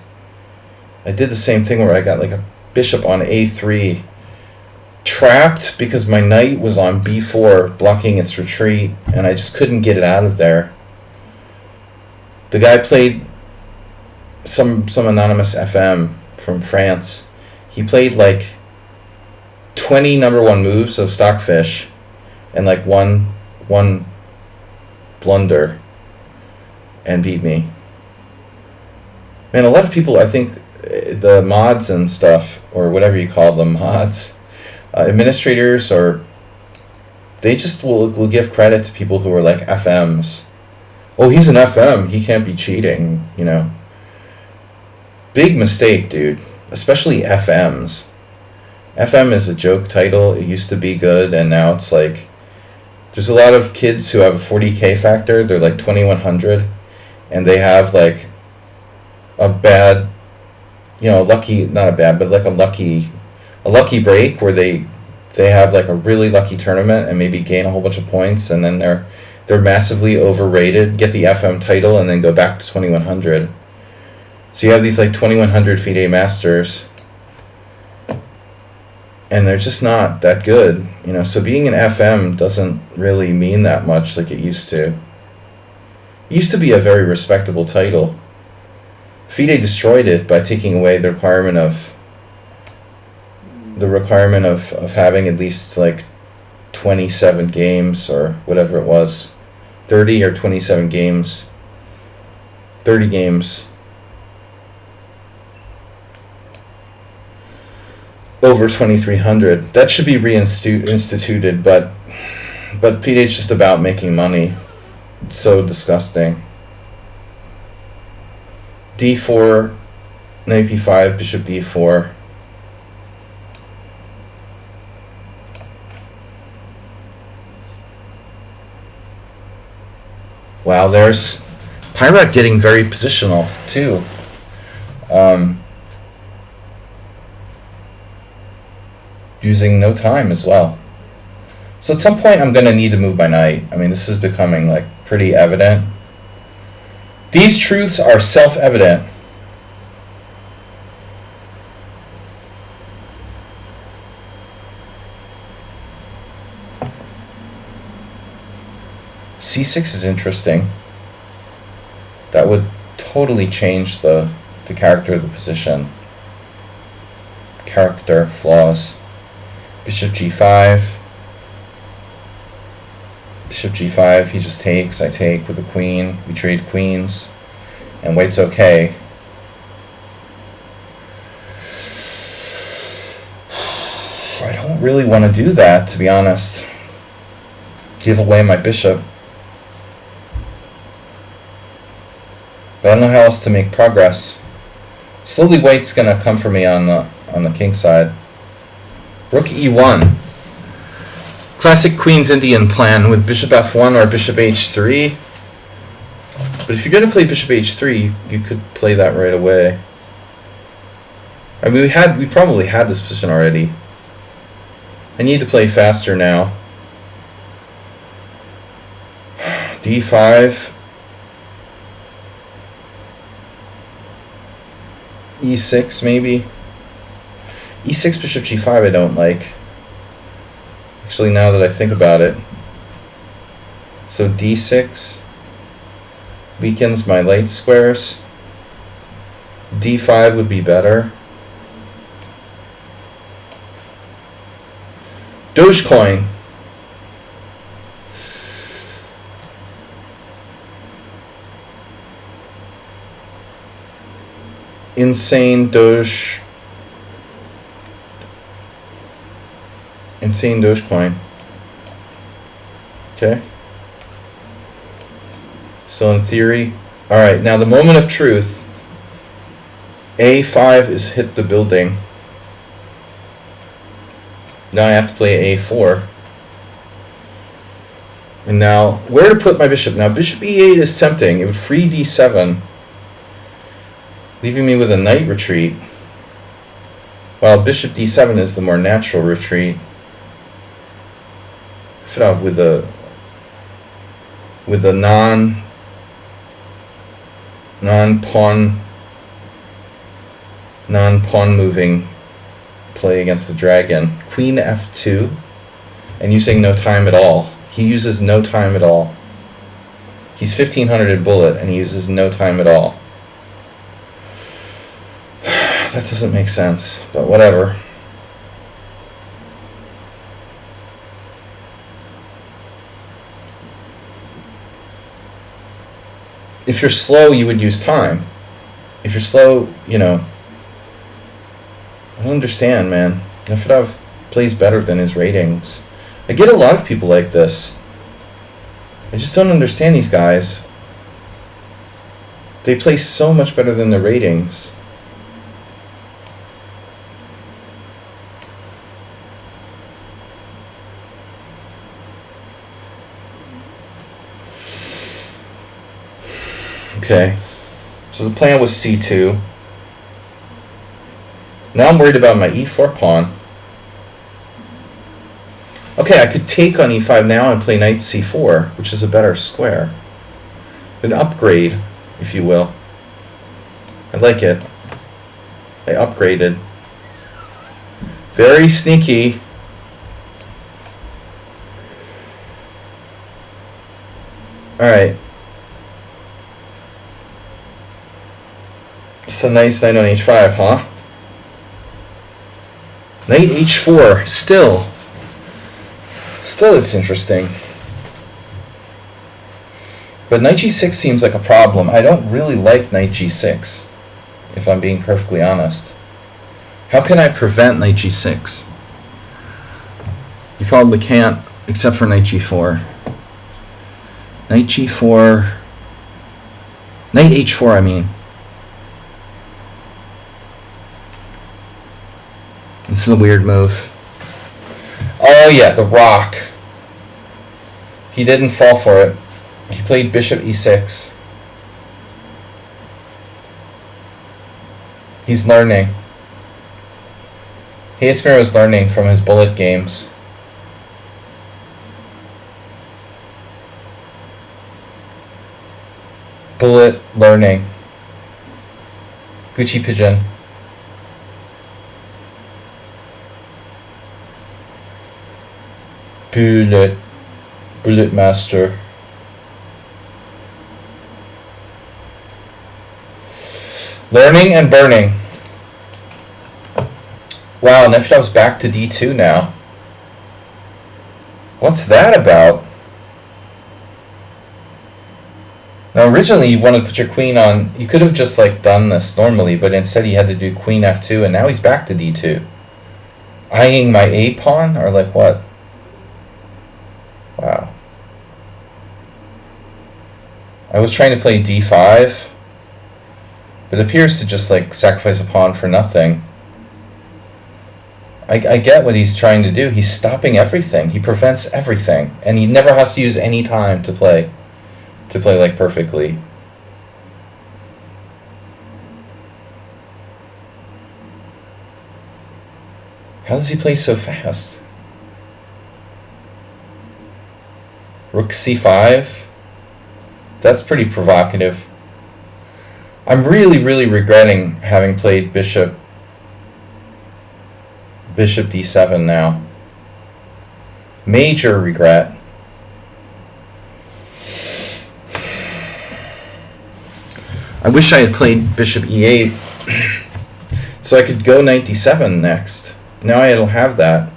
I did the same thing where I got like a bishop on A3 trapped because my knight was on B4 blocking its retreat, and I just couldn't get it out of there. The guy played some anonymous FM from France. He played like 20 number one moves of Stockfish and like one blunder and beat me. Man, a lot of people, I think the mods and stuff, or whatever you call them, mods, administrators, or they just will give credit to people who are like FMs. Oh, he's an FM, he can't be cheating, you know. Big mistake, dude. Especially FMs. FM is a joke title. It used to be good, and now it's like, there's a lot of kids who have a 40K factor. They're like 2100, and they have like a bad, you know, lucky, not a bad, but like a lucky break where they have like a really lucky tournament and maybe gain a whole bunch of points, and then they're massively overrated, get the FM title, and then go back to 2100. So you have these like 2100 FIDE Masters, and they're just not that good, you know. So being an FM doesn't really mean that much like it used to. It used to be a very respectable title. FIDE destroyed it by taking away the requirement of having at least like 27 games or whatever it was, 30 or 27 games, 30 games over 2300. That should be reinstituted, but FIDE is just about making money. It's so disgusting. D4, knight b5, bishop b4. Wow, there's Pyrat getting very positional too. Using no time as well. So at some point I'm going to need to move my knight. I mean, this is becoming like pretty evident. These truths are self-evident. C6 is interesting. That would totally change the character of the position. Character flaws. Bishop g5. Bishop g5, he just takes, I take with the queen. We trade queens. And white's okay. I don't really want to do that, to be honest. Give away my bishop. But I don't know how else to make progress. Slowly white's going to come for me on the king side. Rook e1. Classic Queen's Indian plan with bishop f1 or bishop h3. But if you're going to play bishop h3, you could play that right away. I mean, we probably had this position already. I need to play faster now. d5. e6 maybe. e6 bishop g5 I don't like. Actually, now that I think about it. So d6 weakens my light squares. d5 would be better. Dogecoin. Insane Dogecoin. Okay. So in theory, all right. Now the moment of truth. A5 is hit the building. Now I have to play A4. And now where to put my bishop? Now bishop E8 is tempting. It would free D7. Leaving me with a knight retreat, while bishop d7 is the more natural retreat. Fit off with a non-pawn moving play against the dragon. Queen f2, and using no time at all. He uses no time at all. He's 1500 in bullet, and he uses no time at all. That doesn't make sense, but whatever. If you're slow, you would use time. If you're slow, you know, I don't understand, man. Nefedov plays better than his ratings. I get a lot of people like this. I just don't understand these guys. They play so much better than their ratings. Okay, so the plan was c2. Now I'm worried about my e4 pawn. Okay, I could take on e5 now and play knight c4, which is a better square. An upgrade, if you will. I like it. I upgraded. Very sneaky. All right. So nice knight on h5, huh? Knight h4, still it's interesting. But knight g6 seems like a problem. I don't really like knight g6, if I'm being perfectly honest. How can I prevent knight g6? You probably can't, except for knight g4. Knight g4... Knight h4, I mean. This is a weird move. Oh yeah, the rock. He didn't fall for it. He played bishop e6. He's learning. Hayesmere was learning from his bullet games. Bullet learning. Gucci pigeon. Bullet master. Learning and burning. Wow, Nefedov's back to d2 now. What's that about? Now originally you wanted to put your queen on, you could have just like done this normally, but instead he had to do queen f2, and now he's back to d2. Eyeing my a pawn, or like what? Wow. I was trying to play d5, but it appears to just like sacrifice a pawn for nothing. I get what he's trying to do. He's stopping everything. He prevents everything, and he never has to use any time to play like perfectly. How does he play so fast? Rook c5. That's pretty provocative. I'm really regretting having played bishop d7 now. Major regret. I wish I had played bishop e8 so I could go knight d7 next. Now I don't have that.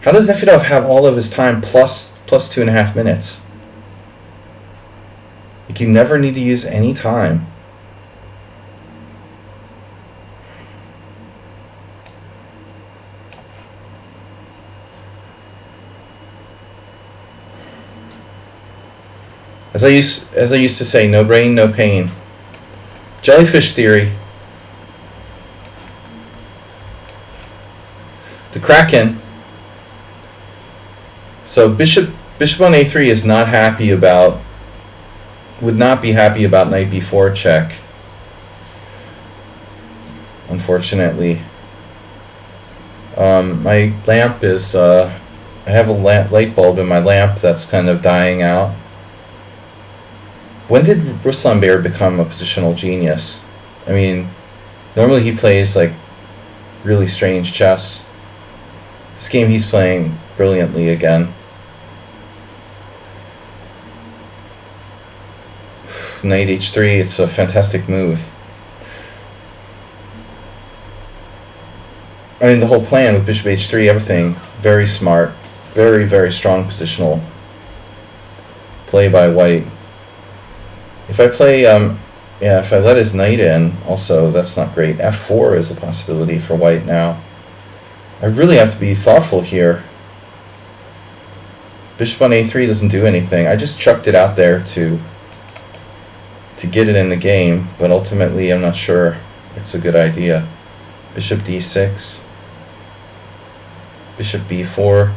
How does Nefedov have all of his time plus 2.5 minutes? Like, you never need to use any time. As I used to say, no brain, no pain. Jellyfish theory. The Kraken. So bishop on a3 is not happy about, would not be happy about knight b4 check. Unfortunately. My lamp is, I have a light bulb in my lamp that's kind of dying out. When did Ruslan Bear become a positional genius? I mean, normally he plays like really strange chess. This game he's playing brilliantly again. Knight h3, it's a fantastic move. I mean, the whole plan with bishop h3, everything, very smart. Very strong positional play by white. If I play, if I let his knight in, also, that's not great. f4 is a possibility for white now. I really have to be thoughtful here. Bishop on a3 doesn't do anything. I just chucked it out there to get it in the game, but ultimately I'm not sure it's a good idea. Bishop d6. Bishop b4.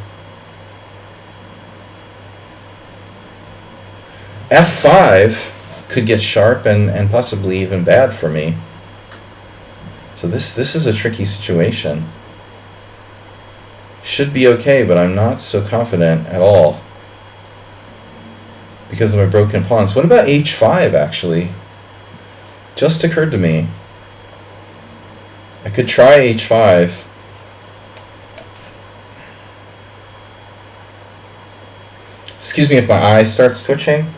f5 could get sharp and possibly even bad for me. So this is a tricky situation. Should be okay, but I'm not so confident at all because of my broken pawns. What about h5 actually? Just occurred to me. I could try h5. Excuse me if my eye starts twitching.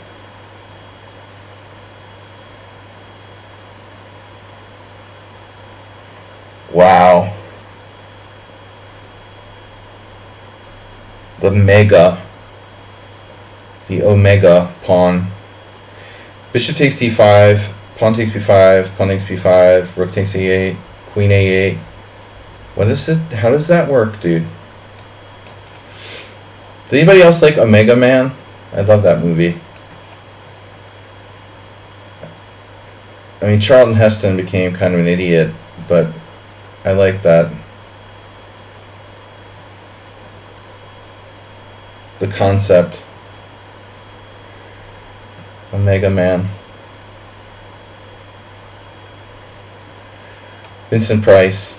the omega pawn. Bishop takes d5, pawn takes b5, pawn takes b5, rook takes a8, queen a8. What is it? How does that work, dude? Does anybody else like Omega Man? I love that movie. I mean, Charlton Heston became kind of an idiot, but I like that. The concept. Omega Man. Vincent Price.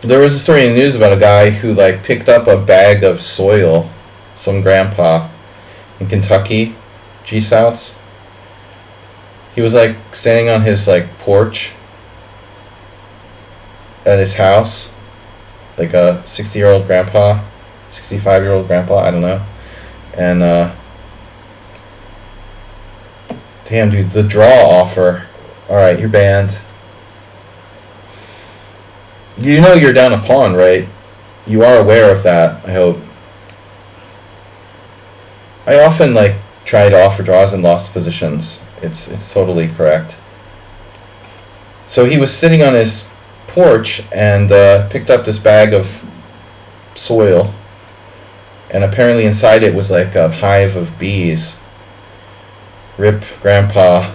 There was a story in the news about a guy who like picked up a bag of soil, some grandpa in Kentucky, G-Souths. He was like standing on his like porch at his house, like a 60-year-old grandpa, 65-year-old grandpa, I don't know. And damn dude, the draw offer. Alright, you're banned. You know you're down a pawn, right? You are aware of that, I hope. I often like try to offer draws in lost positions. It's totally correct. So he was sitting on his porch and picked up this bag of soil, and apparently inside it was like a hive of bees. Rip grandpa.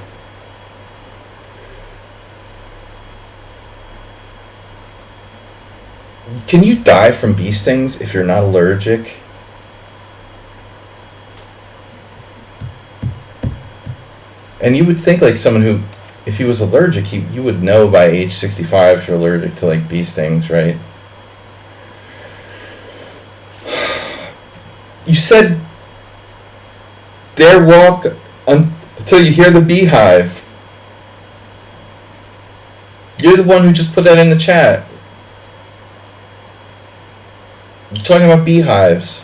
Can you die from bee stings if you're not allergic? And you would think like someone who, if he was allergic, you would know by age 65 if you're allergic to like bee stings, right? You said dare walk until you hear the beehive. You're the one who just put that in the chat. You're talking about beehives.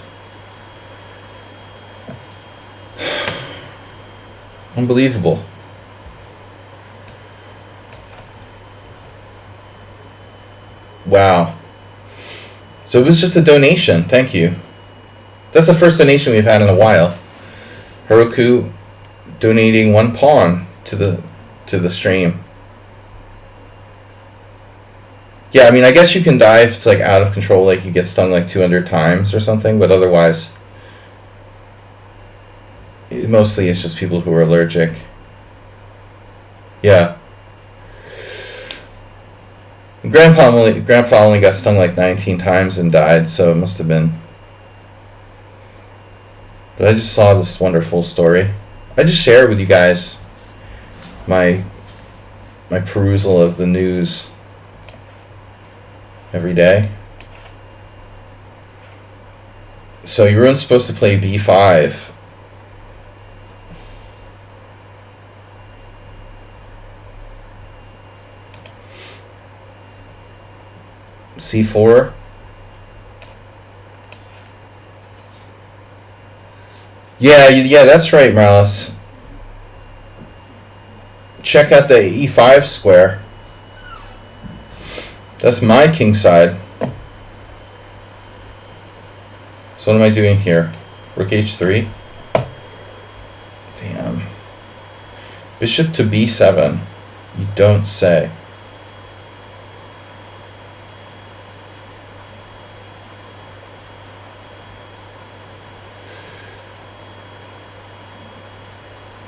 Unbelievable. Wow. So it was just a donation. Thank you. That's the first donation we've had in a while. Heroku donating 1 pawn to the stream. Yeah, I mean, I guess you can die if it's like out of control, like you get stung like 200 times or something, but otherwise, mostly it's just people who are allergic. Yeah. Grandpa only got stung like 19 times and died, so it must have been. But I just saw this wonderful story. I just share with you guys my perusal of the news every day. So Jeroen's supposed to play b5. c4. Yeah, that's right, Morales. Check out the e5 square. That's my king side. So what am I doing here? Rook h3. Damn. Bishop to b7. You don't say.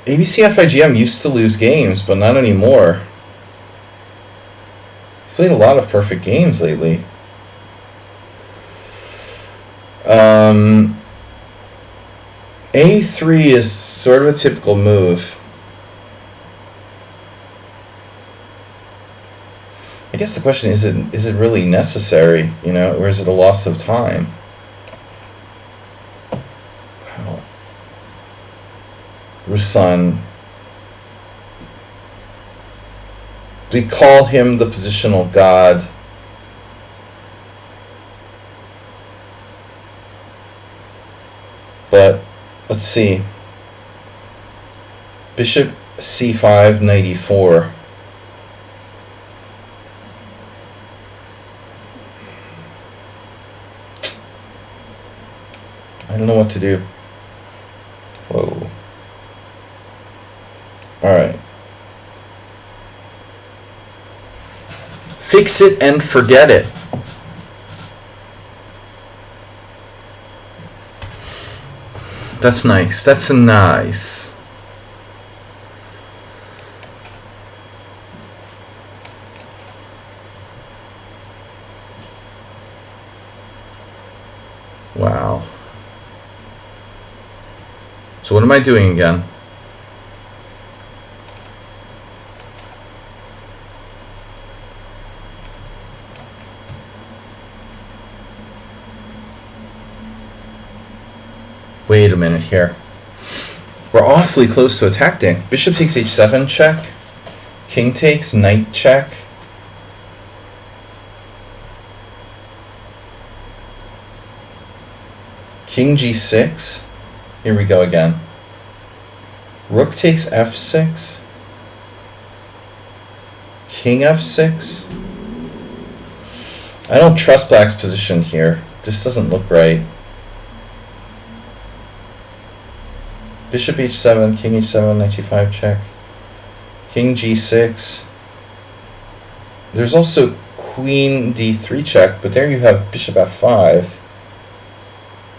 ABC FIGM used to lose games, but not anymore. He's played a lot of perfect games lately. A3 is sort of a typical move. I guess the question is it really necessary, you know, or is it a loss of time? Wow. Ruslan. We call him the positional god. But let's see. Bishop c5, knight e4. I don't know what to do. Whoa. Alright. Fix it and forget it. That's nice. That's nice. Wow. So what am I doing again? Wait a minute here. We're awfully close to attacking. Bishop takes h7 check. King takes, knight check. King g6. Here we go again. Rook takes f6. King f6. I don't trust black's position here. This doesn't look right. Bishop h7, king h7, knight g5 check. King g6. There's also queen d3 check, but there you have bishop f5.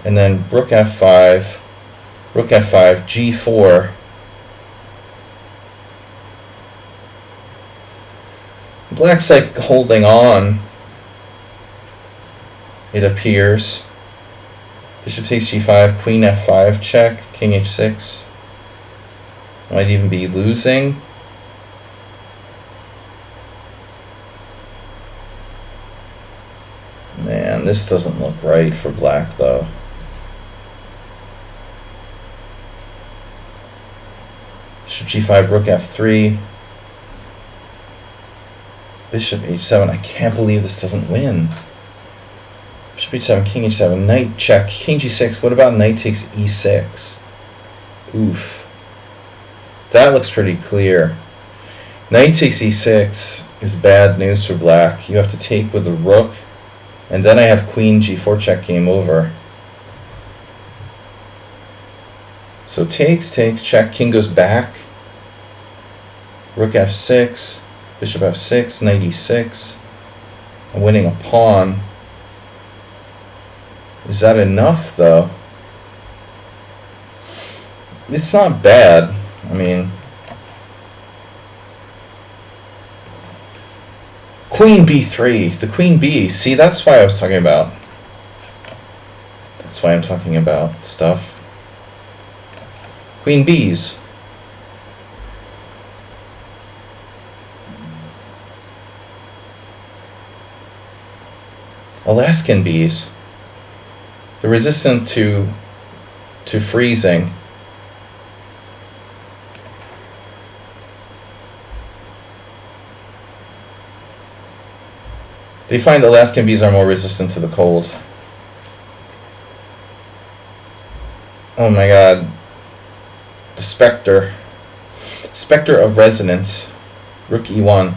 And then rook f5, rook f5, g4. Black's like holding on, it appears. Bishop takes g5, queen f5 check, king h6. Might even be losing. Man, this doesn't look right for black though. Bishop g5, rook f3. Bishop h7. I can't believe this doesn't win. Bishop h7, king h7, knight check, king g6. What about knight takes e6? Oof. That looks pretty clear. Knight takes e6 is bad news for black. You have to take with the rook. And then I have queen g4 check, game over. So takes, check, king goes back. Rook f6, bishop f6, knight e6. I'm winning a pawn. Is that enough, though? It's not bad. I mean, queen b3, the queen b. See, that's why I was talking about. That's why I'm talking about stuff. Queen b's. Alaskan bees. They're resistant to freezing. They find Alaskan bees are more resistant to the cold. Oh my god. The Spectre. Spectre of Resonance. Rook e1.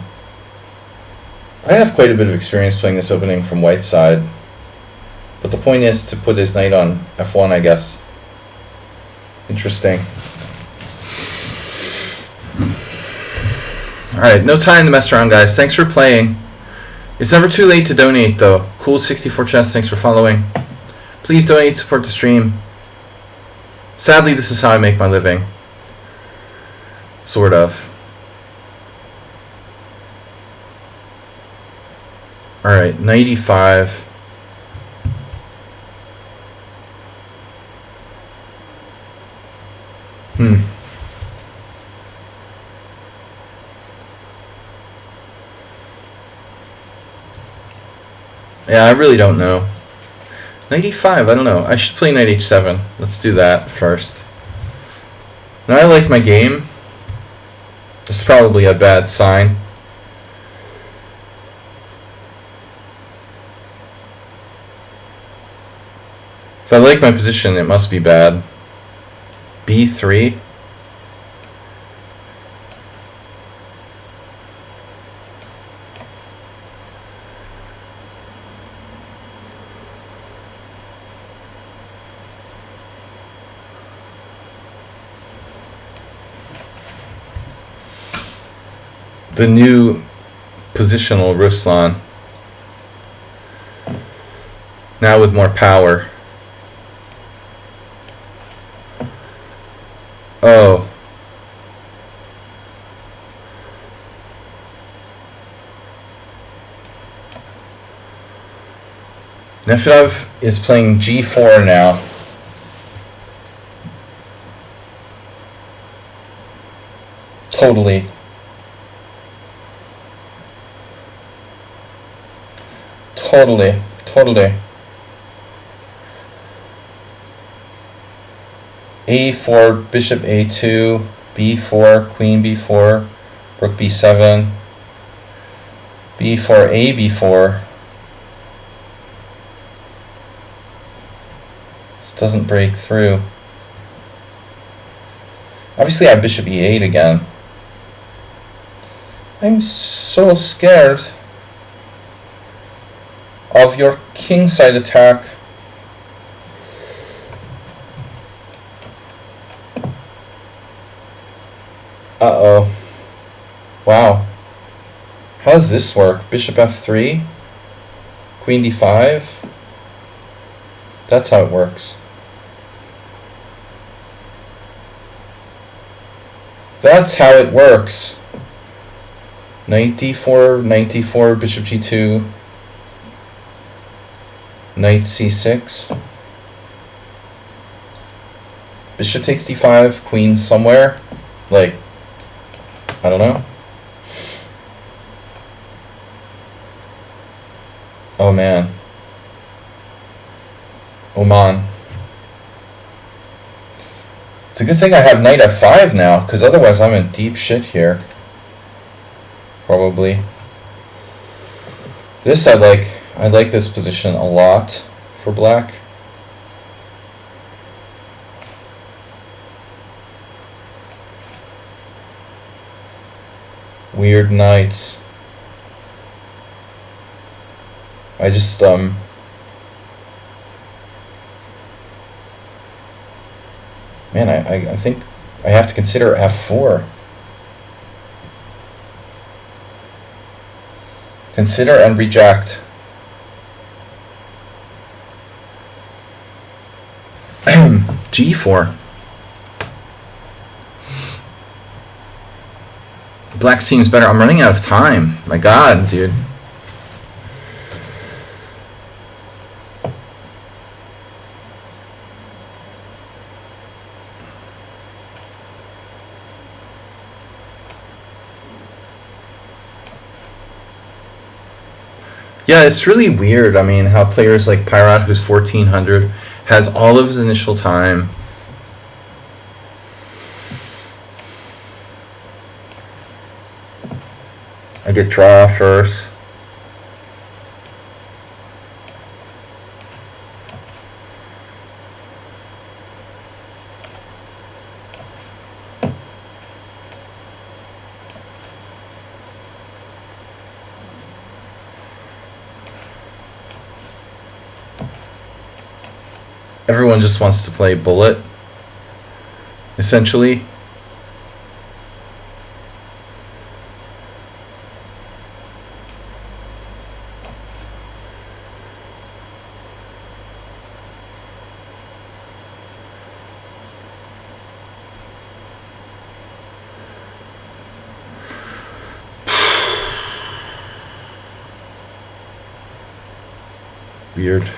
I have quite a bit of experience playing this opening from white side. But the point is to put his knight on f1, I guess. Interesting. Alright, no time to mess around, guys. Thanks for playing. It's never too late to donate, though. Cool64chess, thanks for following. Please donate, support the stream. Sadly, this is how I make my living. Sort of. Alright, 95. Yeah, I really don't know. 95, I don't know. I should play knight h7. Let's do that first. Now I like my game. It's probably a bad sign. If I like my position, it must be bad. b3. the new positional Ruslan. Now with more power. Oh. Nefedov is playing g4 now. Totally. A4, bishop A2, B4, queen B4, rook B7, B4, A B4. This doesn't break through. Obviously I have bishop E8 again. I'm so scared of your kingside attack. Uh-oh. Wow. How does this work? Bishop F3? Queen D5? That's how it works. That's how it works. Knight D4, Knight D4, Bishop G2, Knight C6. Bishop takes D5, Queen somewhere. Like, I don't know. Oh man. Oman. It's a good thing I have Knight F5 now, because otherwise I'm in deep shit here. Probably. This I like this position a lot for black. Weird knights. I just man, I think I have to consider F4. Consider and reject. G4. Black seems better. I'm running out of time. My God, dude. Yeah, it's really weird. I mean, how players like Pyrat, who's 1400, has all of his initial time. I get draw first. Everyone just wants to play bullet, essentially. Weird.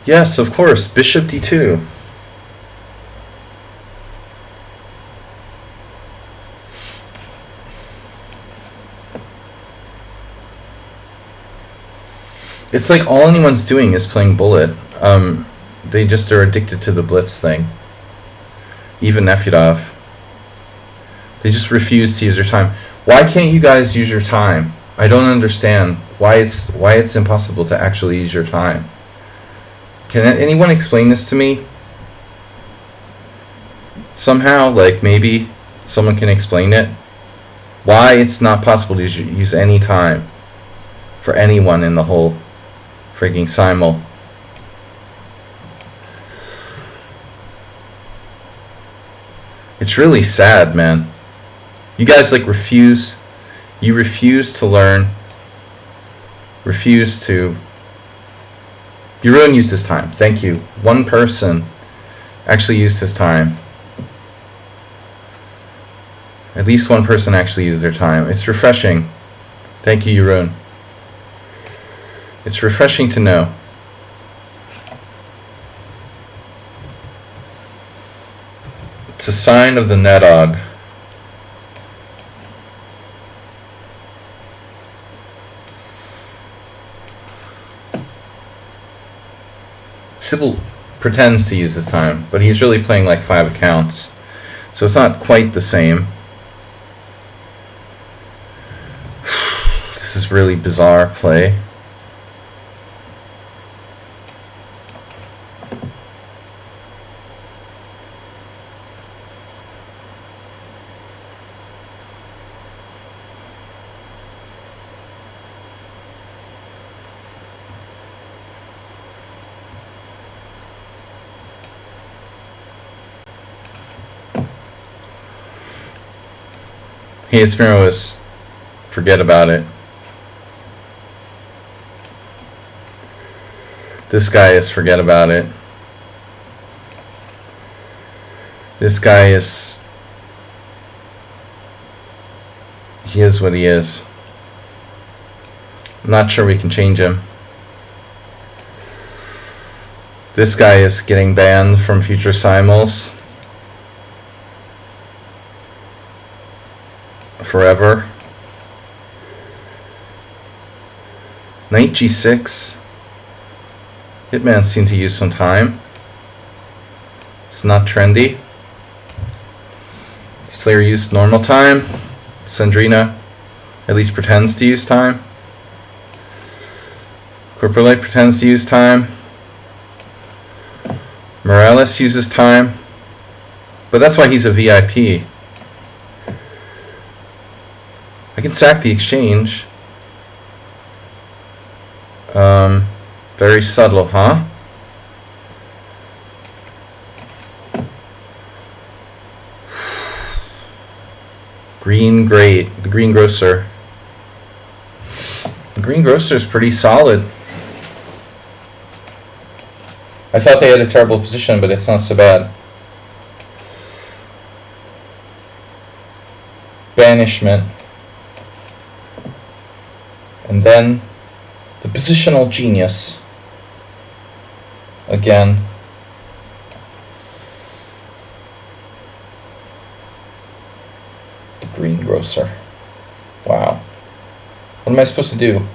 Yes, of course, Bishop D2. It's like all anyone's doing is playing bullet. They just are addicted to the blitz thing. Even Nefedov. They just refuse to use their time. Why can't you guys use your time? I don't understand why it's impossible to actually use your time. Can anyone explain this to me? somehow. Like, maybe someone can explain it. Why it's not possible to use any time for anyone in the whole freaking simul. It's really sad, man. You guys like refuse. You refuse to learn. Refuse to. Jeroen used his time. Thank you. One person actually used his time. At least one person actually used their time. It's refreshing. Thank you, Jeroen. It's refreshing to know. It's a sign of the Nedog. Sybil pretends to use his time, but he's really playing like 5 accounts. So it's not quite the same. This is really bizarre play. Hey, it's Mirrors. Forget about it. This guy is forget about it. This guy is... He is what he is. I'm not sure we can change him. This guy is getting banned from future simuls. Forever. Knight g6. Hitman seemed to use some time. It's not trendy. This player used normal time. Sandrina at least pretends to use time. Corporalite pretends to use time. Morales uses time. But that's why he's a VIP. I can sack the exchange. Very subtle, huh? Green great. The greengrocer. The greengrocer's pretty solid. I thought they had a terrible position, but it's not so bad. Banishment. And then the positional genius. Again. The greengrocer. Wow. What am I supposed to do?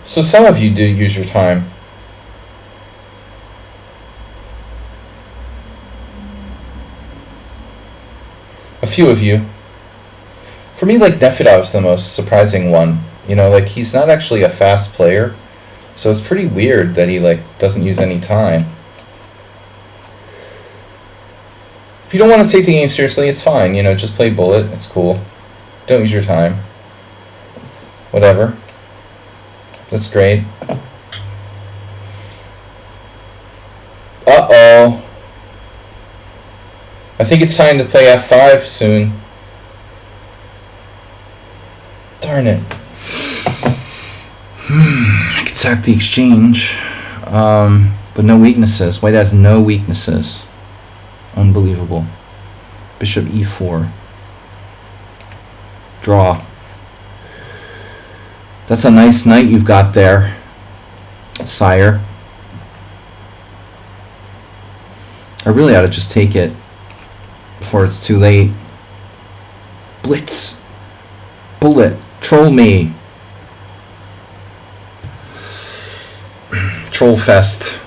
So some of you do use your time. A few of you. For me, like, Nefedov's the most surprising one. You know, like, he's not actually a fast player, so it's pretty weird that he, like, doesn't use any time. If you don't want to take the game seriously, it's fine. You know, just play bullet. It's cool. Don't use your time. Whatever. That's great. Uh-oh. I think it's time to play F5 soon. Darn it. I could sack the exchange. But no weaknesses. White has no weaknesses. Unbelievable. Bishop e4. Draw. That's a nice knight you've got there, sire. I really ought to just take it before it's too late. Blitz. Bullet. Troll me. Troll fest.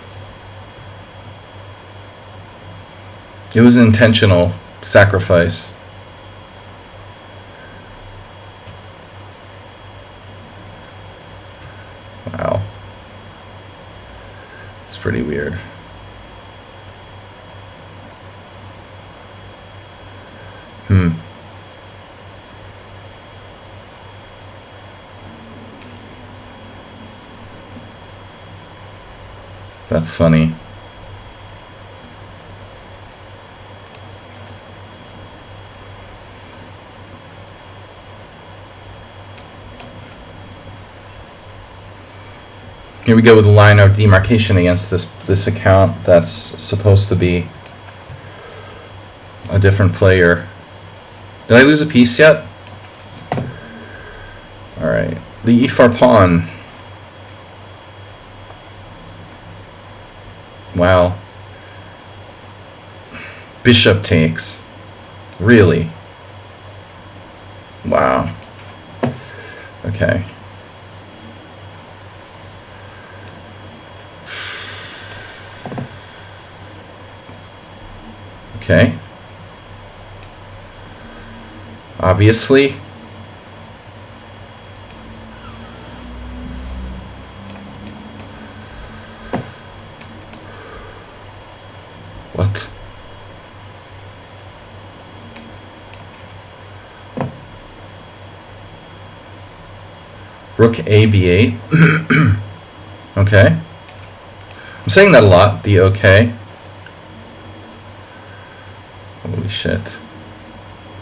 It was an intentional sacrifice. Wow. It's pretty weird. That's funny. Here we go with the line of demarcation against this account that's supposed to be a different player. Did I lose a piece yet? Alright. The e4 pawn. Wow. Bishop takes. Really? Wow. Okay. Okay. Obviously. What? Rook A, B8. Okay. I'm saying that a lot, the okay. Holy shit.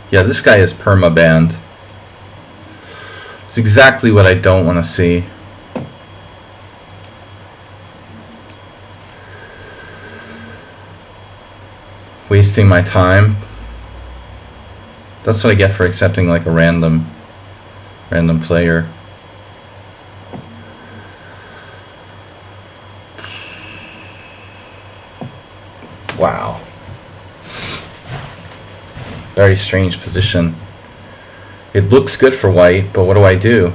Yeah, this guy is perma-banned. It's exactly what I don't want to see. Wasting my time. That's what I get for accepting like a random player. Wow. Very strange position. It looks good for white, but what do I do?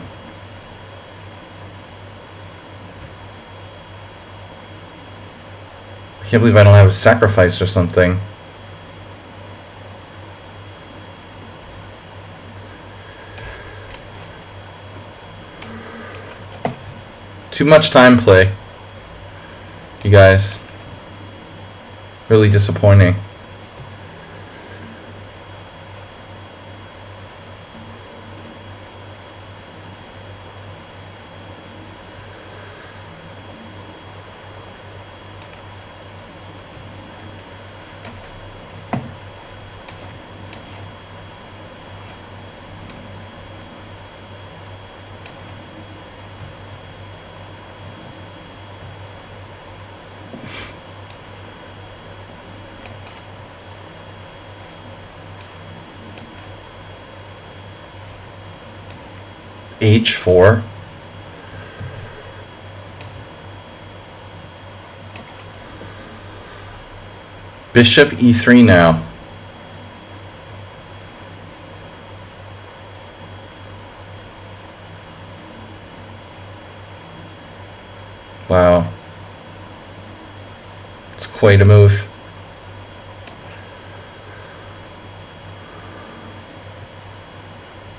I can't believe I don't have a sacrifice or something. Too much time play. You guys. Really disappointing. H4. Bishop E3 now. Wow. It's quite a move.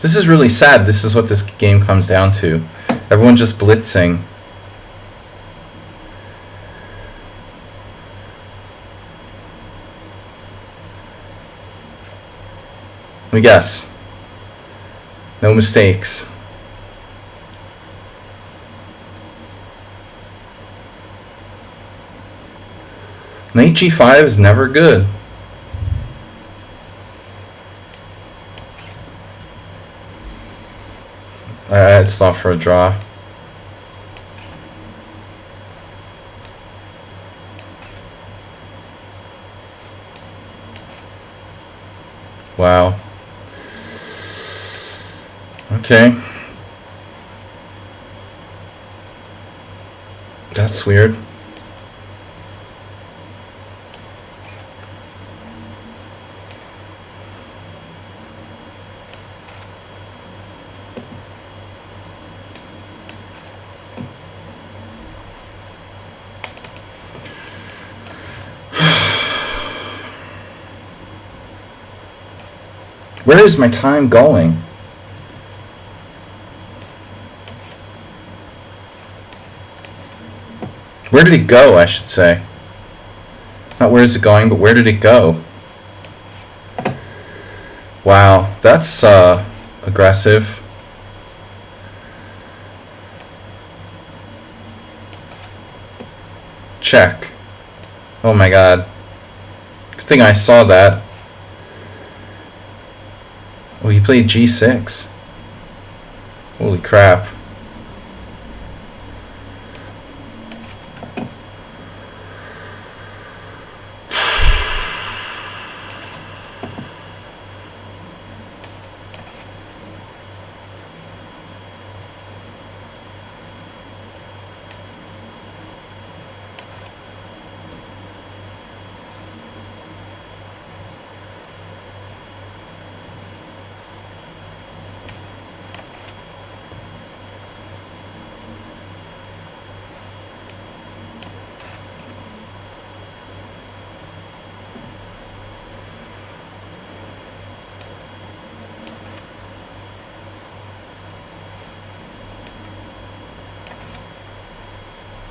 This is really sad. This is what this game comes down to. Everyone just blitzing. Let me guess. No mistakes. Knight G5 is never good. Alright, it's off for a draw. Wow. Okay. That's weird. Where is my time going? Where did it go, I should say? Not where is it going, but where did it go? Wow, that's aggressive. Check. Oh my god. Good thing I saw that. Oh, he played g6. Holy crap.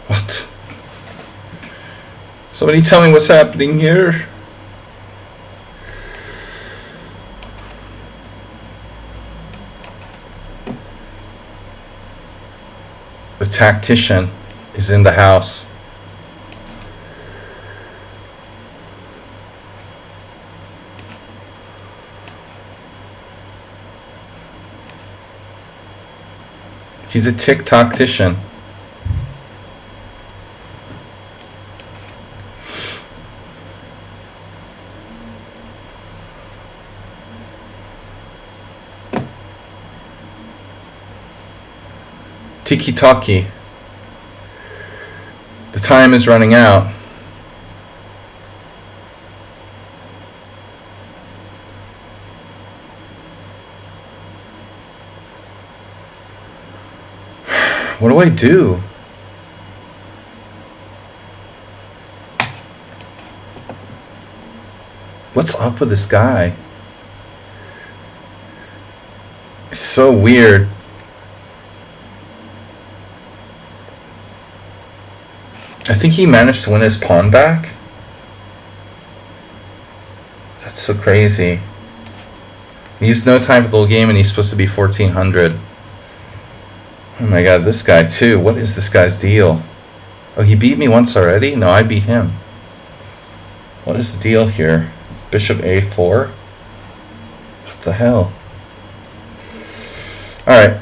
What? Somebody tell me what's happening here. The tactician is in the house. He's a tick-toctician. Tiki-taki. The time is running out. What do I do? What's up with this guy? It's so weird. I think he managed to win his pawn back. That's so crazy. He used no time for the whole game and he's supposed to be 1400. Oh my god, this guy too. What is this guy's deal? Oh, he beat me once already? No, I beat him. What is the deal here? Bishop a4? What the hell? Alright.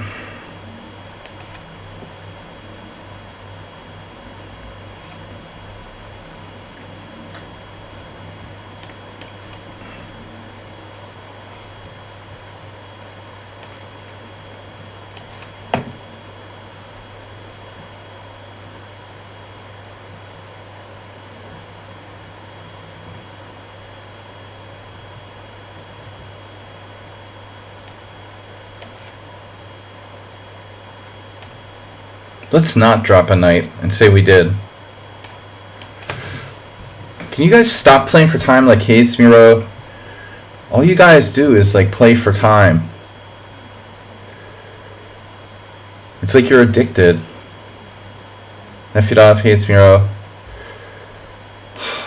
Let's not drop a knight and say we did. Can you guys stop playing for time like Hayes Miro? All you guys do is like play for time. It's like you're addicted. Nefidov, Hayes Miro.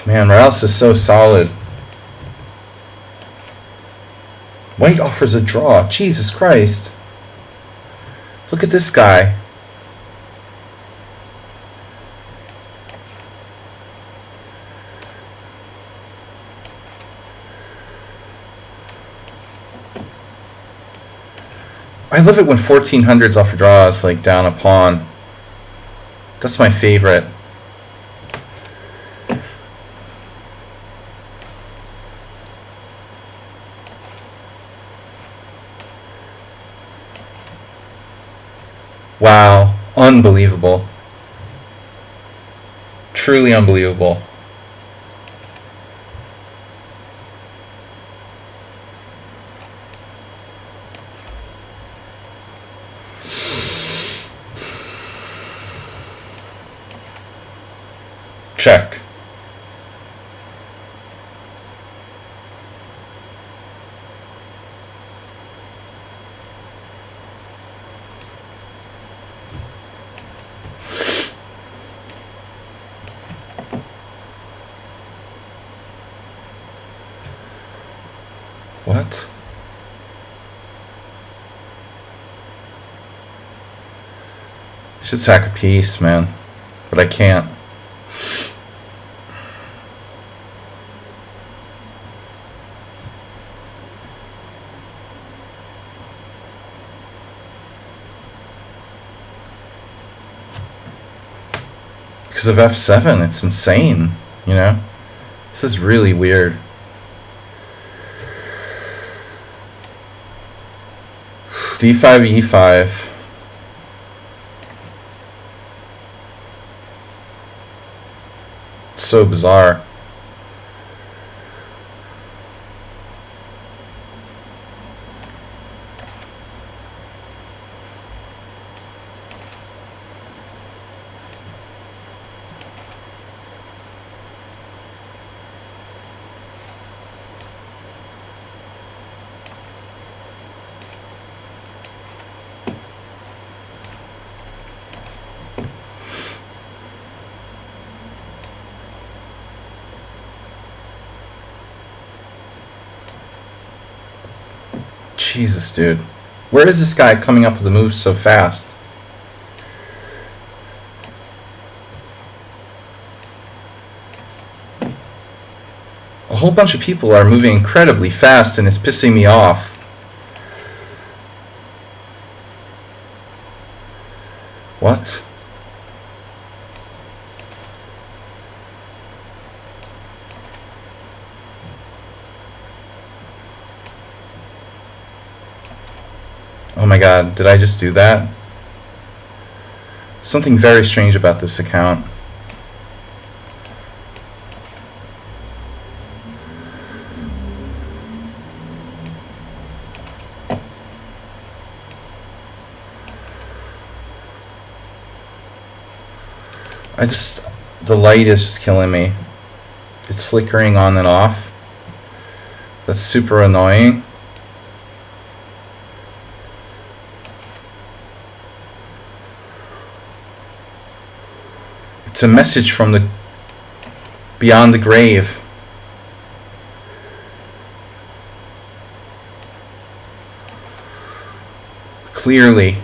Man, Morales is so solid. White offers a draw. Jesus Christ. Look at this guy. I love it when 1400s offer draws like down a pawn. That's my favorite. Wow, unbelievable. Truly unbelievable. Check. What? I should sack a piece, man. But I can't. Because of f7, it's insane, you know? This is really weird. d5, e5. So bizarre. Jesus, dude. Where is this guy coming up with the moves so fast? A whole bunch of people are moving incredibly fast and it's pissing me off. What? Oh my god, did I just do that? Something very strange about this account. The light is just killing me. It's flickering on and off. That's super annoying. It's a message from the beyond the grave. Clearly.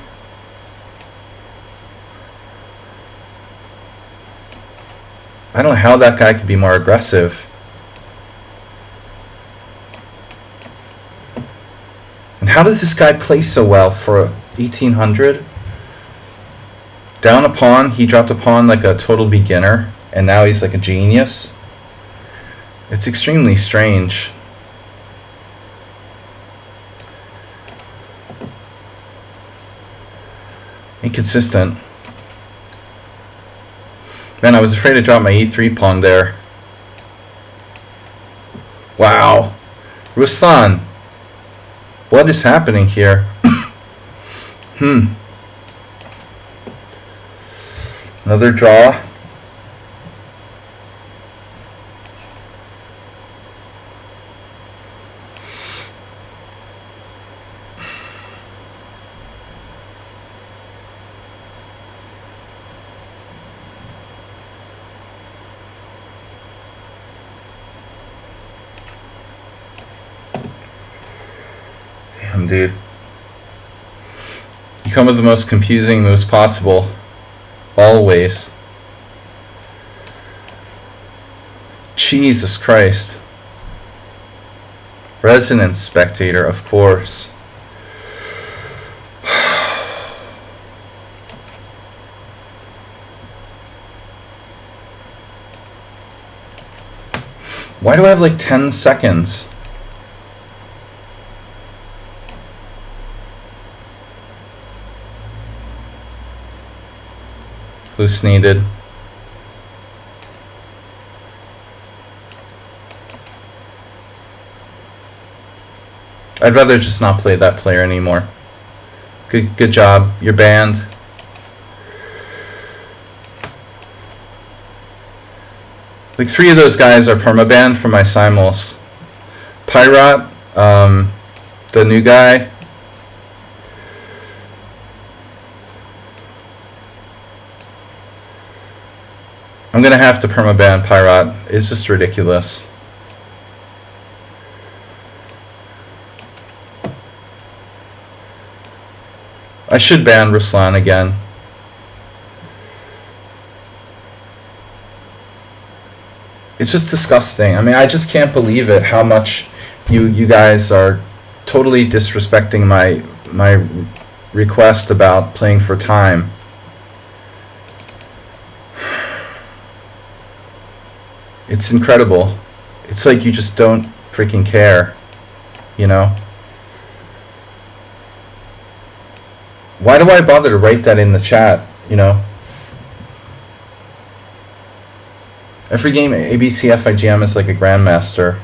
I don't know how that guy could be more aggressive. And how does this guy play so well for 1800? Down a pawn, he dropped a pawn like a total beginner, and now he's like a genius. It's extremely strange. Inconsistent. Man, I was afraid to drop my e3 pawn there. Wow. Ruslan. What is happening here? Another draw. Damn, dude. You come with the most confusing moves possible. Always. Jesus Christ. Resonance spectator, of course. Why do I have like 10 seconds? Hallucinated. I'd rather just not play that player anymore. Good job. You're banned. Like 3 of those guys are permabanned for my simuls. Pyrat, the new guy. I'm gonna have to permaban Pyrat. It's just ridiculous. I should ban Ruslan again. It's just disgusting. I mean, I just can't believe it. How much you guys are totally disrespecting my request about playing for time. It's incredible. It's like you just don't freaking care, you know? Why do I bother to write that in the chat, you know? Every game ABCFIGM is like a grandmaster.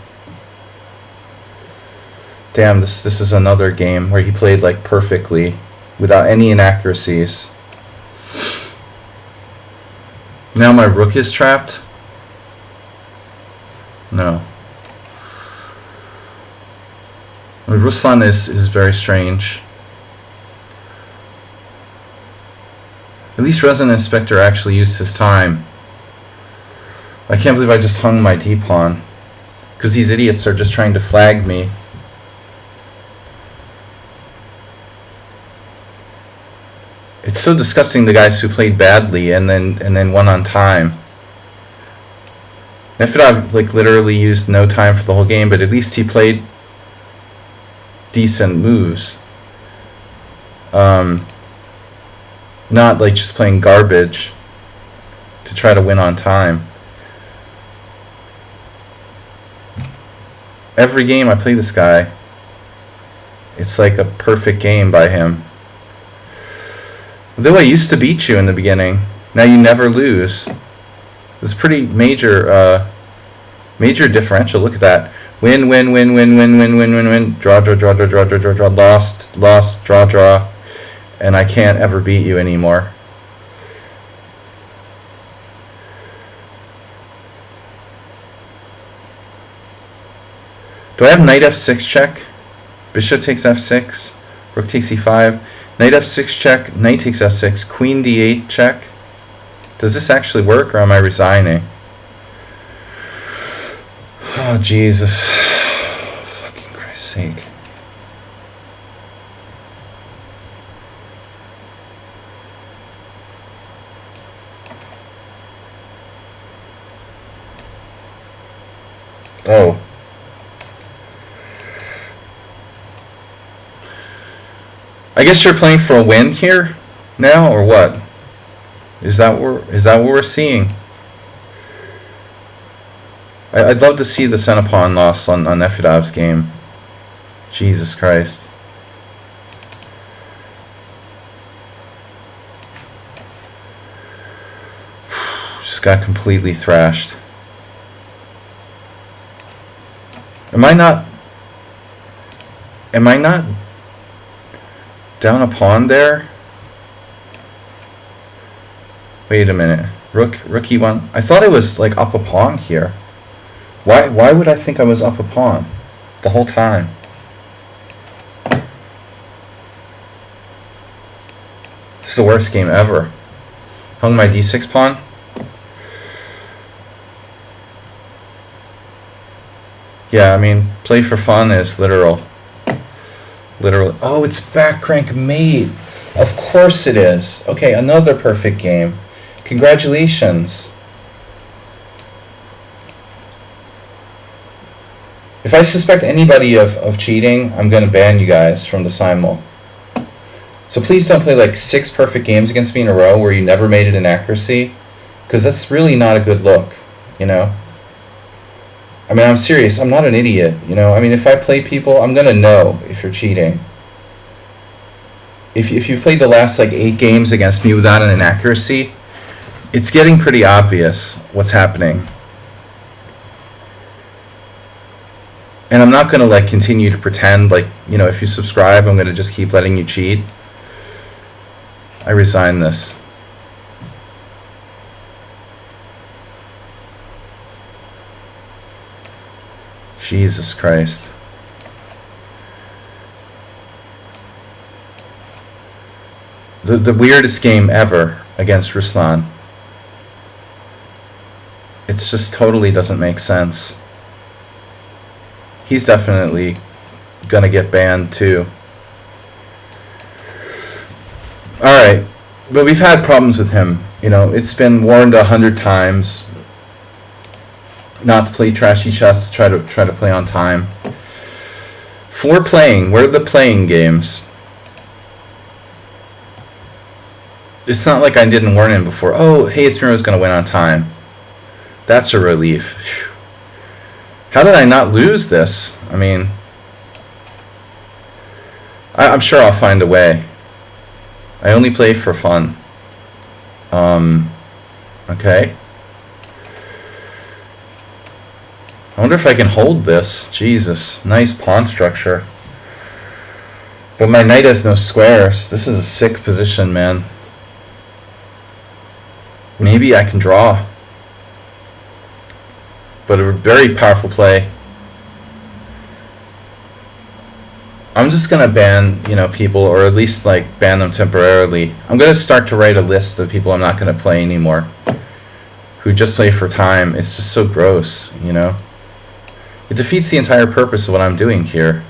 Damn, this is another game where he played like perfectly without any inaccuracies. Now my rook is trapped? No. Ruslan is very strange. At least Resident Inspector actually used his time. I can't believe I just hung my d-pawn. Because these idiots are just trying to flag me. It's so disgusting, the guys who played badly and then won on time. Nefedov like literally used no time for the whole game, but at least he played decent moves. Not like just playing garbage to try to win on time. Every game I play this guy, it's like a perfect game by him. Though I used to beat you in the beginning, now you never lose. It's pretty major differential. Look at that. Win, win, win, win, win, win, win, win, win. Draw, draw, draw, draw, draw, draw, draw, draw. Lost, lost, draw, draw. And I can't ever beat you anymore. Do I have knight f6 check? Bishop takes f6. Rook takes e5. Knight f6 check. Knight takes f6. Queen d8 check. Does this actually work, or am I resigning? Oh, Jesus. Fucking Christ's sake. Oh. I guess you're playing for a win here now, or what? Is that what we're seeing? I'd love to see the Centipon loss on Nefedov's game. Jesus Christ. Just got completely thrashed. Am I not down a pawn there? Wait a minute. Rook e1. I thought I was like up a pawn here. Why would I think I was up a pawn the whole time? This is the worst game ever. Hung my d6 pawn. Yeah, I mean, play for fun is literal. Literally. Oh, it's back crank mate. Of course it is. Okay, another perfect game. Congratulations. If I suspect anybody of cheating, I'm going to ban you guys from the simul. So please don't play like 6 perfect games against me in a row where you never made it in accuracy, because that's really not a good look, you know? I mean, I'm serious. I'm not an idiot, you know? I mean, if I play people, I'm going to know if you're cheating. If you've played the last like 8 games against me without an inaccuracy, it's getting pretty obvious what's happening. And I'm not going to like continue to pretend like, you know, if you subscribe, I'm going to just keep letting you cheat. I resign this. Jesus Christ. The weirdest game ever against Ruslan. It just totally doesn't make sense. He's definitely gonna get banned too. Alright. But we've had problems with him. You know, it's been warned 100 times not to play trashy chess, try to play on time. For playing, where are the playing games? It's not like I didn't warn him before. Oh, Hayes Miro's going to win on time. That's a relief. Whew. How did I not lose this? I mean, I'm sure I'll find a way. I only play for fun. Okay. I wonder if I can hold this. Jesus, nice pawn structure. But my knight has no squares. This is a sick position, man. Maybe I can draw. But a very powerful play. I'm just gonna ban, people, or at least like ban them temporarily. I'm gonna start to write a list of people I'm not gonna play anymore, who just play for time. It's just so gross, It defeats the entire purpose of what I'm doing here.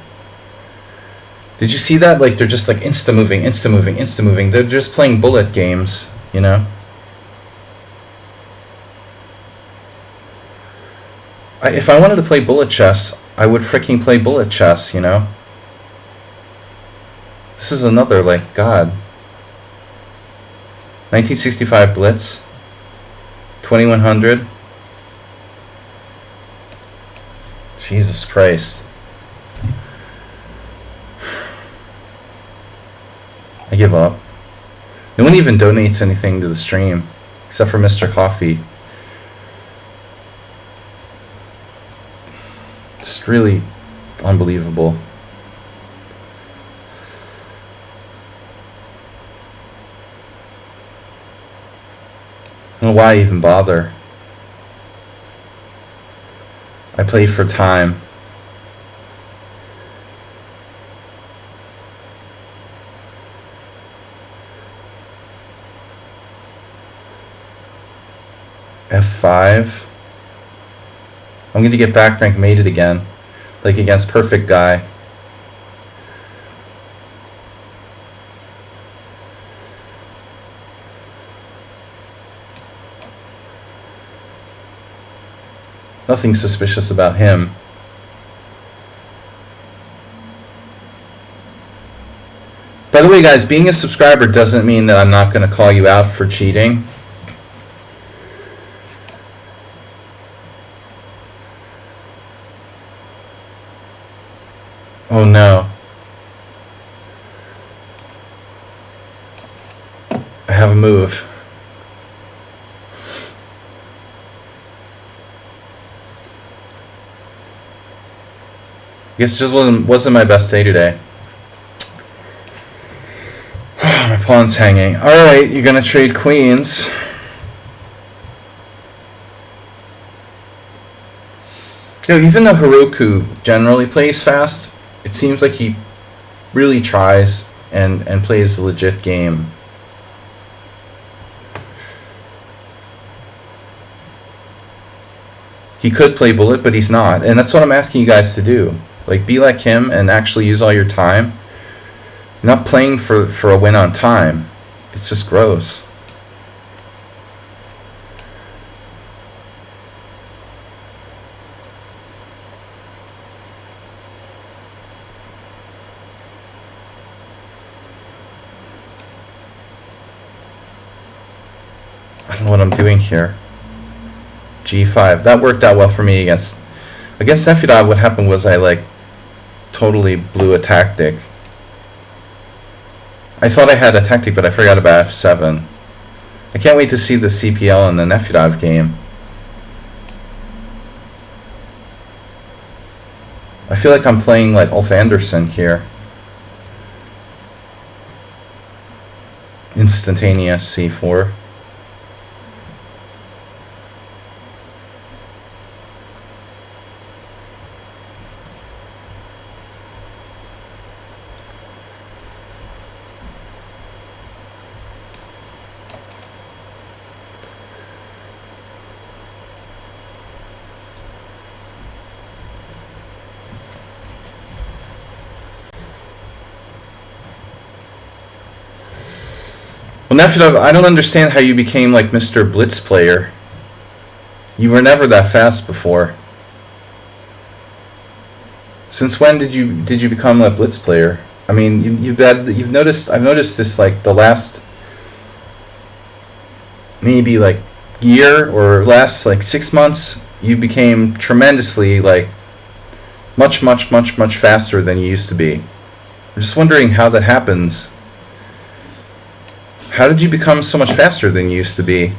Did you see that? Like, they're just like insta-moving. They're just playing bullet games, If I wanted to play bullet chess, I would freaking play bullet chess, This is another, like, God. 1965 Blitz. 2100. Jesus Christ. I give up. No one even donates anything to the stream, except for Mr. Coffee. Just really unbelievable. I don't know why I even bother. I play for time. F5. I'm going to get back rank mated again, like against perfect guy. Nothing suspicious about him. By the way, guys, being a subscriber doesn't mean that I'm not going to call you out for cheating. Oh no. I have a move. I guess it just wasn't my best day today. My pawn's hanging. Alright, you're gonna trade queens. Even though Heroku generally plays fast, it seems like he really tries and plays a legit game. He could play bullet, but he's not. And that's what I'm asking you guys to do. Like, be like him and actually use all your time. You're not playing for a win on time. It's just gross. I don't know what I'm doing here. G5. That worked out well for me against Sefidov. What happened was I totally blew a tactic. I thought I had a tactic, but I forgot about F7. I can't wait to see the CPL in the Nefedov game. I feel like I'm playing like Ulf Anderson here. Instantaneous C4. Well, Nefedov, I don't understand how you became like Mr. Blitz player. You were never that fast before. Since when did you become a Blitz player? I mean, you've noticed. I've noticed this like the last maybe like year or last like 6 months. You became tremendously like much faster than you used to be. I'm just wondering how that happens. How did you become so much faster than you used to be?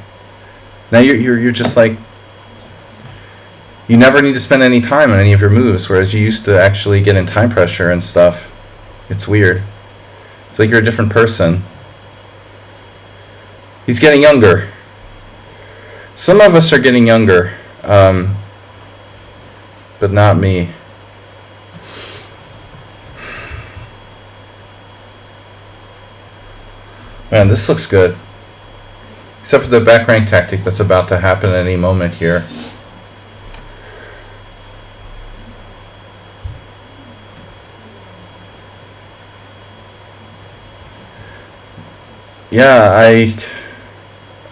Now you're just like, you never need to spend any time on any of your moves, whereas you used to actually get in time pressure and stuff. It's weird. It's like you're a different person. He's getting younger. Some of us are getting younger, but not me. Man, this looks good. Except for the back rank tactic that's about to happen at any moment here. Yeah,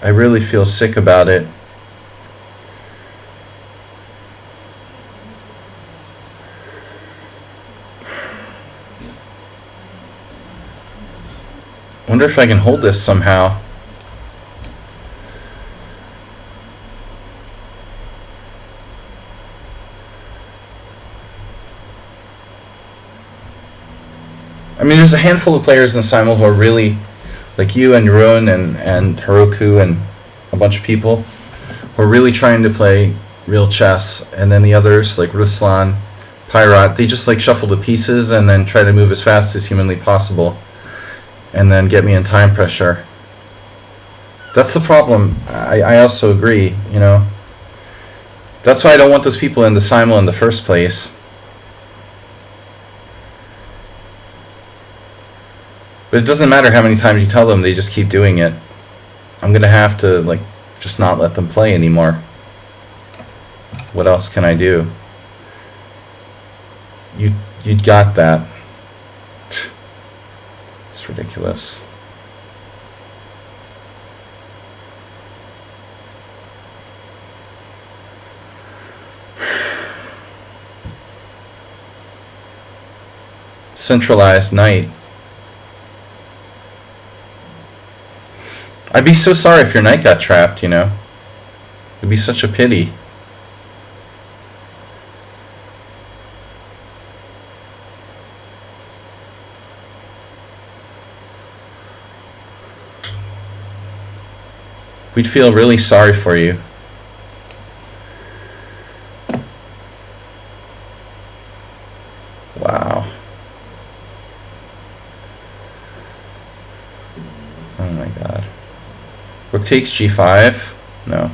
I really feel sick about it. Wonder if I can hold this somehow. I mean, there's a handful of players in Simul who are really, like you and Ruin and Heroku and a bunch of people, who are really trying to play real chess. And then the others, like Ruslan, Pyrat, they just like shuffle the pieces and then try to move as fast as humanly possible. And then get me in time pressure. That's the problem. I also agree, you know. That's why I don't want those people in the simul in the first place. But it doesn't matter how many times you tell them, they just keep doing it. I'm gonna have to like just not let them play anymore. What else can I do? You got that. It's ridiculous. Centralized knight. I'd be so sorry if your knight got trapped, you know. It'd be such a pity. We'd feel really sorry for you. Wow. Oh my god. Rook takes g5? No.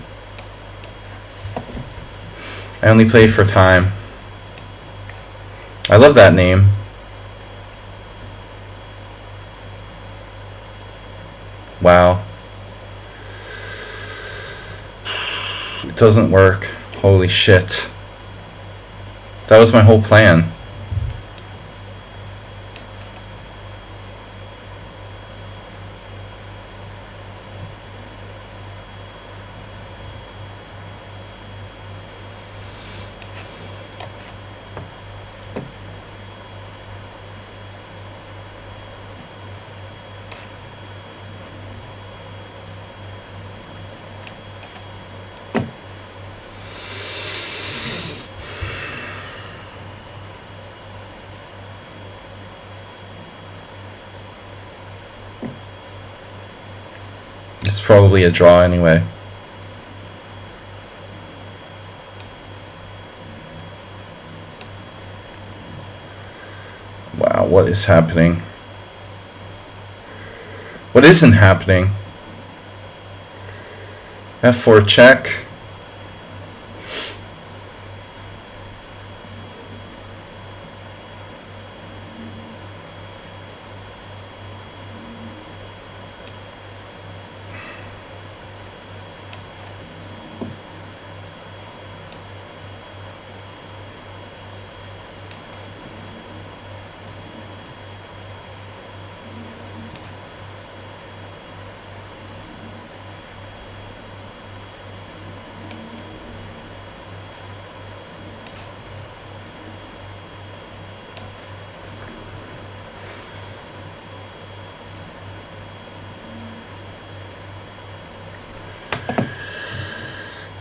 I only play for time. I love that name. Wow. It doesn't work. Holy shit. That was my whole plan. It's probably a draw anyway. Wow, what is happening? What isn't happening? F4 check.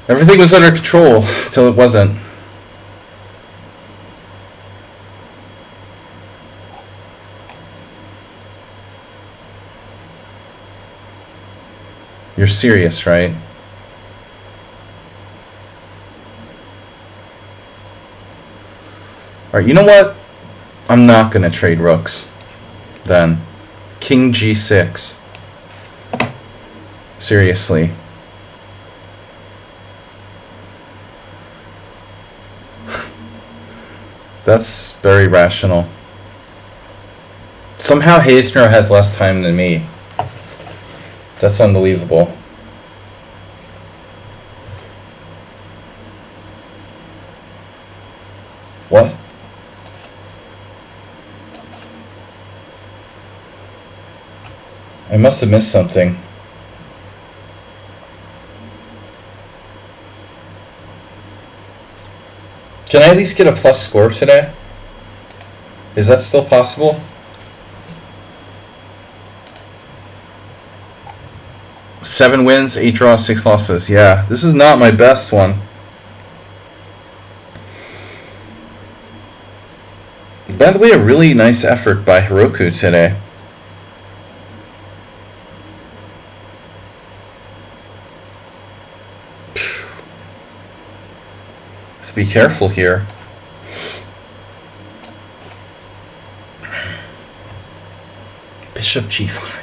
Everything was under control till it wasn't. You're serious, right? Alright, you know what? I'm not gonna trade rooks. Then. King G6. Seriously. That's very rational. Somehow Hayesmiro has less time than me. That's unbelievable. What? I must have missed something. Can I at least get a plus score today? Is that still possible? Seven wins, 8 draws, 6 losses. Yeah, this is not my best one. By the way, a really nice effort by Heroku today. Have to be careful here. Bishop G5.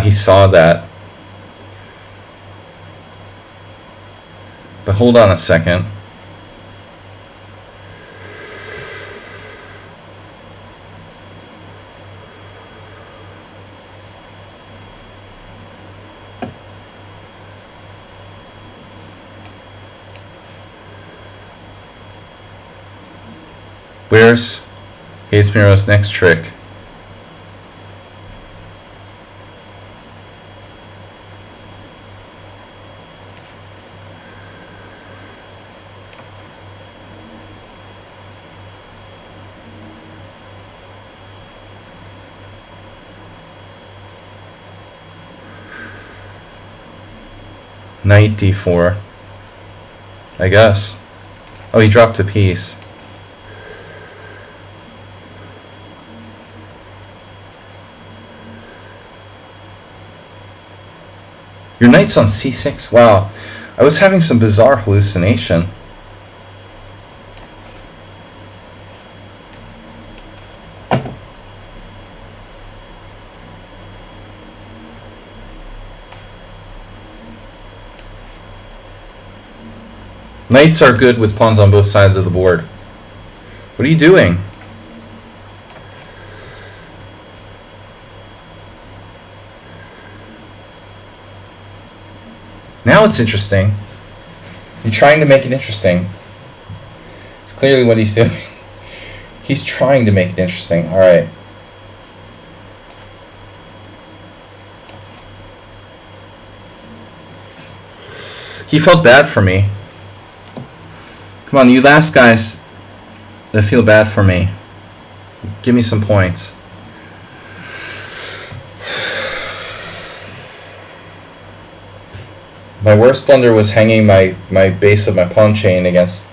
He saw that. But hold on a second. Where's Hayesmiro's next trick? Knight d4. I guess. Oh, he dropped a piece. Your knight's on c6? Wow. I was having some bizarre hallucination. Knights are good with pawns on both sides of the board. What are you doing? Now it's interesting. You're trying to make it interesting. It's clearly what he's doing. He's trying to make it interesting. Alright. He felt bad for me. Come on, you last guys that feel bad for me. Give me some points. My worst blunder was hanging my base of my pawn chain against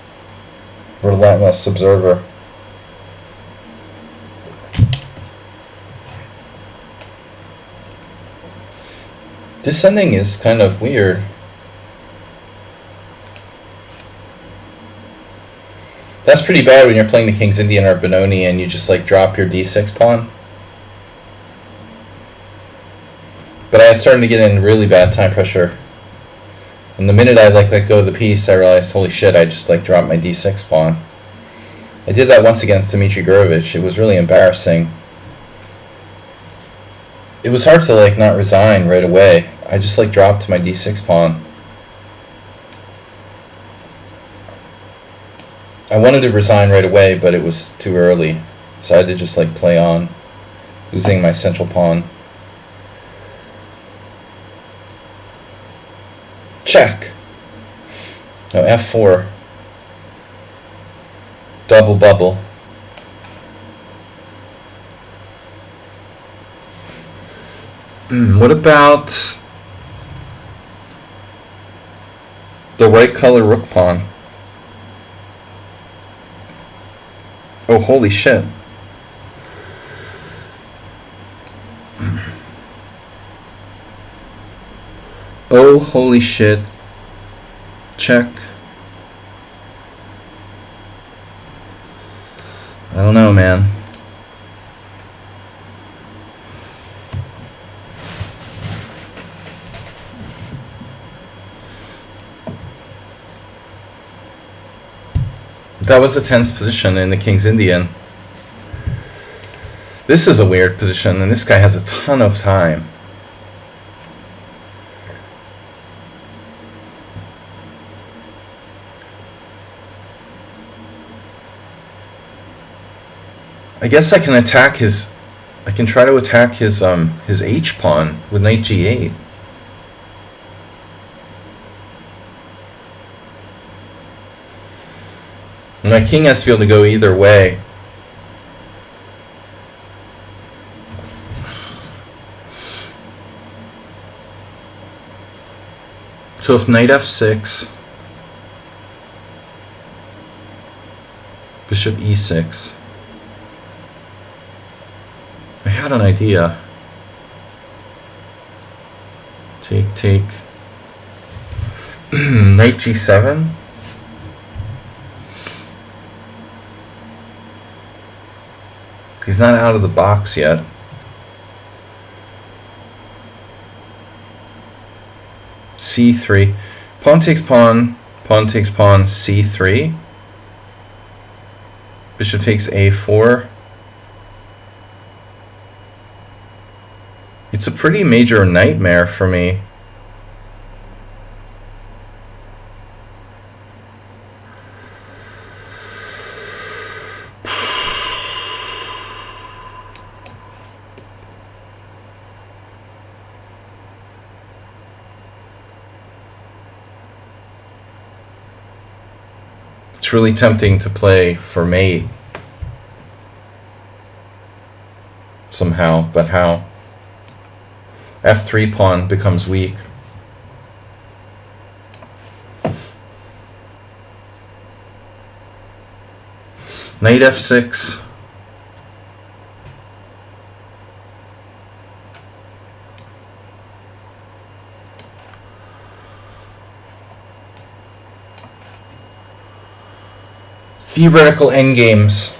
Relentless Observer. This ending is kind of weird. That's pretty bad when you're playing the King's Indian or Benoni and you just like drop your d6 pawn. But I was starting to get in really bad time pressure. And the minute I like let go of the piece, I realized, holy shit, I just like dropped my d6 pawn. I did that once against Dmitry Gurovich. It was really embarrassing. It was hard to like not resign right away. I just like dropped my d6 pawn. I wanted to resign right away, but it was too early. So I had to just like play on, losing my central pawn. Check. No, f4. Double bubble. What about the white color rook pawn? Oh, holy shit. Oh, holy shit. Check. I don't know, man. That was a tense position in the King's Indian. This is a weird position, and this guy has a ton of time. I guess I can attack his... I can try to attack his H pawn with knight g8. My king has to be able to go either way. So if knight f6, bishop e6. I had an idea. Take. Knight g7. He's not out of the box yet. c3. Pawn takes pawn. Pawn takes pawn. c3. Bishop takes a4. It's a pretty major nightmare for me. It's really tempting to play for mate somehow, but how? f3 pawn becomes weak. Knight f6. Theoretical endgames.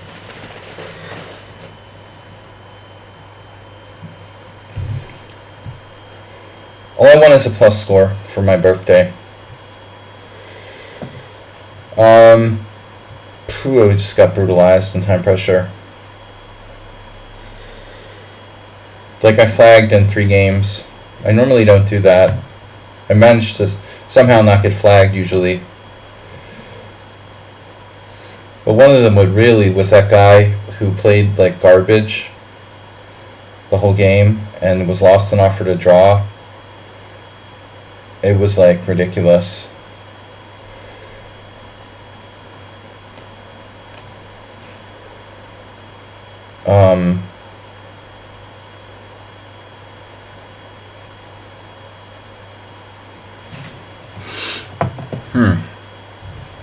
All I want is a plus score for my birthday. I just got brutalized in time pressure. Like I flagged in 3 games. I normally don't do that. I managed to somehow not get flagged usually. But one of them was that guy who played like garbage the whole game and was lost and offered a draw. It was like ridiculous.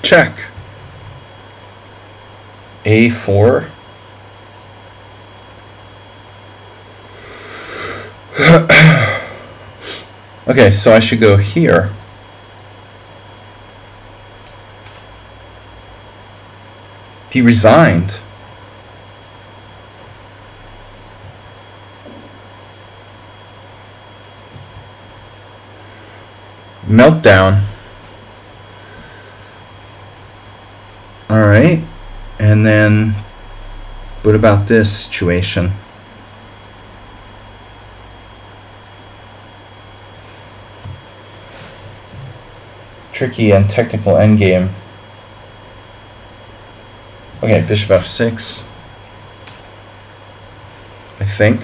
Check. A4. Okay, so I should go here. He resigned. Meltdown. All right. And then what about this situation? Tricky and technical endgame. Okay, bishop f6. I think.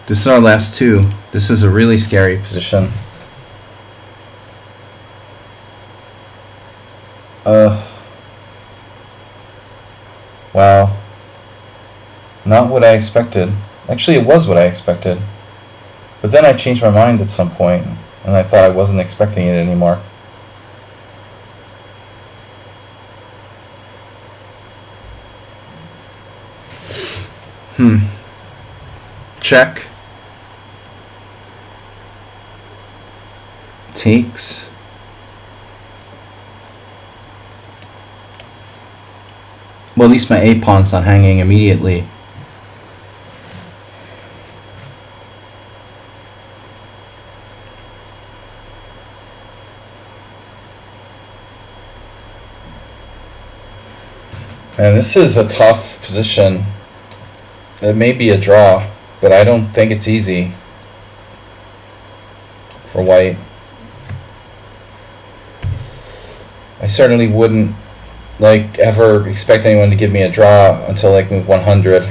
This is our last 2. This is a really scary position. Wow. Not what I expected. Actually, it was what I expected. But then I changed my mind at some point, and I thought I wasn't expecting it anymore. Check. Takes. Well, at least my A pawn's not hanging immediately. And this is a tough position. It may be a draw, but I don't think it's easy for white. I certainly wouldn't ever expect anyone to give me a draw until move 100.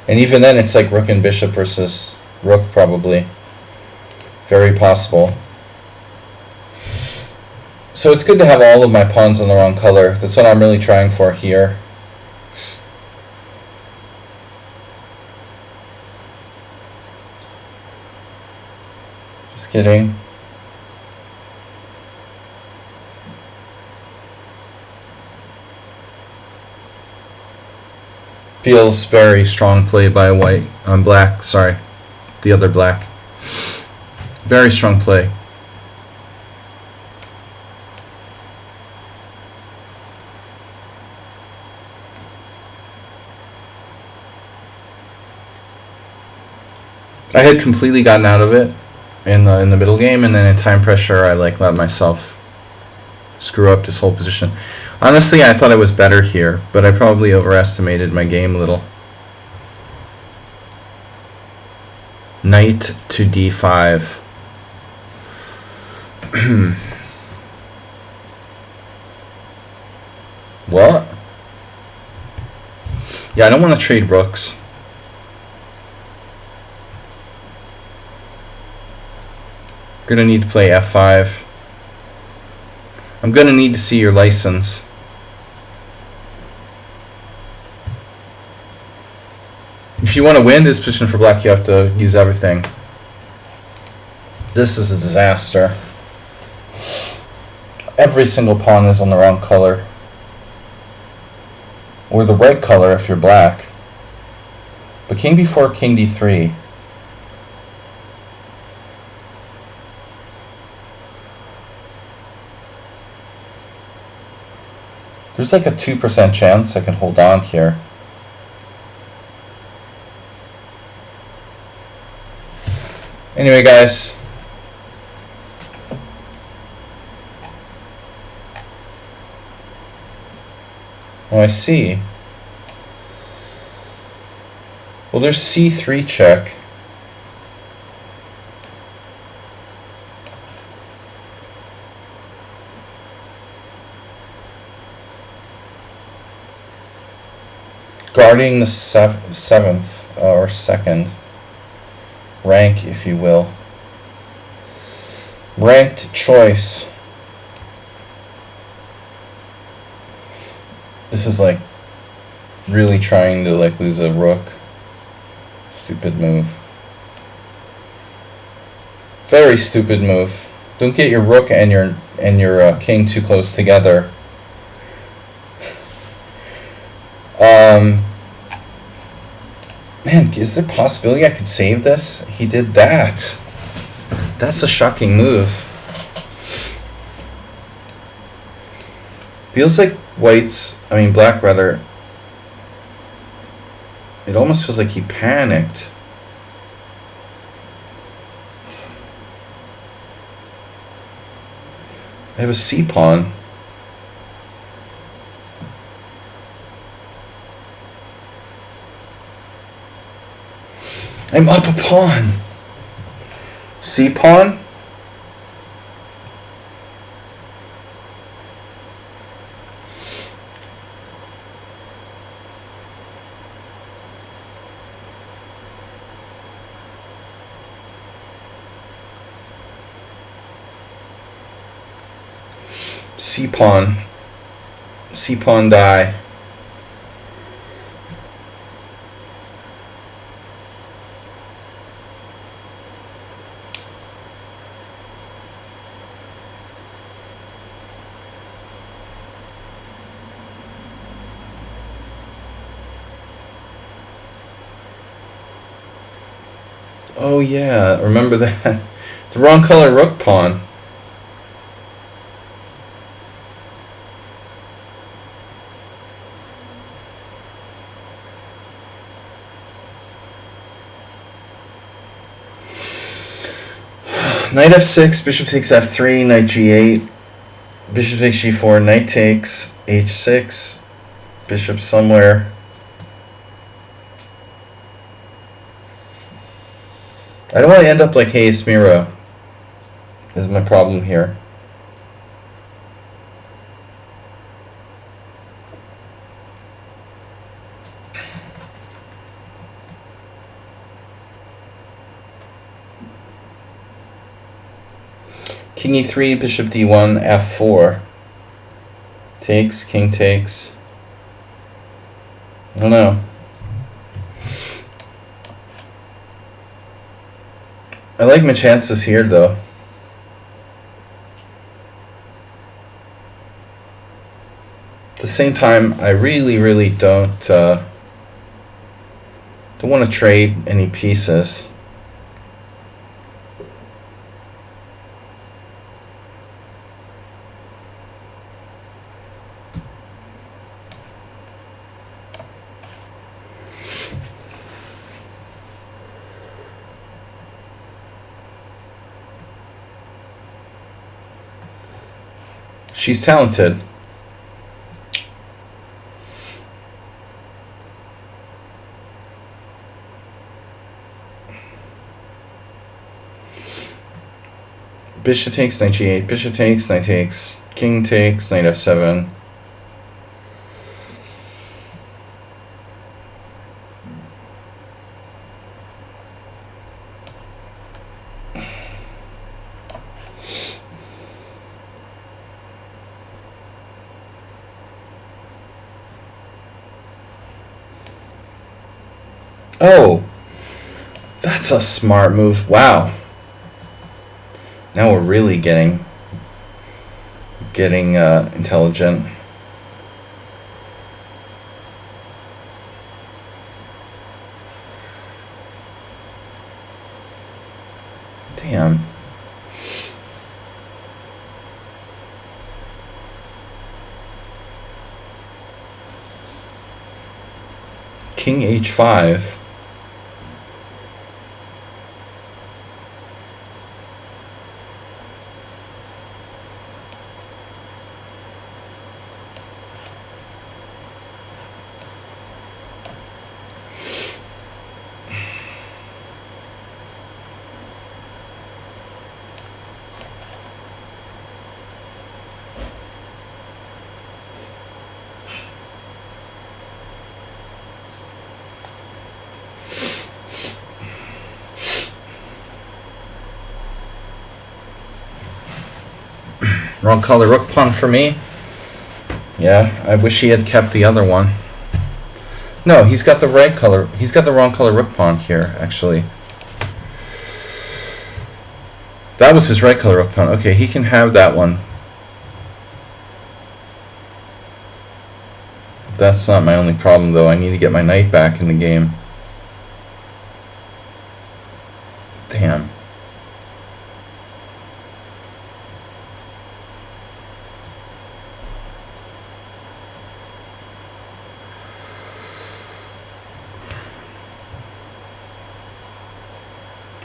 And even then it's rook and bishop versus rook probably. Very possible. So it's good to have all of my pawns in the wrong color. That's what I'm really trying for here. Just kidding. Feels very strong play by white. Black, sorry. The other black. Very strong play. I had completely gotten out of it in the middle game, and then in time pressure I let myself screw up this whole position. Honestly, I thought I was better here, but I probably overestimated my game a little. Knight to d5. What? Yeah, I don't want to trade rooks. Gonna need to play f5. I'm gonna need to see your license. If you want to win this position for black, you have to use everything. This is a disaster. Every single pawn is on the wrong color. Or the right color if you're black. But king b4, king d3. There's a 2% chance I can hold on here. Anyway, guys. Oh, I see. Well, there's c3 check. Guarding the seventh or second rank, if you will. Ranked choice. This is really trying to lose a rook. Stupid move. Very stupid move. Don't get your rook and your king too close together. Man, is there a possibility I could save this? He did that. That's a shocking move. Feels like black rather. It almost feels like he panicked. I have a c pawn. I'm up a pawn. C pawn. C pawn. C pawn die. Oh yeah, remember that. The wrong color rook pawn. Knight f6, bishop takes f3, knight g8, bishop takes g4, knight takes h6, bishop somewhere. I don't want to end up like Hayes Miro, is my problem here. King e3, bishop d1, f4. Takes, king takes. I don't know. I like my chances here, though. At the same time, I really don't want to trade any pieces. She's talented. Bishop takes, knight g8, bishop takes, knight takes, king takes, knight f7. Oh, that's a smart move. Wow. Now we're really getting intelligent. Damn. King h5. Wrong color rook pawn for me. Yeah, I wish he had kept the other one. No, he's got the right color. He's got the wrong color rook pawn here, actually. That was his right color rook pawn. Okay, he can have that one. That's not my only problem, though. I need to get my knight back in the game. Damn.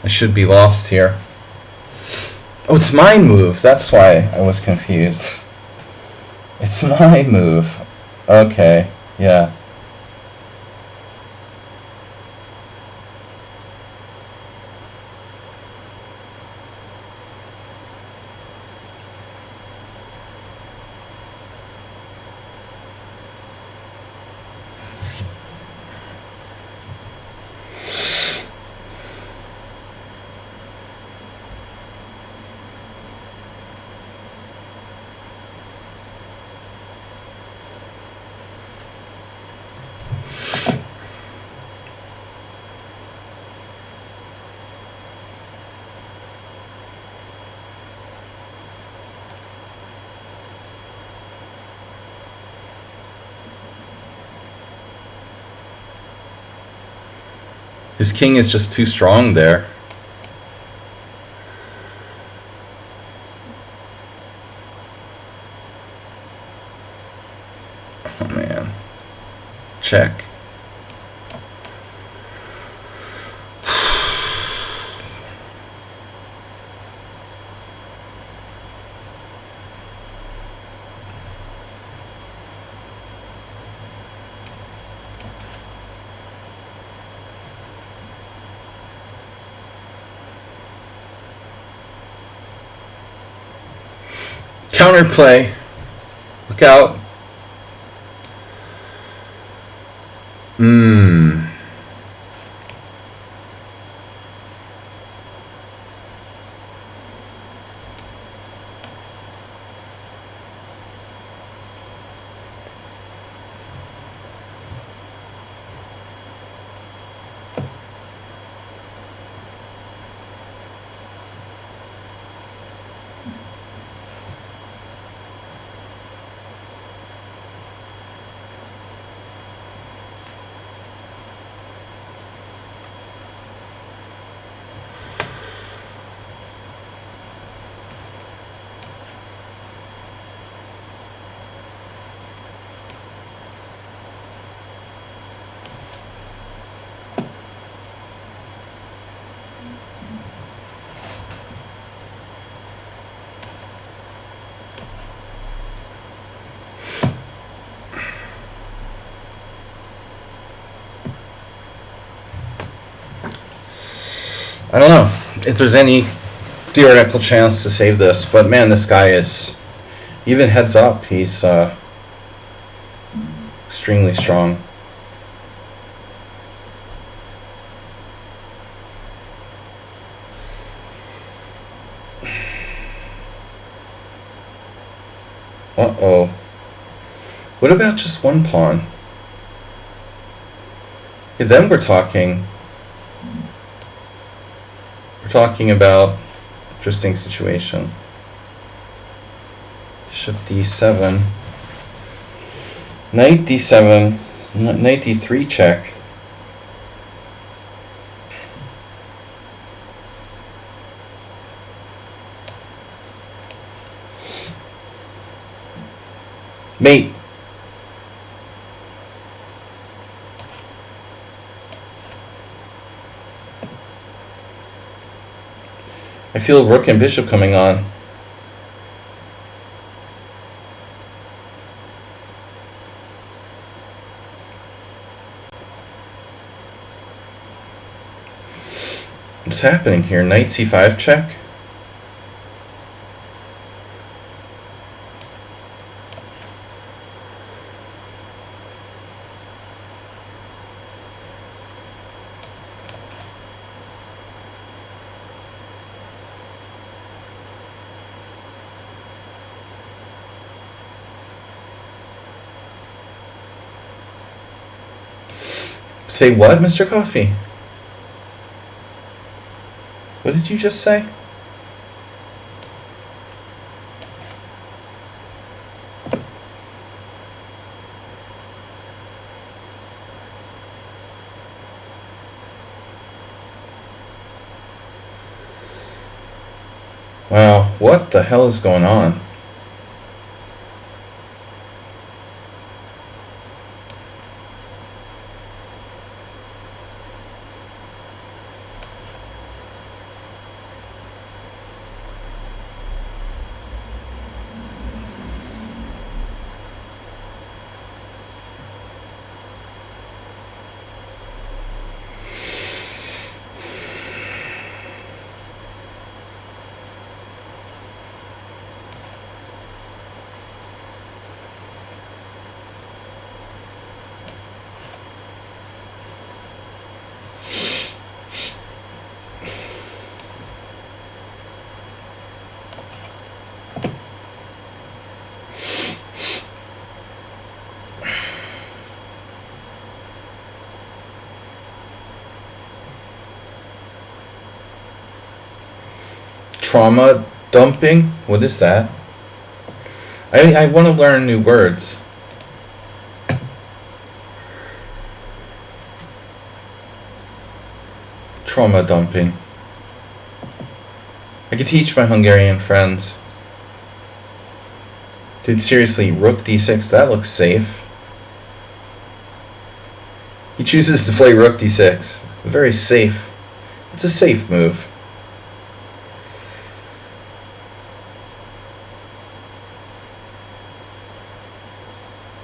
I should be lost here. Oh, it's my move. That's why I was confused. It's my move. Okay, yeah. His king is just too strong there. Oh man. Check. Counterplay. Look out. I don't know if there's any theoretical chance to save this, but man, this guy is, even heads up, he's extremely strong. Uh-oh. What about just one pawn? Yeah, then we're talking about interesting situation. Bishop d7. Knight d7. Knight d3 check. Mate. I feel rook and bishop coming on. What's happening here? Knight c5 check? Say what, Mr. Coffee? What did you just say? Wow, what the hell is going on? Trauma dumping? What is that? I want to learn new words. trauma dumping. I could teach my Hungarian friends. Dude, seriously, rook d6, that looks safe. He chooses to play rook d6. Very safe. It's a safe move.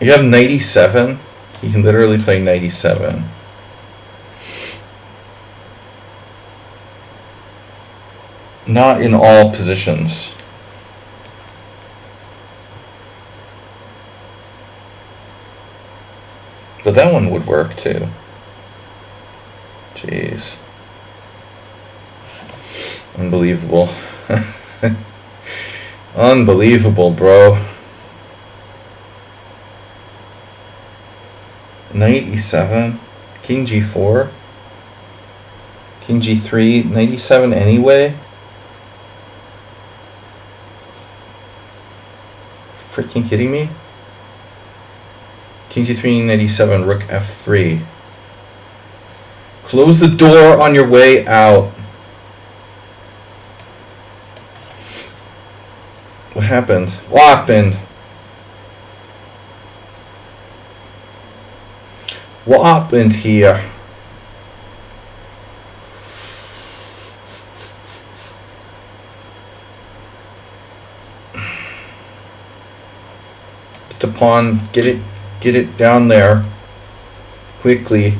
You have knight e7. He can literally play knight e7. Not in all positions. But that one would work too. Jeez. Unbelievable. Unbelievable, bro. Knight e7, king g4, king g3, knight e7 anyway. Freaking kidding me? King g3, knight e7, rook f3. Close the door on your way out. What happened? What happened? What happened here? Get the pawn, get it down there quickly.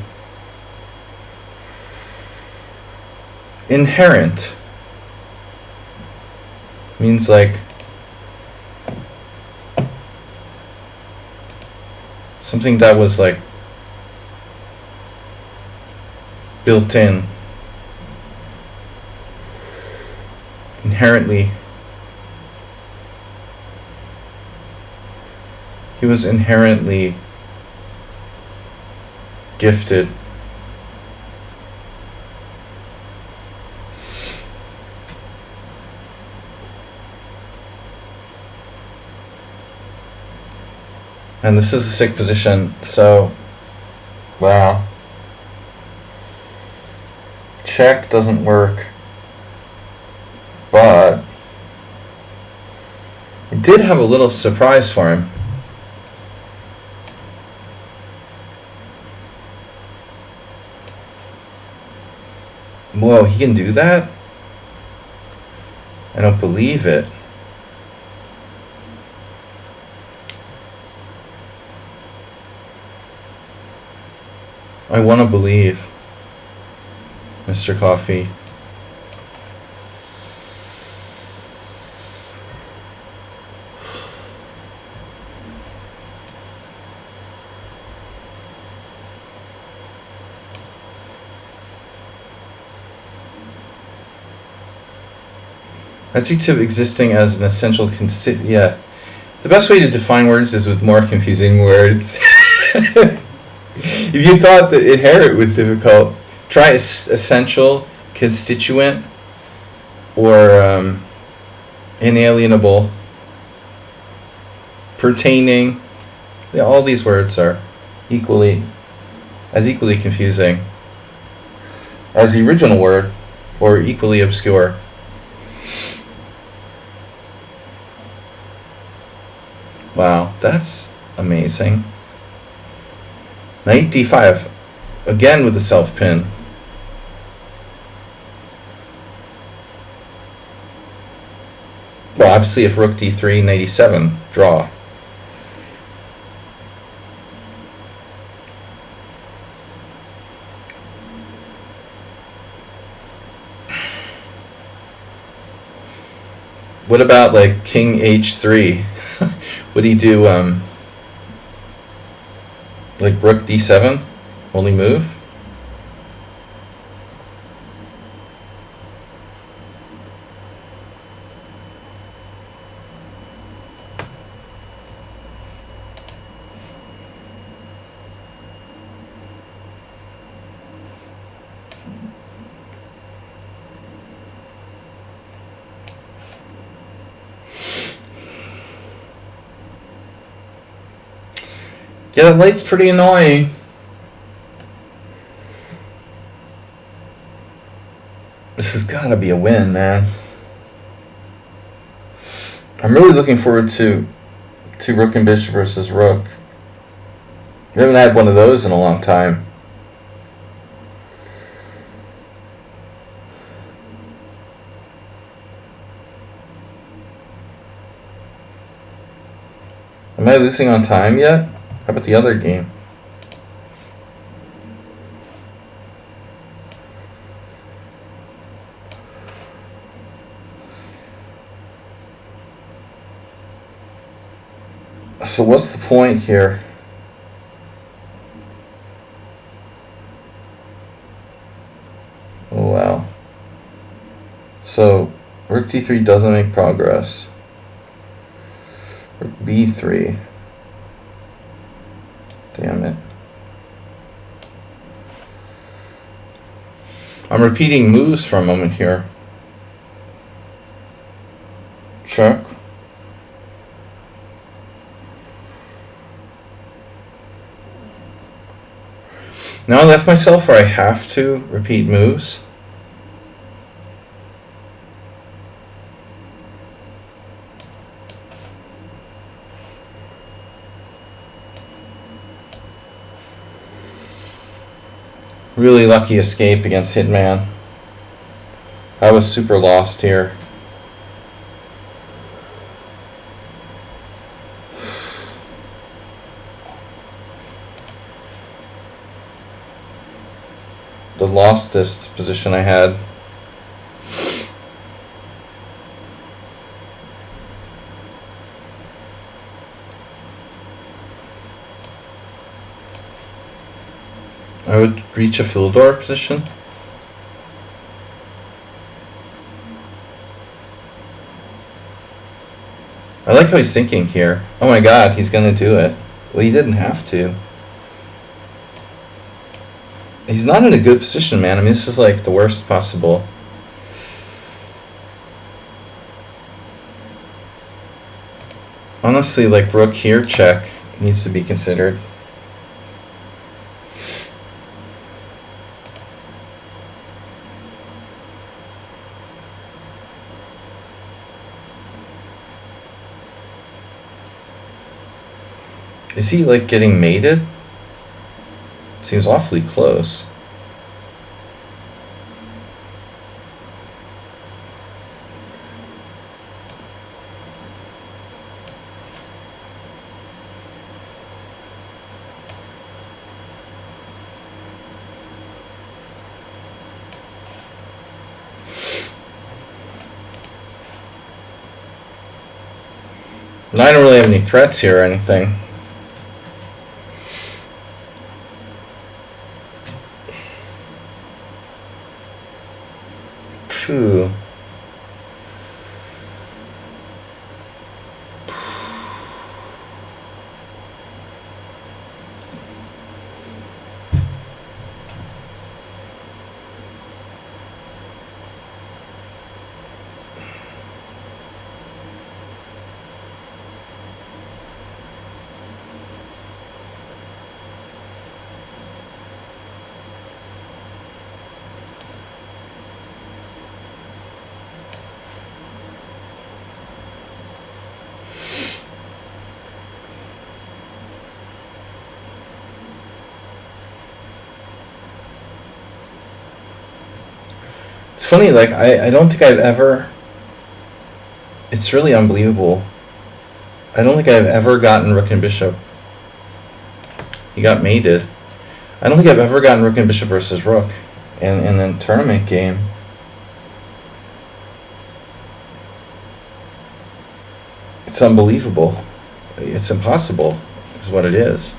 Inherent means like something that was like built in. Inherently. He was inherently gifted. And this is a sick position, so wow. Check doesn't work, but it did have a little surprise for him. Whoa, he can do that? I don't believe it. I want to believe, Mr. Coffee. Adjective existing as an essential yeah. The best way to define words is with more confusing words. If you thought that inherit was difficult, try essential, constituent, or inalienable, pertaining. Yeah, all these words are equally confusing as the original word, or equally obscure. Wow, that's amazing. Knight d5, again with the self pin. Well, obviously if rook d3, knight e7, draw. What about like king h3? Would he do like rook d7, only move? Yeah, that light's pretty annoying. This has got to be a win, man. I'm really looking forward to Rook and Bishop versus Rook. We haven't had one of those in a long time. Am I losing on time yet? How about the other game? So what's the point here? Oh wow. So Rook D3 doesn't make progress. Rook B3. Damn it. I'm repeating moves for a moment here. Check. Now I left myself where I have to repeat moves. Really lucky escape against Hitman. I was super lost here. The lostest position I had. I would reach a Philidor position. I like how he's thinking here. Oh my god, he's gonna do it. Well, he didn't have to. He's not in a good position, man. I mean, this is like the worst possible. Honestly, like Rook here check needs to be considered. Is he like getting mated? Seems awfully close. And I don't really have any threats here or anything. Phew. It's funny, like, I don't think I've ever... It's really unbelievable. I don't think I've ever gotten Rook and Bishop. He got mated. I don't think I've ever gotten Rook and Bishop versus Rook in a tournament game. It's unbelievable. It's impossible, is what it is.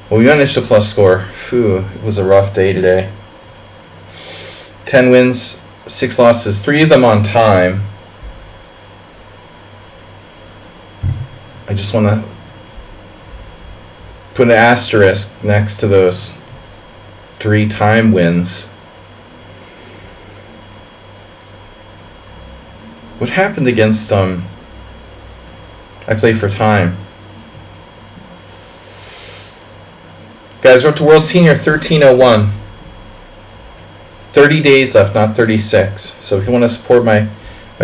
Well, we managed to plus score. Phew, it was a rough day today. 10 wins, 6 losses, 3 of them on time. I just want to put an asterisk next to those 3 time wins. What happened against I Play for Time? Guys, we're up to World Senior 1301. 30 days left, not 36. So if you want to support my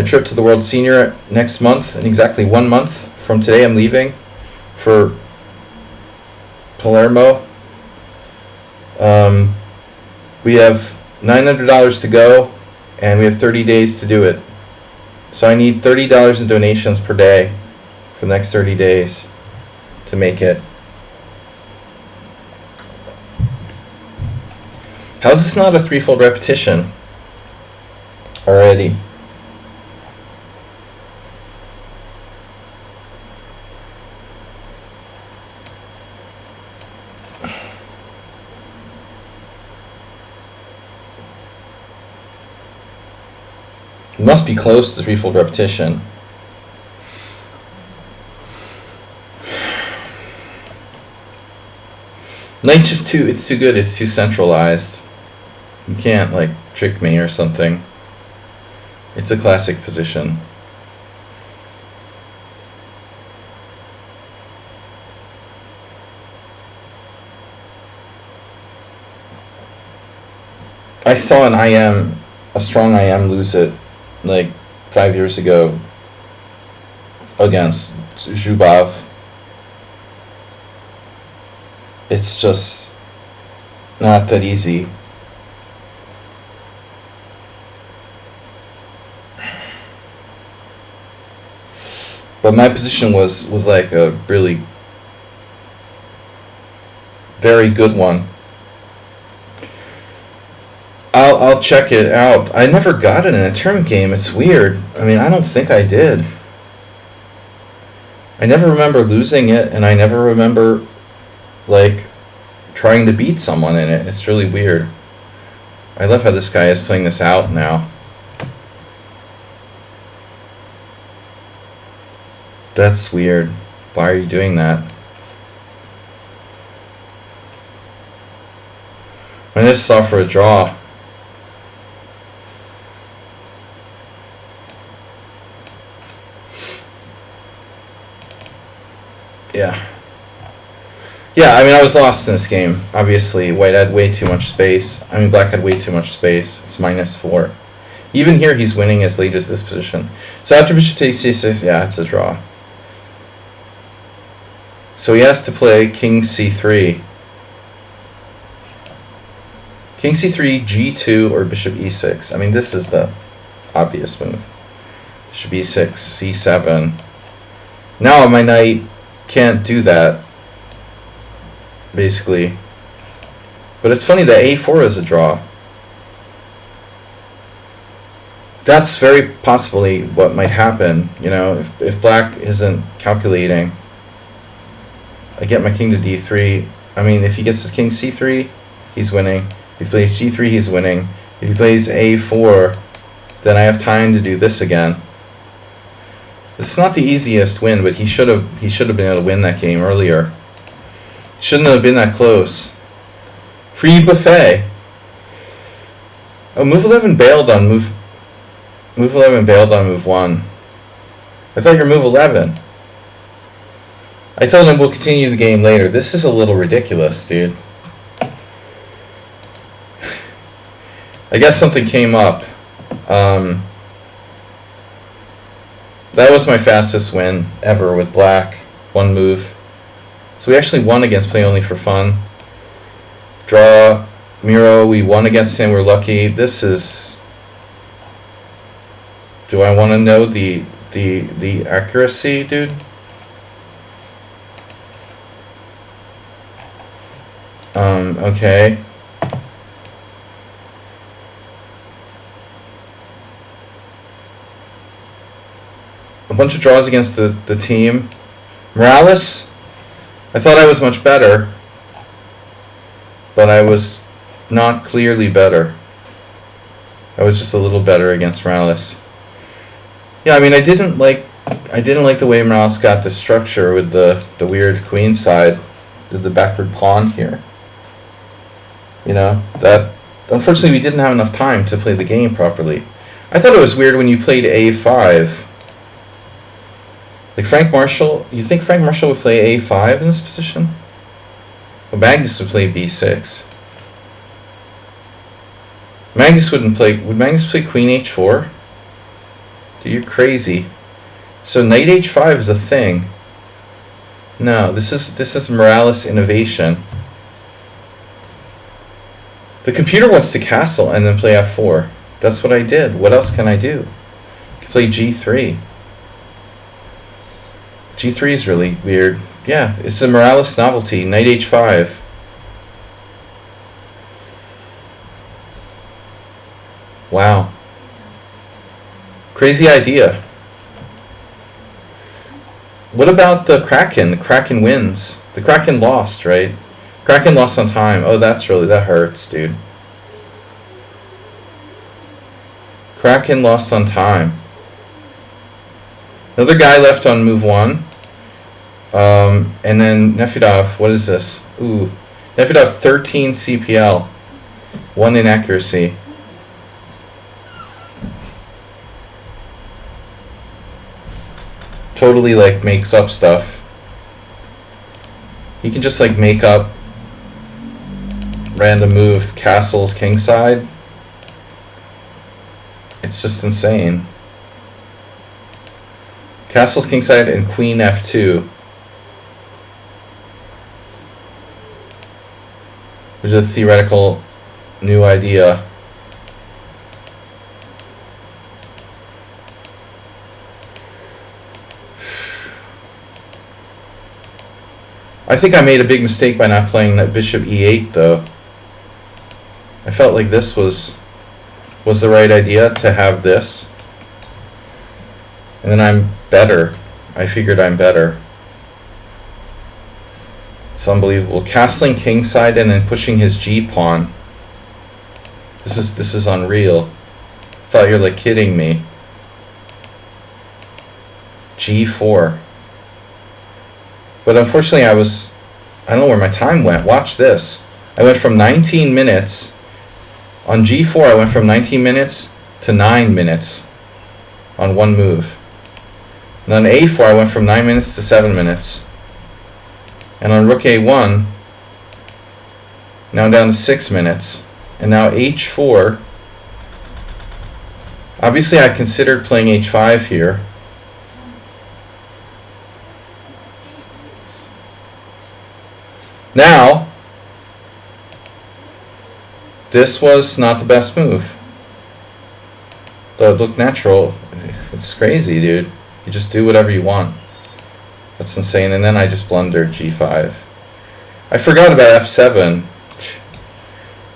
trip to the World Senior next month, in exactly 1 month from today, I'm leaving for Palermo. We have $900 to go, and we have 30 days to do it. So I need $30 in donations per day for the next 30 days to make it. How's this not a threefold repetition already? It must be close to threefold repetition. Knight's just it's too good, it's too centralized. You can't, like, trick me or something. It's a classic position. I saw a strong IM lose it, like, 5 years ago against Zhubov. It's just not that easy. But my position was like a really very good one. I'll check it out. I never got it in a tournament game. It's weird. I mean, I don't think I did. I never remember losing it, and I never remember, like, trying to beat someone in it. It's really weird. I love how this guy is playing this out now. That's weird. Why are you doing that? I just saw for a draw. Yeah. Yeah, I mean, I was lost in this game. Obviously, white had way too much space. I mean, black had way too much space. It's -4. Even here, he's winning as late as this position. So after bishop takes c6, yeah, it's a draw. So he has to play king c3. King c3, g2, or bishop e6. I mean, this is the obvious move. Bishop e6, c7. Now my knight can't do that, basically. But it's funny that a4 is a draw. That's very possibly what might happen, you know, if black isn't calculating. I get my king to d3. I mean, if he gets his king c3, he's winning. If he plays g3, he's winning. If he plays a4, then I have time to do this again. It's not the easiest win, but he should have been able to win that game earlier. Shouldn't have been that close. Free buffet. Oh, move 11 bailed on move 11 bailed on move 1. I thought you were move 11. I told him we'll continue the game later. This is a little ridiculous, dude. I guess something came up. That was my fastest win ever with black. 1 move. So we actually won against Play Only for Fun. Draw. Miro, we won against him. We're lucky. This is... Do I want to know the accuracy, dude? Okay. A bunch of draws against the team. Morales, I thought I was much better, but I was not clearly better. I was just a little better against Morales. Yeah, I mean, I didn't like the way Morales got the structure with the weird queen side, the backward pawn here. You know, that unfortunately we didn't have enough time to play the game properly. I thought it was weird when you played a5. Like Frank Marshall, you think Frank Marshall would play a5 in this position? Well, Magnus would play b6. Magnus wouldn't play... Would Magnus play queen h4? Dude, you're crazy. So knight h5 is a thing. No, this is Morales innovation. The computer wants to castle and then play f4. That's what I did. What else can I do? I can play g3. g3 is really weird. Yeah, it's a Morales novelty. Knight h5. Wow. Crazy idea. What about the Kraken? The Kraken wins. The Kraken lost, right? Kraken lost on time. Oh, that hurts, dude. Kraken lost on time. Another guy left on move 1. And then Nefedov, what is this? Ooh. Nefedov 13 CPL. 1 inaccuracy. Totally like makes up stuff. He can just like make up random move castles kingside. It's just insane. Castles kingside and queen f2. Which is a theoretical new idea. I think I made a big mistake by not playing that bishop e8 though. I felt like this was the right idea to have this. And then I'm better. I figured I'm better. It's unbelievable. Castling kingside and then pushing his g pawn. This is unreal. Thought you're like kidding me. g4. But unfortunately I don't know where my time went. Watch this. I went from 19 minutes. On g4 I went from 19 minutes to 9 minutes on one move. And on a4 I went from 9 minutes to 7 minutes. And on rook a1, now I'm down to 6 minutes. And now h4. Obviously I considered playing h5 here. Now, this was not the best move. Though it looked natural. It's crazy, dude. You just do whatever you want. That's insane. And then I just blundered g5. I forgot about f7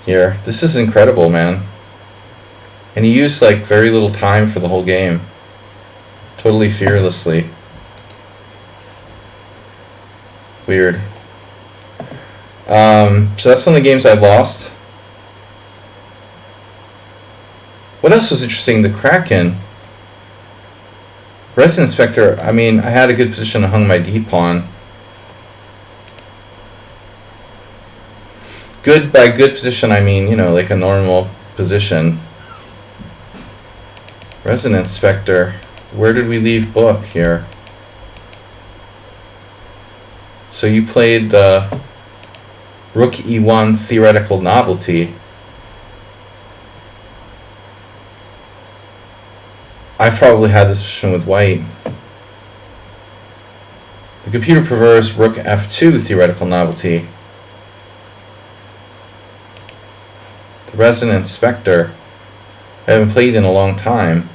here. This is incredible, man. And he used like very little time for the whole game. Totally fearlessly. Weird. So that's one of the games I lost. What else was interesting? The Kraken. Resident Inspector, I mean, I had a good position. I hung my d-pawn. Good, by good position, I mean, you know, like a normal position. Resident Inspector. Where did we leave book here? So you played Rook e1 theoretical novelty. I probably had this position with white. The computer prefers Rook f2 theoretical novelty. The Resident Inspector. I haven't played in a long time.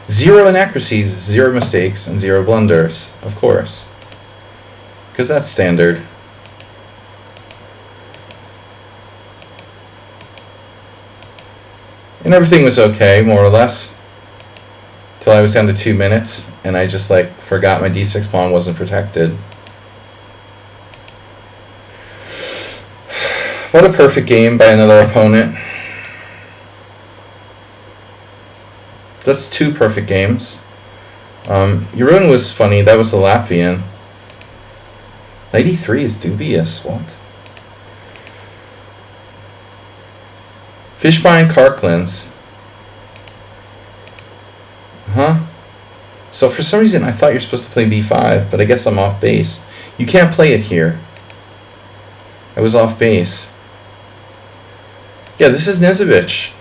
0 inaccuracies, 0 mistakes, and 0 blunders, of course. Because that's standard. And everything was okay, more or less. Till I was down to 2 minutes, and I just like forgot my d6 pawn wasn't protected. What a perfect game by another opponent. That's 2 perfect games. Jeroen was funny, that was the Latvian. 93 is dubious, what? Fishbein Karklins. Huh? So for some reason I thought you're supposed to play b5, but I guess I'm off base. You can't play it here. I was off base. Yeah, this is Nizovic.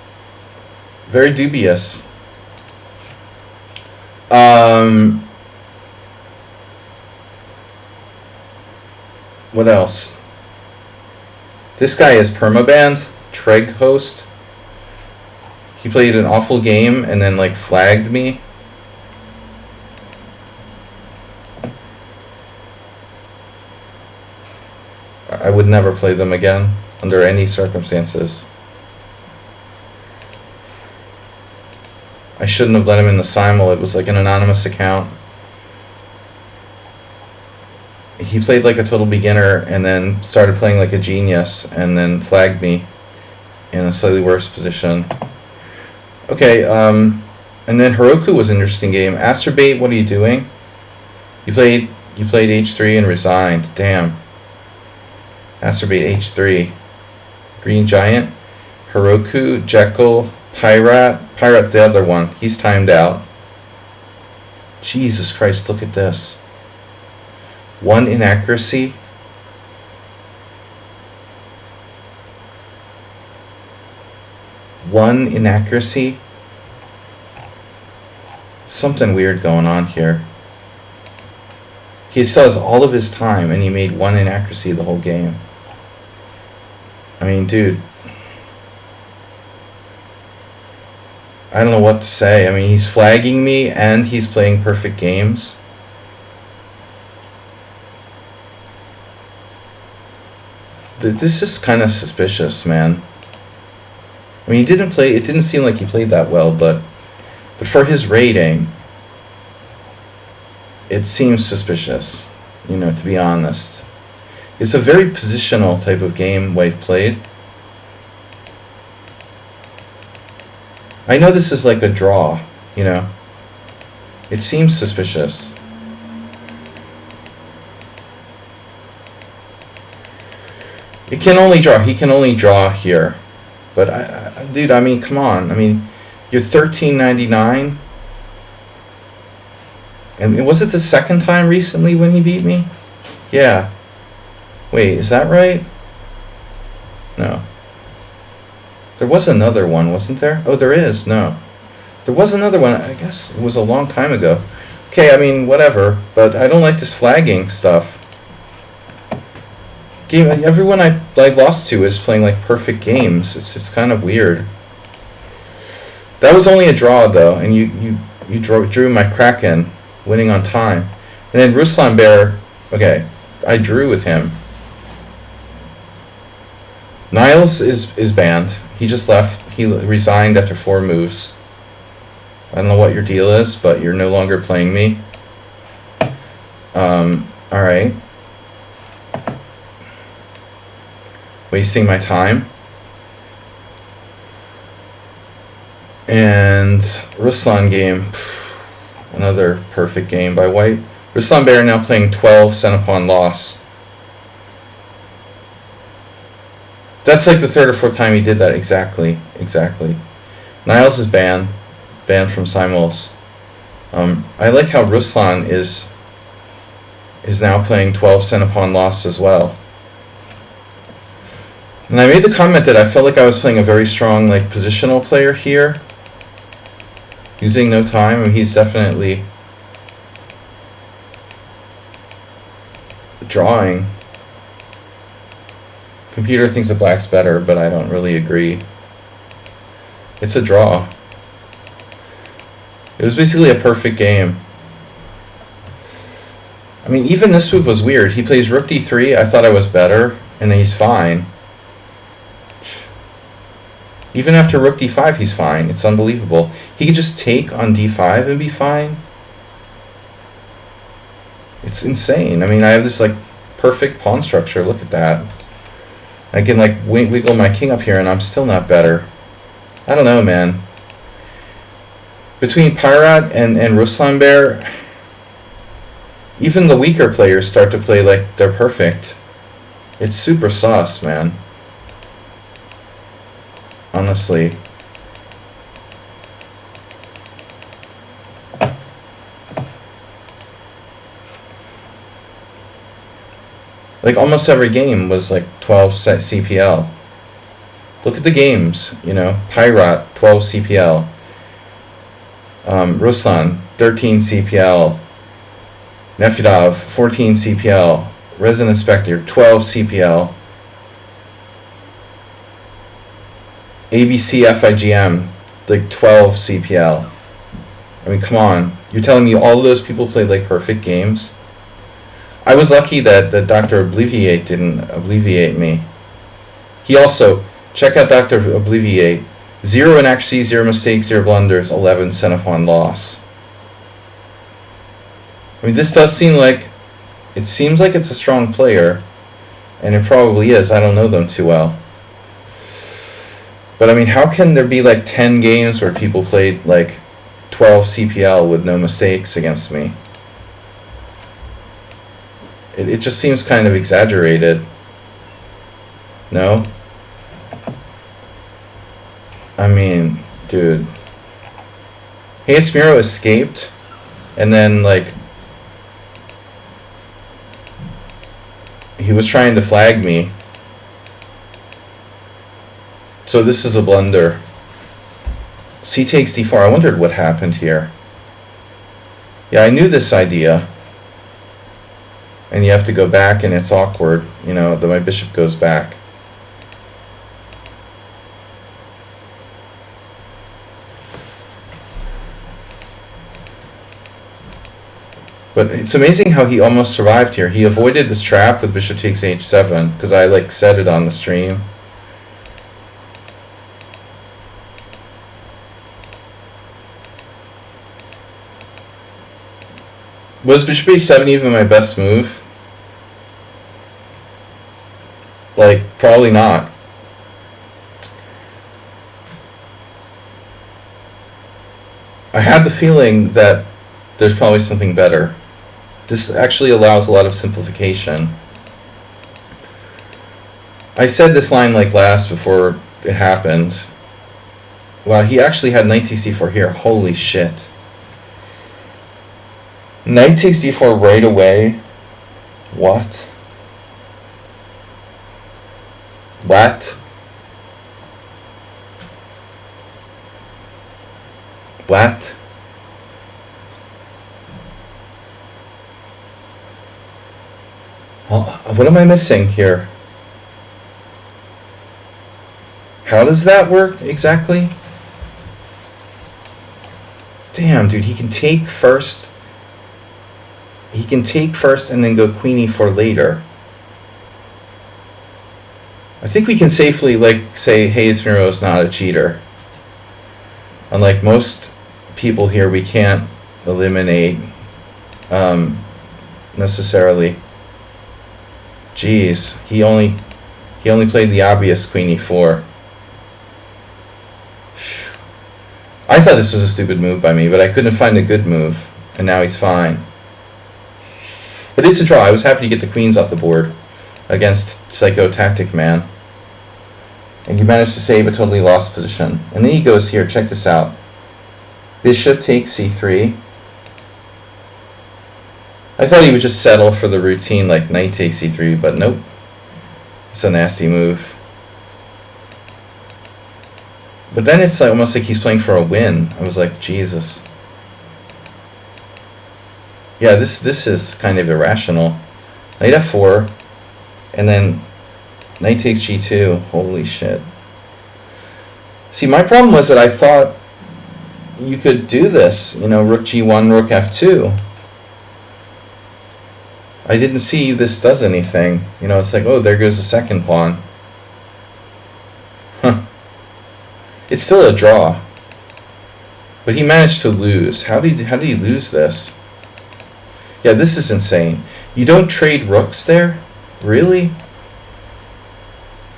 Very dubious. What else? This guy is permabanned. Treg host. He played an awful game and then like flagged me. I would never play them again under any circumstances. I shouldn't have let him in the simul. It was like an anonymous account. He played like a total beginner and then started playing like a genius and then flagged me in a slightly worse position. Okay, and then Heroku was an interesting game. Asterbait, what are you doing? You played H3 and resigned. Damn. Asterbait H3. Green Giant. Heroku, Jekyll, Pirate the other one. He's timed out. Jesus Christ, look at this. One inaccuracy. One inaccuracy. Something weird going on here. He still has all of his time and he made one inaccuracy the whole game. I mean, dude. I don't know what to say. I mean, he's flagging me and he's playing perfect games. This is kind of suspicious, man. I mean, it didn't seem like he played that well, but for his rating, it seems suspicious, to be honest. It's a very positional type of game White played. I know this is like a draw, It seems suspicious. It can only draw. He can only draw here. But, dude, I mean, come on. I mean, you're $13.99. And was it the second time recently when he beat me? Yeah. Wait, is that right? No. There was another one, wasn't there? Oh, there is. No. There was another one. I guess it was a long time ago. Okay, I mean, whatever. But I don't like this flagging stuff. Everyone I lost to is playing like perfect games. It's kind of weird. That was only a draw though, and you drew my Kraken, winning on time, and then Ruslan Bear. Okay, I drew with him. Niles is banned. He just left. He resigned after 4 moves. I don't know what your deal is, but you're no longer playing me. All right. Wasting my time. And Ruslan game. Another perfect game by White. Ruslan Bear now playing 12, sent upon loss. That's like the third or fourth time he did that. Exactly. Niles is banned from simuls. I like how Ruslan is now playing 12, sent upon loss as well. And I made the comment that I felt like I was playing a very strong positional player here. Using no time, and he's definitely drawing. Computer thinks the black's better, but I don't really agree. It's a draw. It was basically a perfect game. I mean, even this move was weird. He plays rook d3. I thought I was better, and then he's fine. Even after rook d5, he's fine. It's unbelievable. He could just take on d5 and be fine. It's insane. I mean, I have this perfect pawn structure. Look at that. I can wiggle my king up here, and I'm still not better. I don't know, man. Between Pirate and Ruslan Bear, even the weaker players start to play like they're perfect. It's super sus, man. Honestly. Like almost every game was like 12 set CPL. Look at the games, you know. Pyrat, 12 CPL. Ruslan, 13 CPL. Nefedov, 14 CPL. Resident Spectre, 12 CPL. ABC FIGM, like 12 CPL. I mean, come on. You're telling me all of those people played like perfect games? I was lucky that Dr. Obliviate didn't obliviate me. He also, check out Dr. Obliviate. 0 inaccuracy, 0 mistakes, 0 blunders, 11 Xenophon loss. I mean, this does seem like, it seems like it's a strong player, and it probably is. I don't know them too well. But I mean, how can there be like 10 games where people played like 12 CPL with no mistakes against me? It just seems kind of exaggerated. No? I mean, dude. Hayes Miro escaped, and then like he was trying to flag me. So this is a blunder. C takes d4. I wondered what happened here. Yeah, I knew this idea. And you have to go back, and it's awkward. You know, that my bishop goes back. But it's amazing how he almost survived here. He avoided this trap with bishop takes h7, because I like said it on the stream. Was bishop h7 even my best move? Like, probably not. I had the feeling that there's probably something better. This actually allows a lot of simplification. I said this line like last before it happened. Wow, he actually had knight takes d4 here. Holy shit. Knight takes d4 right away. What? What? What? What am I missing here? How does that work exactly? Damn, dude, he can take first. He can take first and then go queen e4 later. I think we can safely like say Hayes Miro is not a cheater. Unlike most people here, we can't eliminate necessarily. Jeez, he only played the obvious queen e4. I thought this was a stupid move by me, but I couldn't find a good move, and now he's fine. But it's a draw. I was happy to get the queens off the board against Psycho Tactic Man. And you managed to save a totally lost position. And then he goes here. Check this out. Bishop takes c3. I thought he would just settle for the routine like knight takes c3, but nope. It's a nasty move. But then it's like almost like he's playing for a win. I was like, Jesus. Yeah, this is kind of irrational. Knight f4, and then knight takes g2. Holy shit. See, my problem was that I thought you could do this. You know, rook g1, rook f2. I didn't see this does anything. You know, it's like, oh, there goes the second pawn. Huh. It's still a draw. But he managed to lose. How did he lose this? Yeah, this is insane. You don't trade rooks there? Really?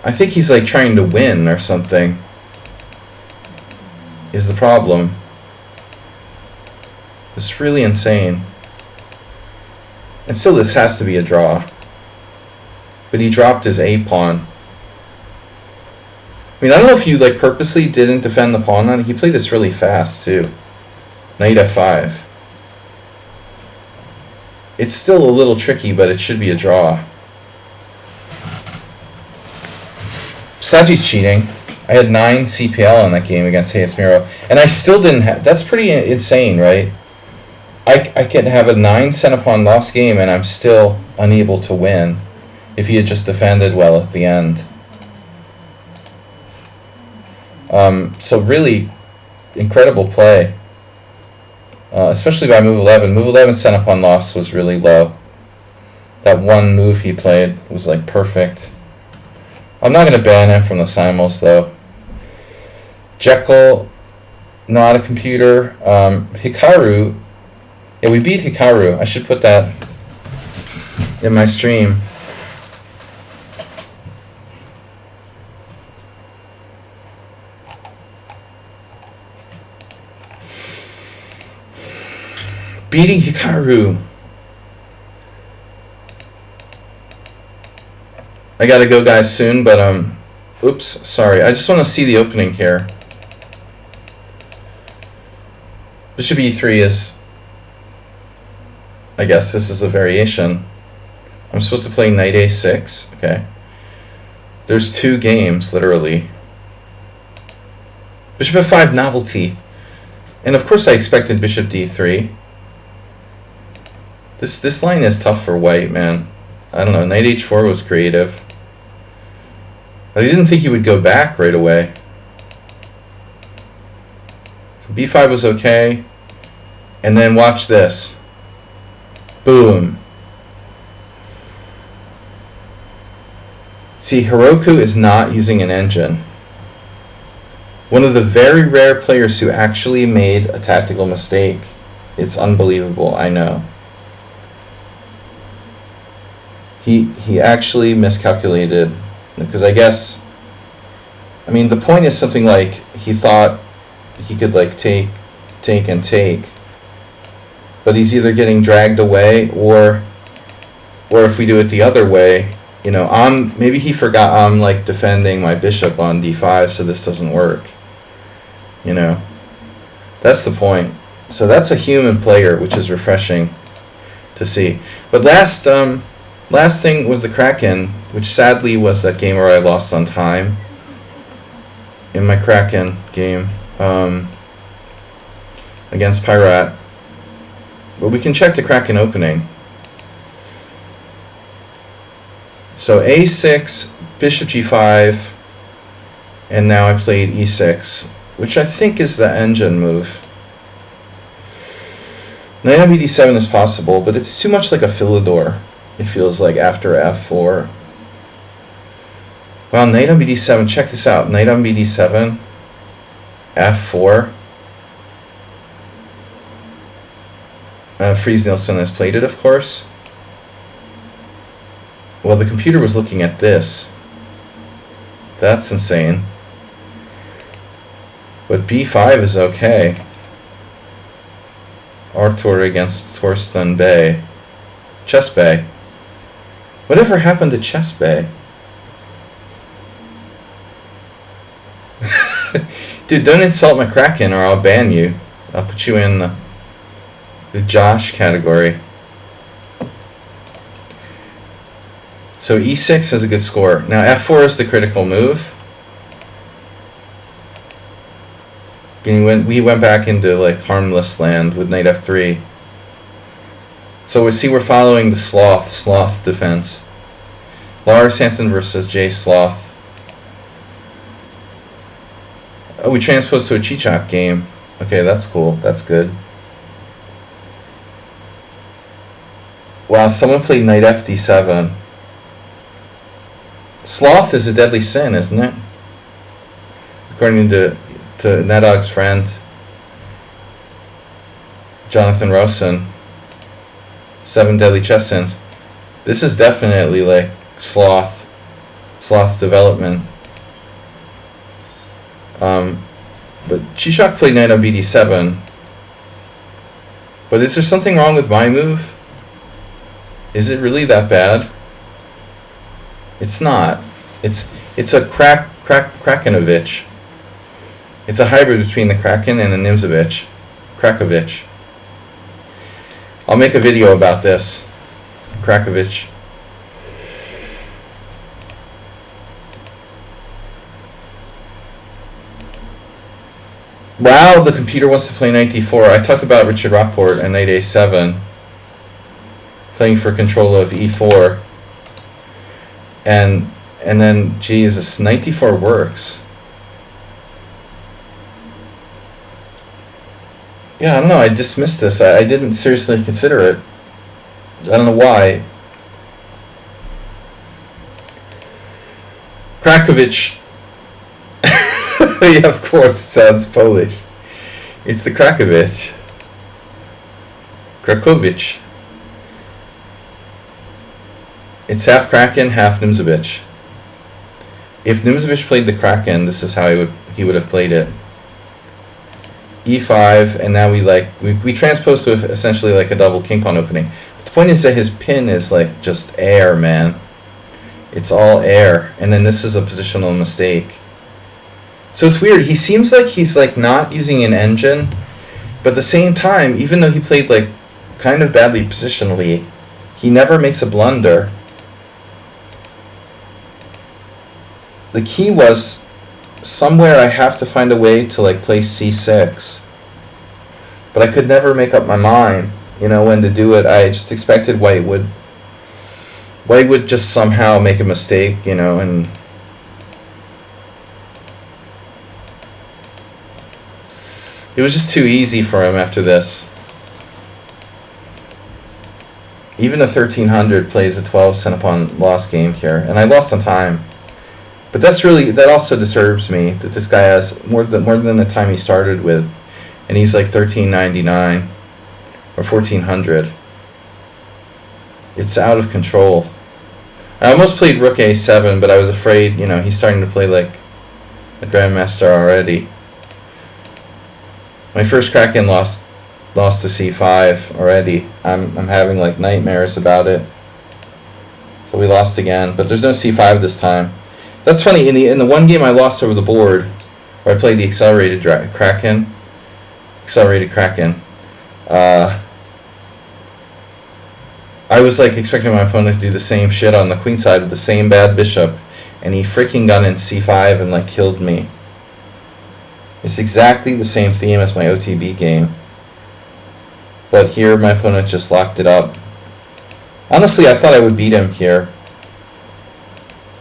I think he's like trying to win or something. Is the problem. This is really insane. And still this has to be a draw. But he dropped his A pawn. I mean, I don't know if you like purposely didn't defend the pawn on it. He played this really fast too. Knight f5. It's still a little tricky, but it should be a draw. Slaggie's cheating. I had 9 CPL in that game against Hayes Miro, and I still didn't have. That's pretty insane, right? I could have a 9 cent upon loss game, and I'm still unable to win if he had just defended well at the end. So really incredible play, especially by move 11. Move 11 cent upon loss was really low. That one move he played was like perfect. I'm not going to ban him from the simuls though. Jekyll, not a computer. Hikaru, yeah, we beat Hikaru. I should put that in my stream. Beating Hikaru. I gotta go, guys, soon, but oops, sorry. I just want to see the opening here. Bishop e3 is, I guess this is a variation. I'm supposed to play knight a6. Okay. There's 2 games, literally. Bishop f5 novelty. And of course I expected bishop d3. This line is tough for white, man. I don't know, knight h4 was creative. I didn't think he would go back right away. So b5 was okay. And then watch this. Boom. See, Heroku is not using an engine. One of the very rare players who actually made a tactical mistake. It's unbelievable, I know. He actually miscalculated, because I guess, I mean, the point is something like he thought he could like take, but he's either getting dragged away or if we do it the other way, you know, maybe he forgot I'm like defending my bishop on d5, so this doesn't work. You know, that's the point. So that's a human player, which is refreshing to see. But last thing was the Kraken, which sadly was that game where I lost on time in my Kraken game against Pyrat. But we can check the Kraken opening. So a6, bishop g5, and now I played e6, which I think is the engine move. Knight on bd7 is possible, but it's too much like a Philidor. It feels like after f4. Well, knight on bd7, check this out. Knight on bd7, f4. Fries Nielsen has played it, of course. Well, the computer was looking at this. That's insane. But b5 is okay. Artur against Torsten Bay. Chess Bay. Whatever happened to Chess Bay? Dude, don't insult my Kraken or I'll ban you. I'll put you in the Josh category. So e6 is a good score. Now f4 is the critical move. And we went back into like harmless land with knight f3. So we see we're following the sloth defense. Lars Hansen versus Jay Sloth. Oh, we transposed to a Chichak game. Okay, that's cool. That's good. Wow, someone played knight fd7. Sloth is a deadly sin, isn't it? According to Nedog's friend, Jonathan Rosen. 7 deadly chess sins. This is definitely like sloth development. But Chichak played knight on bd7. But is there something wrong with my move? Is it really that bad? It's not. It's a Krakenovich. It's a hybrid between the Kraken and the Nimzovich. Krakovich. I'll make a video about this. Krakovich. Wow, the computer wants to play knight d4. I talked about Richard Rockport and knight a7. Playing for control of e4. And then, Jesus, knight d4 works. Yeah, I don't know. I dismissed this. I didn't seriously consider it. I don't know why. Krakovich. Yeah, of course, it sounds Polish. It's the Krakovich. Krakovich. It's half Kraken, half Nimzovich. If Nimzovich played the Kraken, this is how he would have played it. E5, and now we transpose to essentially like a double king pawn opening. But the point is that his pin is like just air, man. It's all air, and then this is a positional mistake. So it's weird. He seems like he's like not using an engine, but at the same time, even though he played like kind of badly positionally, he never makes a blunder. The key was somewhere I have to find a way to like play c6, but I could never make up my mind, when to do it. I just expected White would just somehow make a mistake, and it was just too easy for him after this. Even the 1300 plays a 12 cent upon lost game here, and I lost on time. But that also disturbs me that this guy has more than the time he started with, and he's like 1399 or 1400. It's out of control. I almost played Rook A7, but I was afraid, he's starting to play like a grandmaster already. My first Kraken lost to C5 already. I'm having like nightmares about it. So we lost again, but there's no C5 this time. That's funny. In the one game I lost over the board, where I played the accelerated Kraken. I was like expecting my opponent to do the same shit on the queen side with the same bad bishop, and he freaking gun in C5 and like killed me. It's exactly the same theme as my OTB game. But here my opponent just locked it up. Honestly, I thought I would beat him here.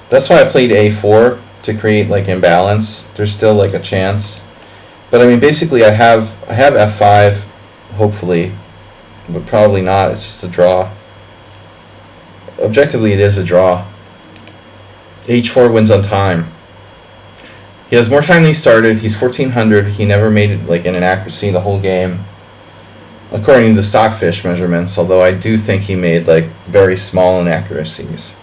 That's why I played A4, to create like imbalance. There's still like a chance. But I mean, basically I have F5, hopefully, but probably not. It's just a draw. Objectively, it is a draw. H4 wins on time. He has more time than he started. He's 1400. He never made it like in an accuracy the whole game, according to the Stockfish measurements, although I do think he made like very small inaccuracies.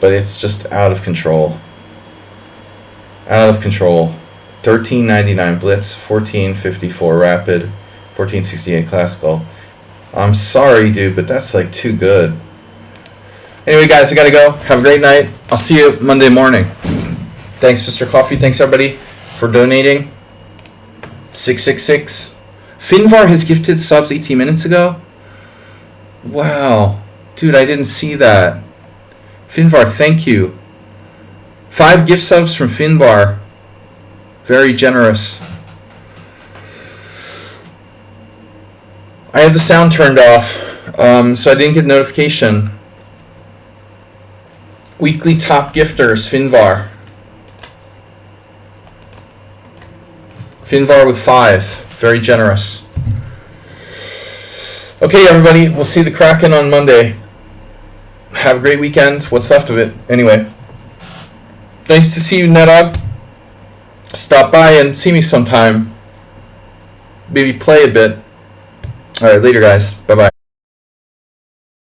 But it's just out of control. Out of control. 1399 Blitz, 1454 Rapid, 1468 Classical. I'm sorry, dude, but that's like too good. Anyway, guys, I gotta go. Have a great night. I'll see you Monday morning. Thanks, Mr. Coffee. Thanks, everybody, for donating. 666. Finvar has gifted subs 18 minutes ago. Wow. Dude, I didn't see that. Finvar, thank you. 5 gift subs from Finvar. Very generous. I had the sound turned off, so I didn't get notification. Weekly top gifters, Finvar. Finvar with 5. Very generous. Okay, everybody. We'll see the Kraken on Monday. Have a great weekend. What's left of it. Anyway. Nice to see you, NetUp. Stop by and see me sometime. Maybe play a bit. Alright, later, guys. Bye-bye.